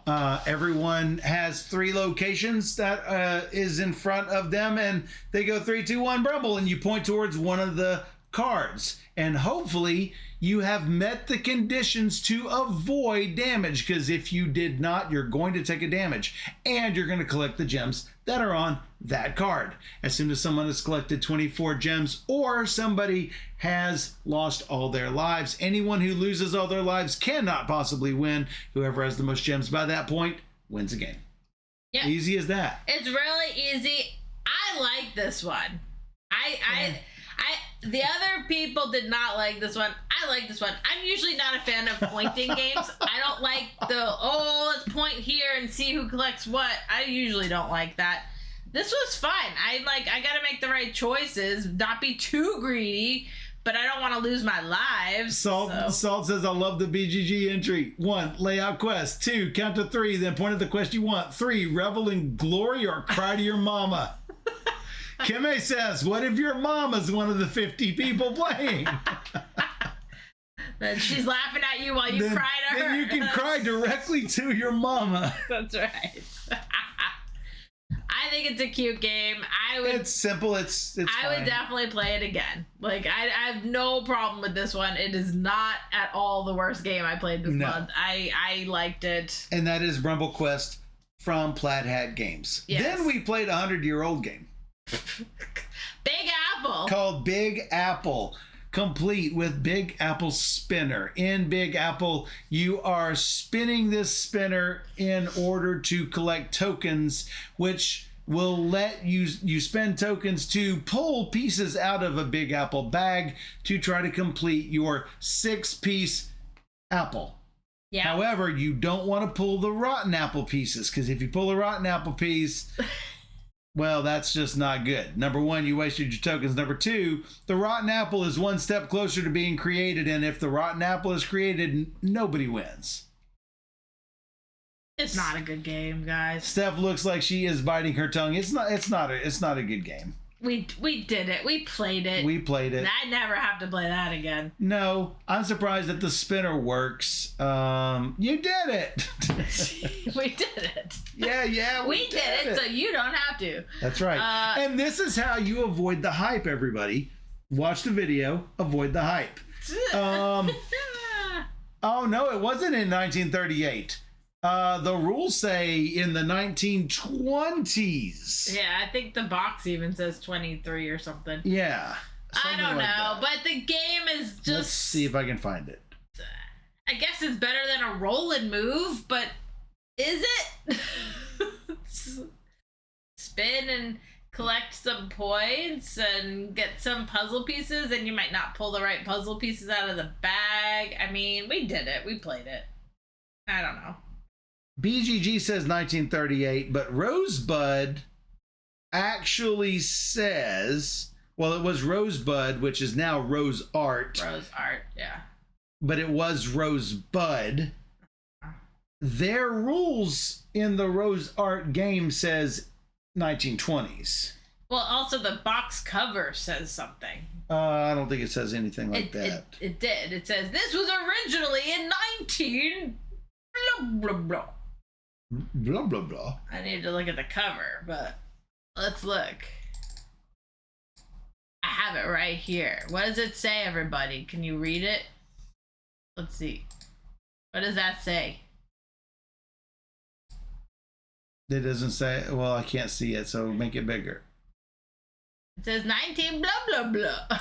[SPEAKER 1] Everyone has 3 locations that is in front of them, and they go 3, 2, 1, Brumble, and you point towards one of the cards. And hopefully you have met the conditions to avoid damage, because if you did not, you're going to take a damage, and you're going to collect the gems that are on that card. As soon as someone has collected 24 gems or somebody has lost all their lives, anyone who loses all their lives cannot possibly win. Whoever has the most gems by that point wins the game.
[SPEAKER 3] Yeah.
[SPEAKER 1] Easy as that.
[SPEAKER 3] It's really easy. I like this one. The other people did not like this one. I like this one. I'm usually not a fan of pointing games. I don't like let's point here and see who collects what. I usually don't like that. This was fun. I gotta make the right choices, not be too greedy, but I don't want to lose my lives.
[SPEAKER 1] Salt says, I love the BGG entry. 1, lay out quest. 2, count to 3, then point at the quest you want. 3, revel in glory or cry to your mama. Kime says, what if your mama's one of the 50 people playing?
[SPEAKER 3] Then she's laughing at you while you cry to her.
[SPEAKER 1] Then you can cry directly to your mama.
[SPEAKER 3] That's right. I think it's a cute game.
[SPEAKER 1] It's simple. It's
[SPEAKER 3] I
[SPEAKER 1] fine.
[SPEAKER 3] would definitely play it again. Like, I have no problem with this one. It is not at all the worst game I played this month. I liked it.
[SPEAKER 1] And that is Brumble Quest from Plaid Hat Games.
[SPEAKER 3] Yes.
[SPEAKER 1] Then we played a 100-year-old game.
[SPEAKER 3] Big Apple.
[SPEAKER 1] Called Big Apple. Complete with Big Apple Spinner. In Big Apple, you are spinning this spinner in order to collect tokens, which will let you spend tokens to pull pieces out of a Big Apple bag to try to complete your 6-piece apple.
[SPEAKER 3] Yeah.
[SPEAKER 1] However, you don't want to pull the rotten apple pieces, because if you pull a rotten apple piece, well, that's just not good. Number 1, you wasted your tokens. Number 2, the rotten apple is one step closer to being created, and if the rotten apple is created, nobody wins.
[SPEAKER 3] It's not a good game, guys.
[SPEAKER 1] Steph looks like she is biting her tongue. It's not a good game.
[SPEAKER 3] We did it. We played it.
[SPEAKER 1] We played it.
[SPEAKER 3] I never have to play that again.
[SPEAKER 1] No, I'm surprised that the spinner works. You did it.
[SPEAKER 3] We did it.
[SPEAKER 1] Yeah,
[SPEAKER 3] we did it, so you don't have to.
[SPEAKER 1] That's right. And this is how you avoid the hype, everybody. Watch the video, avoid the hype. Oh no, it wasn't in 1938. The rules say in the 1920s.
[SPEAKER 3] Yeah, I think the box even says 23 or something.
[SPEAKER 1] Yeah.
[SPEAKER 3] I don't know, but the game is just...
[SPEAKER 1] Let's see if I can find it.
[SPEAKER 3] I guess it's better than a roll and move, but is it? Spin and collect some points and get some puzzle pieces, and you might not pull the right puzzle pieces out of the bag. I mean, we did it. We played it. I don't know.
[SPEAKER 1] BGG says 1938, but Rosebud actually says, well, it was Rosebud, which is now Rose Art.
[SPEAKER 3] Rose Art, yeah.
[SPEAKER 1] But it was Rosebud. Their rules in the Rose Art game says 1920s.
[SPEAKER 3] Well, also the box cover says something.
[SPEAKER 1] I don't think it says anything like that.
[SPEAKER 3] It did. It says, this was originally in 19... blah, blah, blah.
[SPEAKER 1] Blah, blah, blah.
[SPEAKER 3] I need to look at the cover, but let's look. I have it right here. What does it say, everybody? Can you read it? Let's see. What does that say?
[SPEAKER 1] It doesn't say. Well, I can't see it, so make it bigger.
[SPEAKER 3] It says 19 blah blah blah.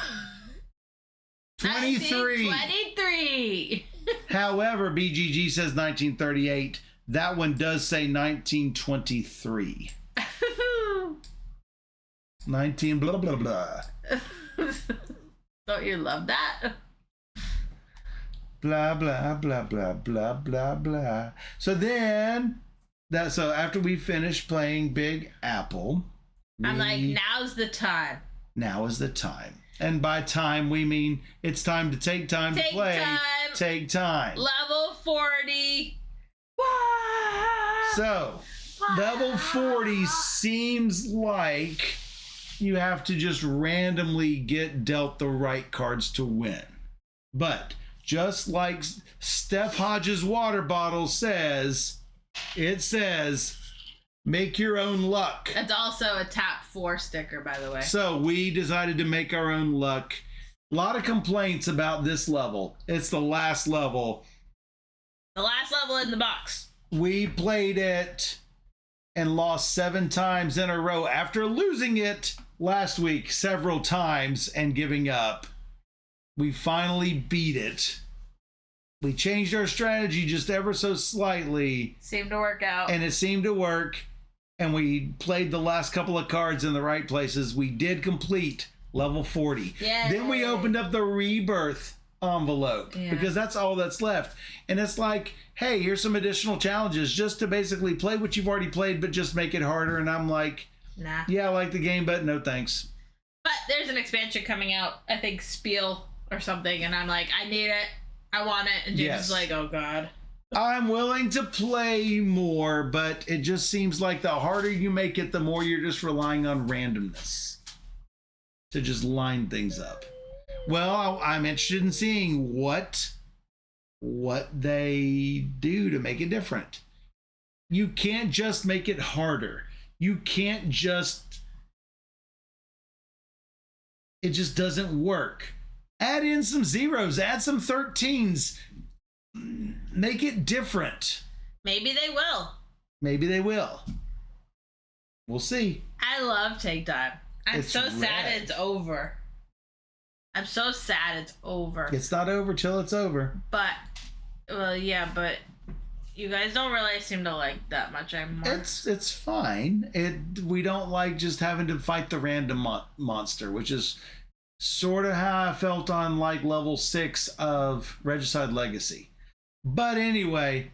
[SPEAKER 1] 23.
[SPEAKER 3] 1923.
[SPEAKER 1] However, BGG says 1938. That one does say 1923. 19 blah blah blah.
[SPEAKER 3] Don't you love that?
[SPEAKER 1] Blah blah blah blah blah blah blah. So after we finish playing Big Apple,
[SPEAKER 3] I'm like, now's the time.
[SPEAKER 1] Now is the time. And by time, we mean it's time to take time to play. Take time.
[SPEAKER 3] Level 40.
[SPEAKER 1] So, level 40 seems like you have to just randomly get dealt the right cards to win. But, just like Steph Hodges' water bottle says, it says, make your own luck.
[SPEAKER 3] That's also a tap 4 sticker, by the way.
[SPEAKER 1] So we decided to make our own luck. A lot of complaints about this level. It's the last level.
[SPEAKER 3] The last level in the box.
[SPEAKER 1] We played it and lost 7 times in a row after losing it last week several times and giving up. We finally beat it. We changed our strategy just ever so slightly.
[SPEAKER 3] Seemed to work out.
[SPEAKER 1] And it seemed to work. And we played the last couple of cards in the right places. We did complete level 40.
[SPEAKER 3] Yeah.
[SPEAKER 1] Then we opened up the rebirth envelope because that's all that's left. And it's like, hey, here's some additional challenges just to basically play what you've already played, but just make it harder. And I'm like,
[SPEAKER 3] nah.
[SPEAKER 1] Yeah, I like the game, but no thanks.
[SPEAKER 3] But there's an expansion coming out, I think Spiel or something. And I'm like, I need it. I want it. And James is like, oh God.
[SPEAKER 1] I'm willing to play more, but it just seems like the harder you make it, the more you're just relying on randomness to just line things up. Well, I'm interested in seeing what they do to make it different. You can't just make it harder. You can't just... It just doesn't work. Add in some zeros, add some 13s. Make it different.
[SPEAKER 3] Maybe they will.
[SPEAKER 1] Maybe they will. We'll see.
[SPEAKER 3] I love Take Time. I'm so sad it's over. I'm so sad it's over.
[SPEAKER 1] It's not over till it's over.
[SPEAKER 3] But, well, yeah, but you guys don't really seem to like that much anymore.
[SPEAKER 1] It's fine. We don't like just having to fight the random monster, which is sort of how I felt on like level 6 of Regicide Legacy. But anyway,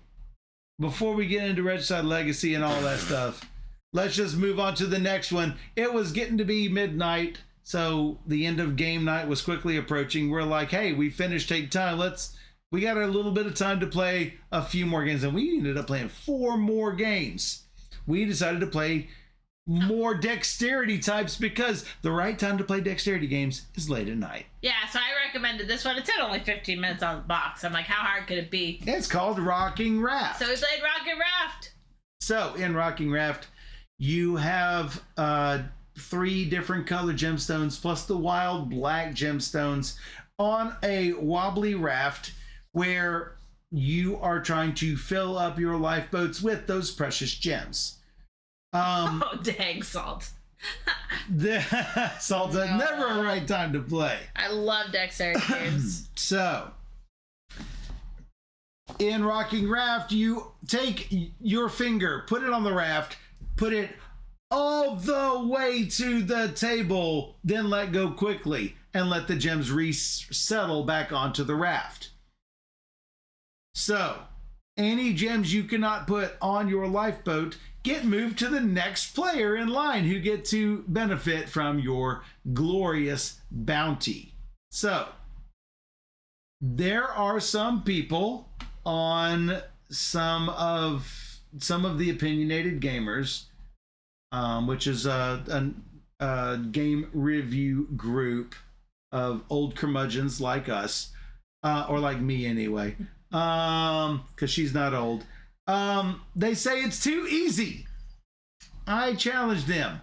[SPEAKER 1] before we get into Regicide Legacy and all that stuff, let's just move on to the next one. It was getting to be midnight, so the end of game night was quickly approaching. We're like, hey, we finished Take Time. We got a little bit of time to play a few more games, and we ended up playing 4 more games. We decided to play more dexterity types because the right time to play dexterity games is late at night.
[SPEAKER 3] Yeah, so I recommended this one. It said only 15 minutes on the box. I'm like, how hard could it be?
[SPEAKER 1] It's called Rocking Raft.
[SPEAKER 3] So we played Rocking Raft.
[SPEAKER 1] So in Rocking Raft, you have 3 different color gemstones plus the wild black gemstones on a wobbly raft where you are trying to fill up your lifeboats with those precious gems.
[SPEAKER 3] Oh, dang, Salt.
[SPEAKER 1] Salt's never a right time to play.
[SPEAKER 3] I love dexterity games.
[SPEAKER 1] So, in Rocking Raft, you take your finger, put it on the raft, put it all the way to the table, then let go quickly and let the gems resettle back onto the raft. So, any gems you cannot put on your lifeboat get moved to the next player in line who get to benefit from your glorious bounty. So, there are some people on some of the Opinionated Gamers, which is a game review group of old curmudgeons like us, or like me anyway, because she's not old. They say it's too easy. I challenge them.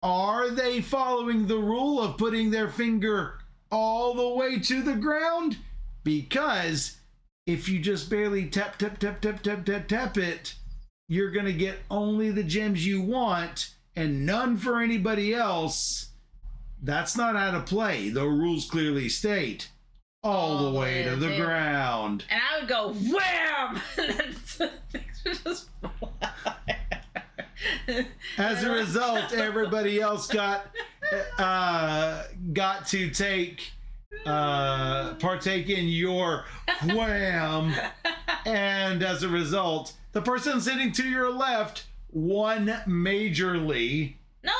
[SPEAKER 1] Are they following the rule of putting their finger all the way to the ground? Because if you just barely tap it, you're going to get only the gems you want and none for anybody else. That's not how to play. The rules clearly state all the way to the ground.
[SPEAKER 3] And I would go wham, and then things would just fly.
[SPEAKER 1] As a result, everybody else got to partake in your wham, and as a result, the person sitting to your left won majorly.
[SPEAKER 3] No.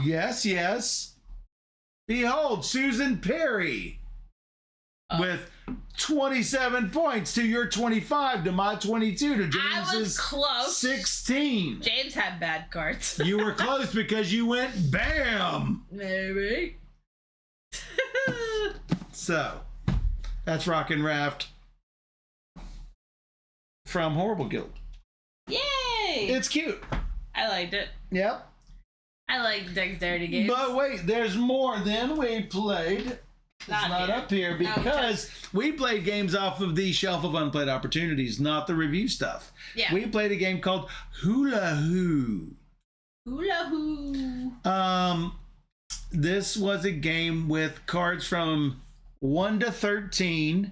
[SPEAKER 1] Yes. Behold, Susan Perry with 27 points to your 25 to my 22 to James's
[SPEAKER 3] I was close.
[SPEAKER 1] 16.
[SPEAKER 3] James had bad cards.
[SPEAKER 1] You were close because you went bam.
[SPEAKER 3] Maybe.
[SPEAKER 1] So, that's Rockin' Raft from Horrible Guild.
[SPEAKER 3] Yay!
[SPEAKER 1] It's cute.
[SPEAKER 3] I liked it.
[SPEAKER 1] Yep.
[SPEAKER 3] I like dexterity games.
[SPEAKER 1] But wait, there's more than we played. It's not up here because we played games off of the shelf of unplayed opportunities, not the review stuff.
[SPEAKER 3] Yeah.
[SPEAKER 1] We played a game called Hula Hoo.
[SPEAKER 3] Hula Hoo.
[SPEAKER 1] This was a game with cards from 1 to 13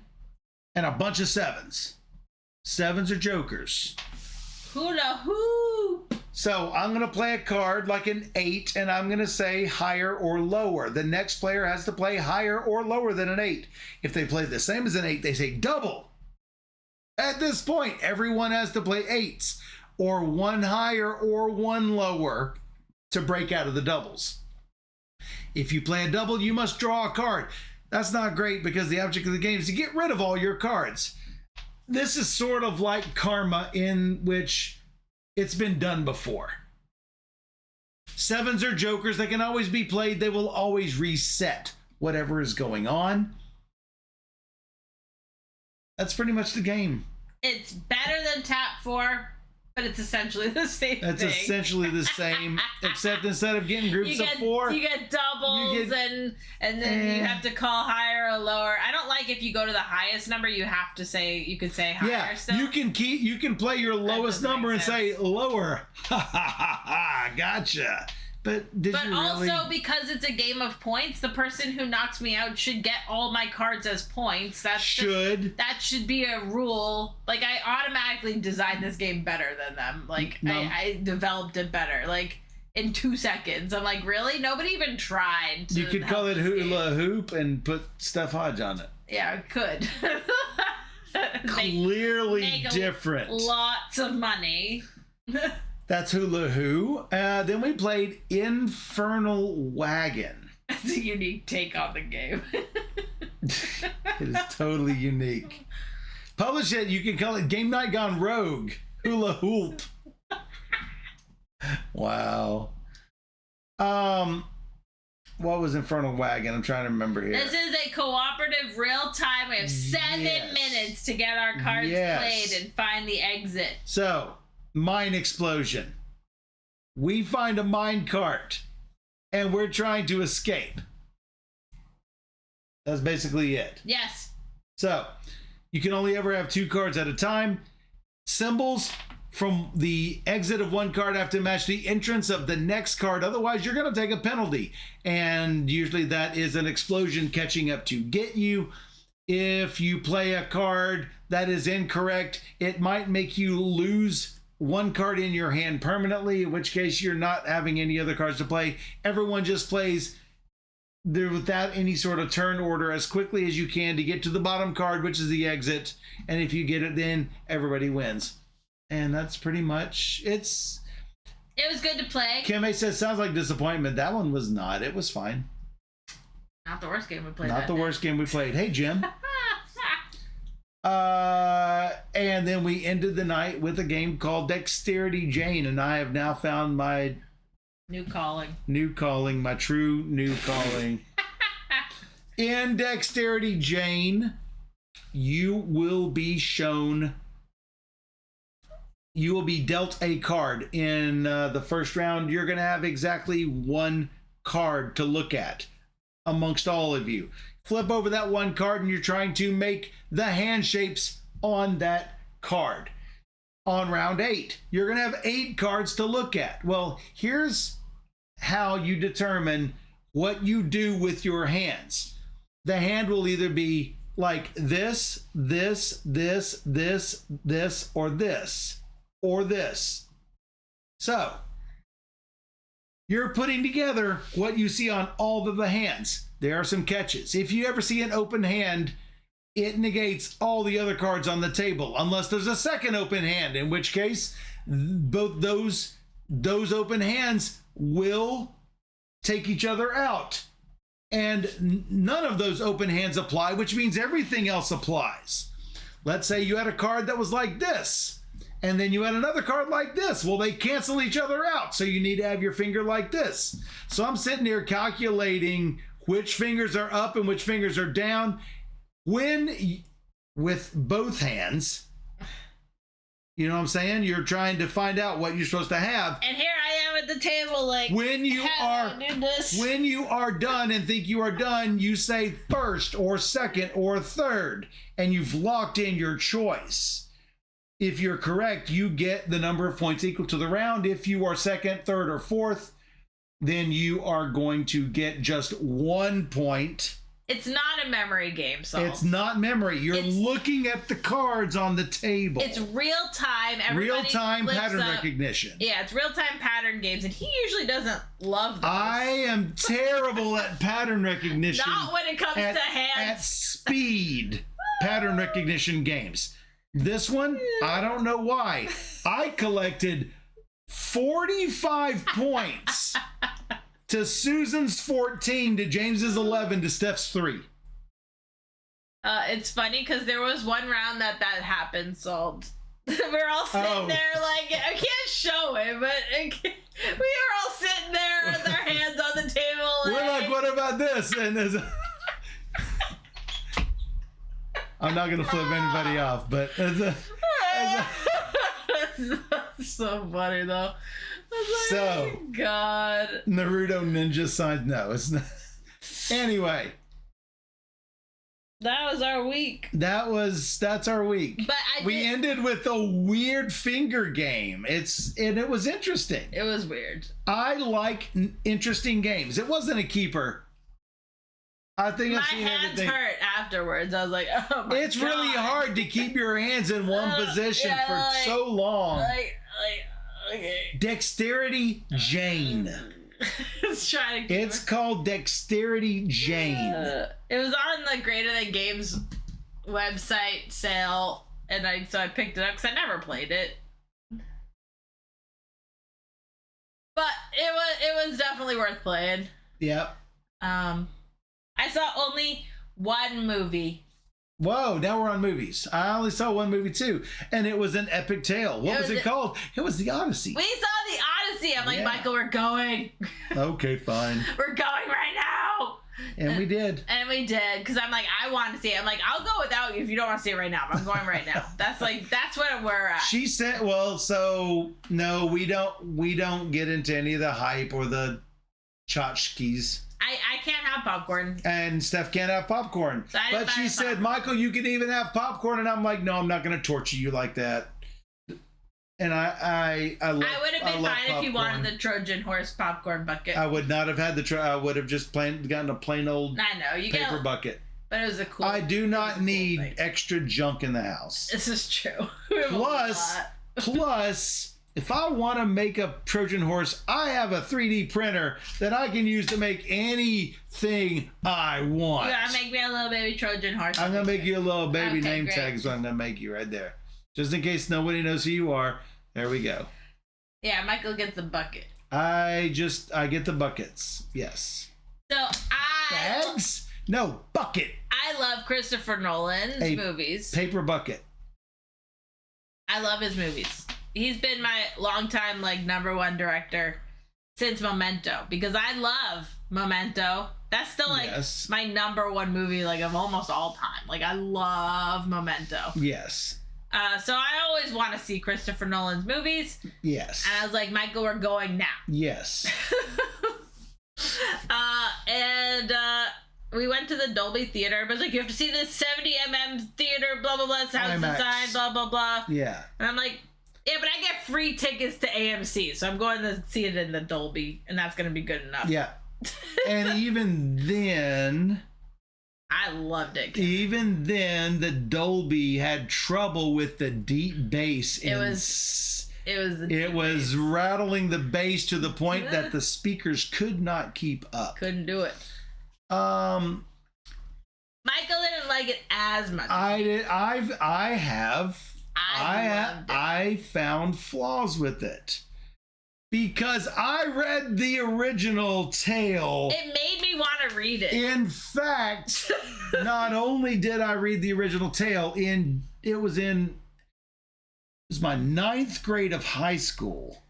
[SPEAKER 1] and a bunch of sevens. Sevens are jokers.
[SPEAKER 3] Hula Hoo.
[SPEAKER 1] So I'm going to play a card like an 8, and I'm going to say higher or lower. The next player has to play higher or lower than an 8. If they play the same as an 8, they say double. At this point, everyone has to play 8s, or one higher or one lower to break out of the doubles. If you play a double, you must draw a card. That's not great because the object of the game is to get rid of all your cards. This is sort of like Karma, in which it's been done before. Sevens are jokers. They can always be played. They will always reset whatever is going on. That's pretty much the game.
[SPEAKER 3] It's better than Tap 4, but it's essentially the same thing.
[SPEAKER 1] It's essentially the same, except instead of getting groups of 4,
[SPEAKER 3] you get doubles, and then you have to call higher or lower. I don't like if you go to the highest number, you could say higher.
[SPEAKER 1] Yeah,
[SPEAKER 3] still.
[SPEAKER 1] you can play your lowest number and say lower. Ha ha ha ha! Gotcha. But you really?
[SPEAKER 3] Also, because it's a game of points, the person who knocks me out should get all my cards as points. That should be a rule. Like, I automatically designed this game better than them. Like, no. I developed it better. Like, in 2 seconds. I'm like, really? Nobody even tried.
[SPEAKER 1] You could call it Hula Hoop and put Steph Hodge on it.
[SPEAKER 3] Yeah, I could.
[SPEAKER 1] Clearly different.
[SPEAKER 3] Lots of money.
[SPEAKER 1] That's Hula Hoo. Then we played Infernal Wagon.
[SPEAKER 3] That's a unique take on the game.
[SPEAKER 1] It is totally unique. Publish it. You can call it Game Night Gone Rogue. Hula Hoop. Wow. What was Infernal Wagon? I'm trying to remember here.
[SPEAKER 3] This is a cooperative real time. We have 7 minutes to get our cards played and find the exit.
[SPEAKER 1] So, mine explosion. We find a mine cart and we're trying to escape. That's basically it.
[SPEAKER 3] Yes.
[SPEAKER 1] So, you can only ever have 2 cards at a time. Symbols from the exit of one card have to match the entrance of the next card. Otherwise, you're going to take a penalty. And usually that is an explosion catching up to get you. If you play a card that is incorrect, it might make you lose one card in your hand permanently, in which case you're not having any other cards to play. Everyone just plays there without any sort of turn order as quickly as you can to get to the bottom card, which is the exit. And if you get it, then everybody wins. And that's pretty much it.
[SPEAKER 3] It was good to play.
[SPEAKER 1] Kimmy says, sounds like disappointment. That one was not. It was fine.
[SPEAKER 3] Not the worst game we played.
[SPEAKER 1] Not the worst game we played. Hey, Jim. And then we ended the night with a game called Dexterity Jane, and I have now found my
[SPEAKER 3] new calling,
[SPEAKER 1] my true new calling. In Dexterity Jane, you will be dealt a card. In the first round, you're going to have exactly 1 card to look at amongst all of you. Flip over that 1 card and you're trying to make the hand shapes on that card. on round 8. You're going to have 8 cards to look at. Well, here's how you determine what you do with your hands. The hand will either be like this, this, this, this, this, or this, or this. So, you're putting together what you see on all of the hands. There are some catches. If you ever see an open hand, it negates all the other cards on the table, unless there's a second open hand, in which case both those open hands will take each other out. And none of those open hands apply, which means everything else applies. Let's say you had a card that was like this, and then you had another card like this. Well, they cancel each other out, so you need to have your finger like this. So I'm sitting here calculating which fingers are up and which fingers are down. When, with both hands, you know what I'm saying? You're trying to find out what you're supposed to have.
[SPEAKER 3] And here I am at the table, like,
[SPEAKER 1] when you are done and think you are done, you say first or second or third, and you've locked in your choice. If you're correct, you get the number of points equal to the round. If you are second, third, or fourth, then you are going to get just 1 point.
[SPEAKER 3] It's not a memory game, so
[SPEAKER 1] it's not memory. You're looking at the cards on the table.
[SPEAKER 3] It's real time.
[SPEAKER 1] Real-time pattern recognition.
[SPEAKER 3] Yeah, it's real-time pattern games, and he usually doesn't love those.
[SPEAKER 1] I am terrible at pattern recognition.
[SPEAKER 3] Not when it comes to hands.
[SPEAKER 1] At speed pattern recognition games. This one, I don't know why. I collected 45 points. To Susan's 14, to James's 11, to Steph's 3.
[SPEAKER 3] It's funny because there was one round that happened, so we're all sitting there like, I can't show it, but we were all sitting there with our hands on the table.
[SPEAKER 1] We're like, what about this? And there's I'm not going to flip anybody off, but
[SPEAKER 3] That's so funny, though.
[SPEAKER 1] So,
[SPEAKER 3] oh God,
[SPEAKER 1] Naruto ninja signs. No, it's not. Anyway,
[SPEAKER 3] that was our week.
[SPEAKER 1] That's our week.
[SPEAKER 3] But
[SPEAKER 1] we ended with a weird finger game. And it was interesting.
[SPEAKER 3] It was weird.
[SPEAKER 1] I like interesting games. It wasn't a keeper. I think I've seen everything.
[SPEAKER 3] My hands hurt afterwards. I was like, oh my
[SPEAKER 1] It's
[SPEAKER 3] God.
[SPEAKER 1] really hard to keep your hands in one position for so long.
[SPEAKER 3] Okay.
[SPEAKER 1] Dexterity Jane. It's called Dexterity Jane.
[SPEAKER 3] It was on the Greater Than Games website sale, and so I picked it up because I never played it. But it was definitely worth playing.
[SPEAKER 1] Yep.
[SPEAKER 3] I saw only one movie.
[SPEAKER 1] Whoa, now we're on movies. I only saw one movie too, and it was an epic tale. What was it called? It was the Odyssey.
[SPEAKER 3] We saw the Odyssey. I'm like, Michael, we're going.
[SPEAKER 1] Okay, fine.
[SPEAKER 3] We're going right now.
[SPEAKER 1] And we did.
[SPEAKER 3] And we did, because I'm like, I want to see it. I'm like, I'll go without you if you don't want to see it right now, but I'm going right now. That's where we're at.
[SPEAKER 1] She said, well, so no, we don't get into any of the hype or the tchotchkes.
[SPEAKER 3] I can't have popcorn.
[SPEAKER 1] And Steph can't have popcorn.
[SPEAKER 3] So
[SPEAKER 1] but she said, Michael, you can even have popcorn. And I'm like, no, I'm not going to torture you like that. And I would
[SPEAKER 3] have been fine if you wanted the Trojan horse popcorn bucket.
[SPEAKER 1] I would not have had I would have just gotten a plain old paper bucket.
[SPEAKER 3] But it was a cool.
[SPEAKER 1] I do not need extra junk in the house.
[SPEAKER 3] This is true.
[SPEAKER 1] Plus, if I want to make a Trojan horse, I have a 3D printer that I can use to make anything I want.
[SPEAKER 3] You gotta make me a little baby Trojan horse.
[SPEAKER 1] I'm gonna make you a little baby name tag. Is what I'm gonna make you right there, just in case nobody knows who you are. There we go.
[SPEAKER 3] Yeah, Michael gets the bucket.
[SPEAKER 1] I get the buckets. Yes.
[SPEAKER 3] So
[SPEAKER 1] bags? No, bucket.
[SPEAKER 3] I love Christopher Nolan's movies.
[SPEAKER 1] Paper bucket.
[SPEAKER 3] I love his movies. He's been my longtime #1 director since Memento, because I love Memento. That's still my #1 movie of almost all time. I love Memento.
[SPEAKER 1] Yes.
[SPEAKER 3] So I always want to see Christopher Nolan's movies.
[SPEAKER 1] Yes.
[SPEAKER 3] And I was like, Michael, we're going now.
[SPEAKER 1] Yes.
[SPEAKER 3] And we went to the Dolby Theater, but you have to see the 70mm theater, blah, blah, blah. It's how it's designed, blah, blah, blah.
[SPEAKER 1] Yeah.
[SPEAKER 3] And I'm like, Yeah, but I get free tickets to AMC, so I'm going to see it in the Dolby, and that's going to be good enough.
[SPEAKER 1] Yeah. And even then,
[SPEAKER 3] I loved it.
[SPEAKER 1] Even then, the Dolby had trouble with the deep bass.
[SPEAKER 3] It was
[SPEAKER 1] rattling the bass to the point that the speakers could not keep up.
[SPEAKER 3] Couldn't do it. Michael didn't like it as much.
[SPEAKER 1] I did.
[SPEAKER 3] loved it.
[SPEAKER 1] I found flaws with it because I read the original tale.
[SPEAKER 3] It made me want to read it.
[SPEAKER 1] In fact, not only did I read the original tale, it was my 9th grade of high school,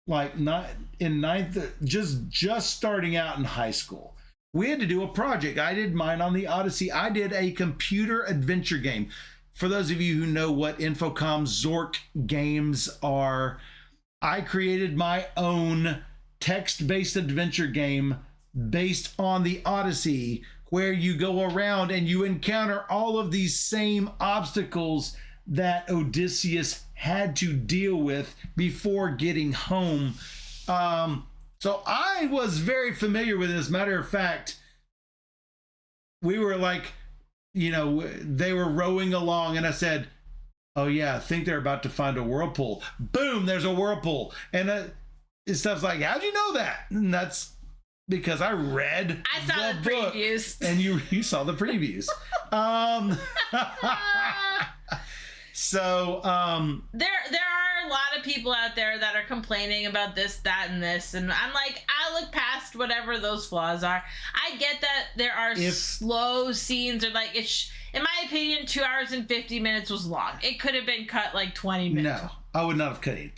[SPEAKER 1] like not in 9th, just starting out in high school. We had to do a project. I did mine on the Odyssey. I did a computer adventure game. For those of you who know what Infocom Zork games are, I created my own text-based adventure game based on the Odyssey, where you go around and you encounter all of these same obstacles that Odysseus had to deal with before getting home. So I was very familiar with it. As a matter of fact, we were like, they were rowing along and I said, oh yeah, I think they're about to find a whirlpool. Boom, there's a whirlpool. And stuff's like, how'd you know that? And that's because I read
[SPEAKER 3] the
[SPEAKER 1] book.
[SPEAKER 3] Previews.
[SPEAKER 1] And you saw the previews. So
[SPEAKER 3] there are a lot of people out there that are complaining about this, that, and this, and I'm like, I look past whatever those flaws are. I get that there are slow scenes, or like in my opinion, 2 hours and 50 minutes was long. It could have been cut like 20 minutes.
[SPEAKER 1] No, I would not have cut it.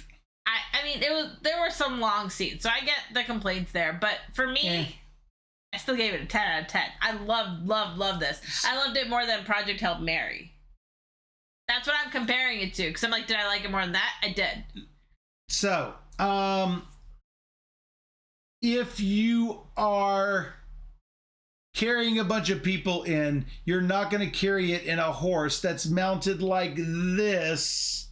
[SPEAKER 3] I mean, there were some long scenes, so I get the complaints there. But for me, I still gave it a 10 out of 10. I loved this. I loved it more than Project Hail Mary. That's what I'm comparing it to, because I'm like, did I like it more than that? I did.
[SPEAKER 1] So, if you are carrying a bunch of people in, you're not going to carry it in a horse that's mounted like this.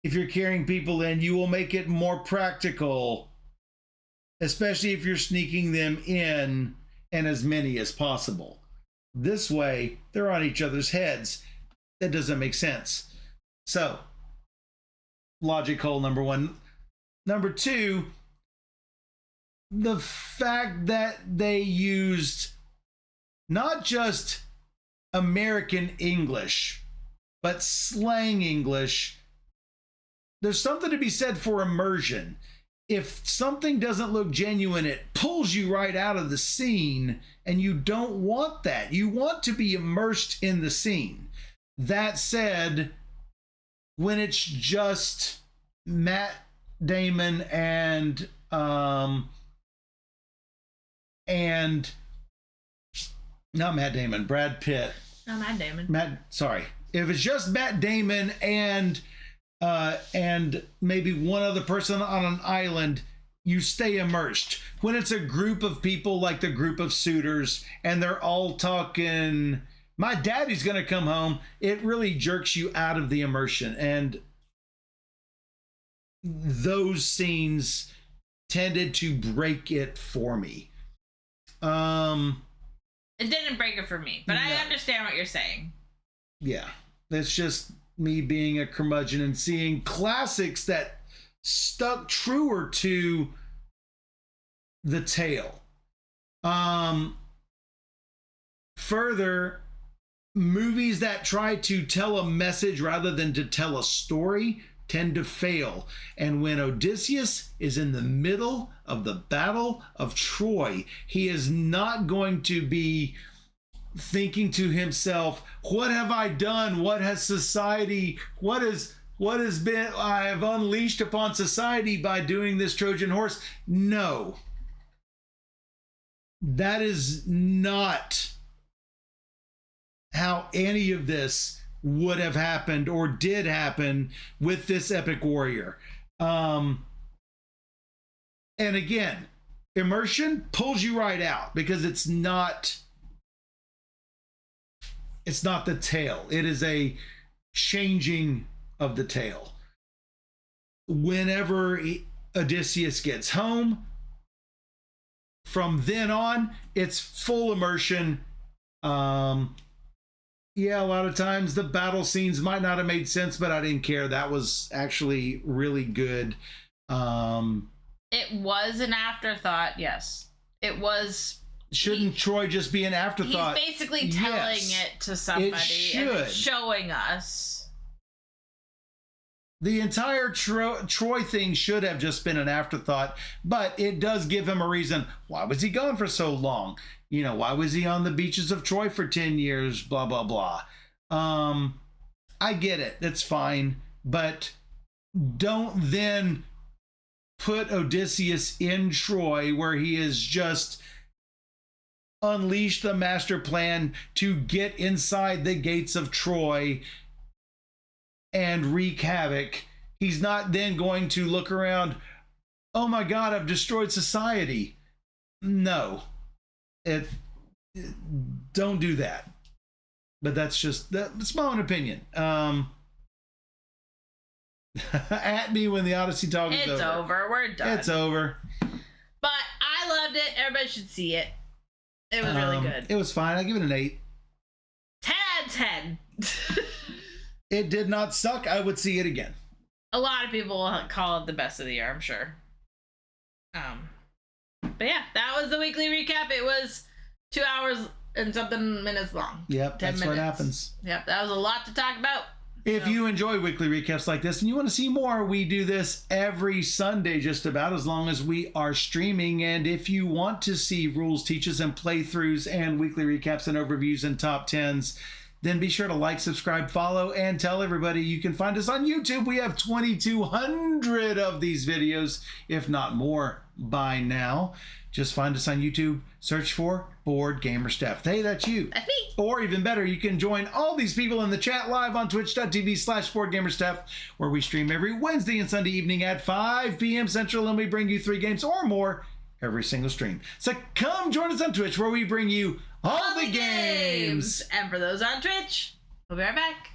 [SPEAKER 1] If you're carrying people in, you will make it more practical, especially if you're sneaking them in, and as many as possible. This way, they're on each other's heads. That doesn't make sense. So, logic hole number 1. Number 2, the fact that they used not just American English, but slang English. There's something to be said for immersion. If something doesn't look genuine, it pulls you right out of the scene, and you don't want that. You want to be immersed in the scene. That said, when it's just Matt Damon and not Matt Damon, Brad Pitt.
[SPEAKER 3] No, Matt Damon.
[SPEAKER 1] If it's just Matt Damon and maybe one other person on an island, you stay immersed. When it's a group of people, like the group of suitors, and they're all talking, my daddy's gonna come home, it really jerks you out of the immersion. And those scenes tended to break it for me.
[SPEAKER 3] It didn't break it for me, but no. I understand what you're saying.
[SPEAKER 1] Yeah, it's just me being a curmudgeon and seeing classics that stuck truer to the tale. Further, movies that try to tell a message rather than to tell a story tend to fail. And when Odysseus is in the middle of the Battle of Troy, he is not going to be thinking to himself, what have I done? What has society, what has been, I have unleashed upon society by doing this Trojan horse? No. That is not how any of this would have happened or did happen with this epic warrior. And again, immersion pulls you right out because it's not the tale. It is a changing of the tale. whenever Odysseus gets home. From then on, it's full immersion. Yeah, a lot of times the battle scenes might not have made sense, but I didn't care. That was actually really good.
[SPEAKER 3] It was an afterthought, yes. It was.
[SPEAKER 1] Shouldn't Troy just be an afterthought?
[SPEAKER 3] He's basically telling it to somebody and it's showing us.
[SPEAKER 1] The entire Troy thing should have just been an afterthought, but it does give him a reason. Why was he gone for so long? You know, why was he on the beaches of Troy for 10 years? Blah, blah, blah. I get it. That's fine. But don't then put Odysseus in Troy where he is just unleashed the master plan to get inside the gates of Troy and wreak havoc. He's not then going to look around, oh my God, I've destroyed society. No. Don't do that. But that's my own opinion. At me when the Odyssey talk is over.
[SPEAKER 3] It's over. We're done.
[SPEAKER 1] It's over.
[SPEAKER 3] But I loved it. Everybody should see it. It was really good.
[SPEAKER 1] It was fine. I give it an 8.
[SPEAKER 3] 10 out of 10.
[SPEAKER 1] It did not suck. I would see it again.
[SPEAKER 3] A lot of people will call it the best of the year, I'm sure. But yeah, that was the weekly recap. It was 2 hours and something minutes long.
[SPEAKER 1] Yep, that's what happens.
[SPEAKER 3] Yep, that was a lot to talk about.
[SPEAKER 1] If you enjoy weekly recaps like this and you want to see more, we do this every Sunday just about, as long as we are streaming. And if you want to see rules, teaches, and playthroughs and weekly recaps and overviews and top 10s, then be sure to like, subscribe, follow, and tell everybody. You can find us on YouTube. We have 2,200 of these videos, if not more by now. Just find us on YouTube. Search for Board Gamer Steph. Hey, that's you.
[SPEAKER 3] That's me.
[SPEAKER 1] Or even better, you can join all these people in the chat live on twitch.tv/BoardGamerSteph, where we stream every Wednesday and Sunday evening at 5 p.m. Central, and we bring you 3 games or more every single stream. So come join us on Twitch, where we bring you all the games.
[SPEAKER 3] And for those on Twitch, we'll be right back.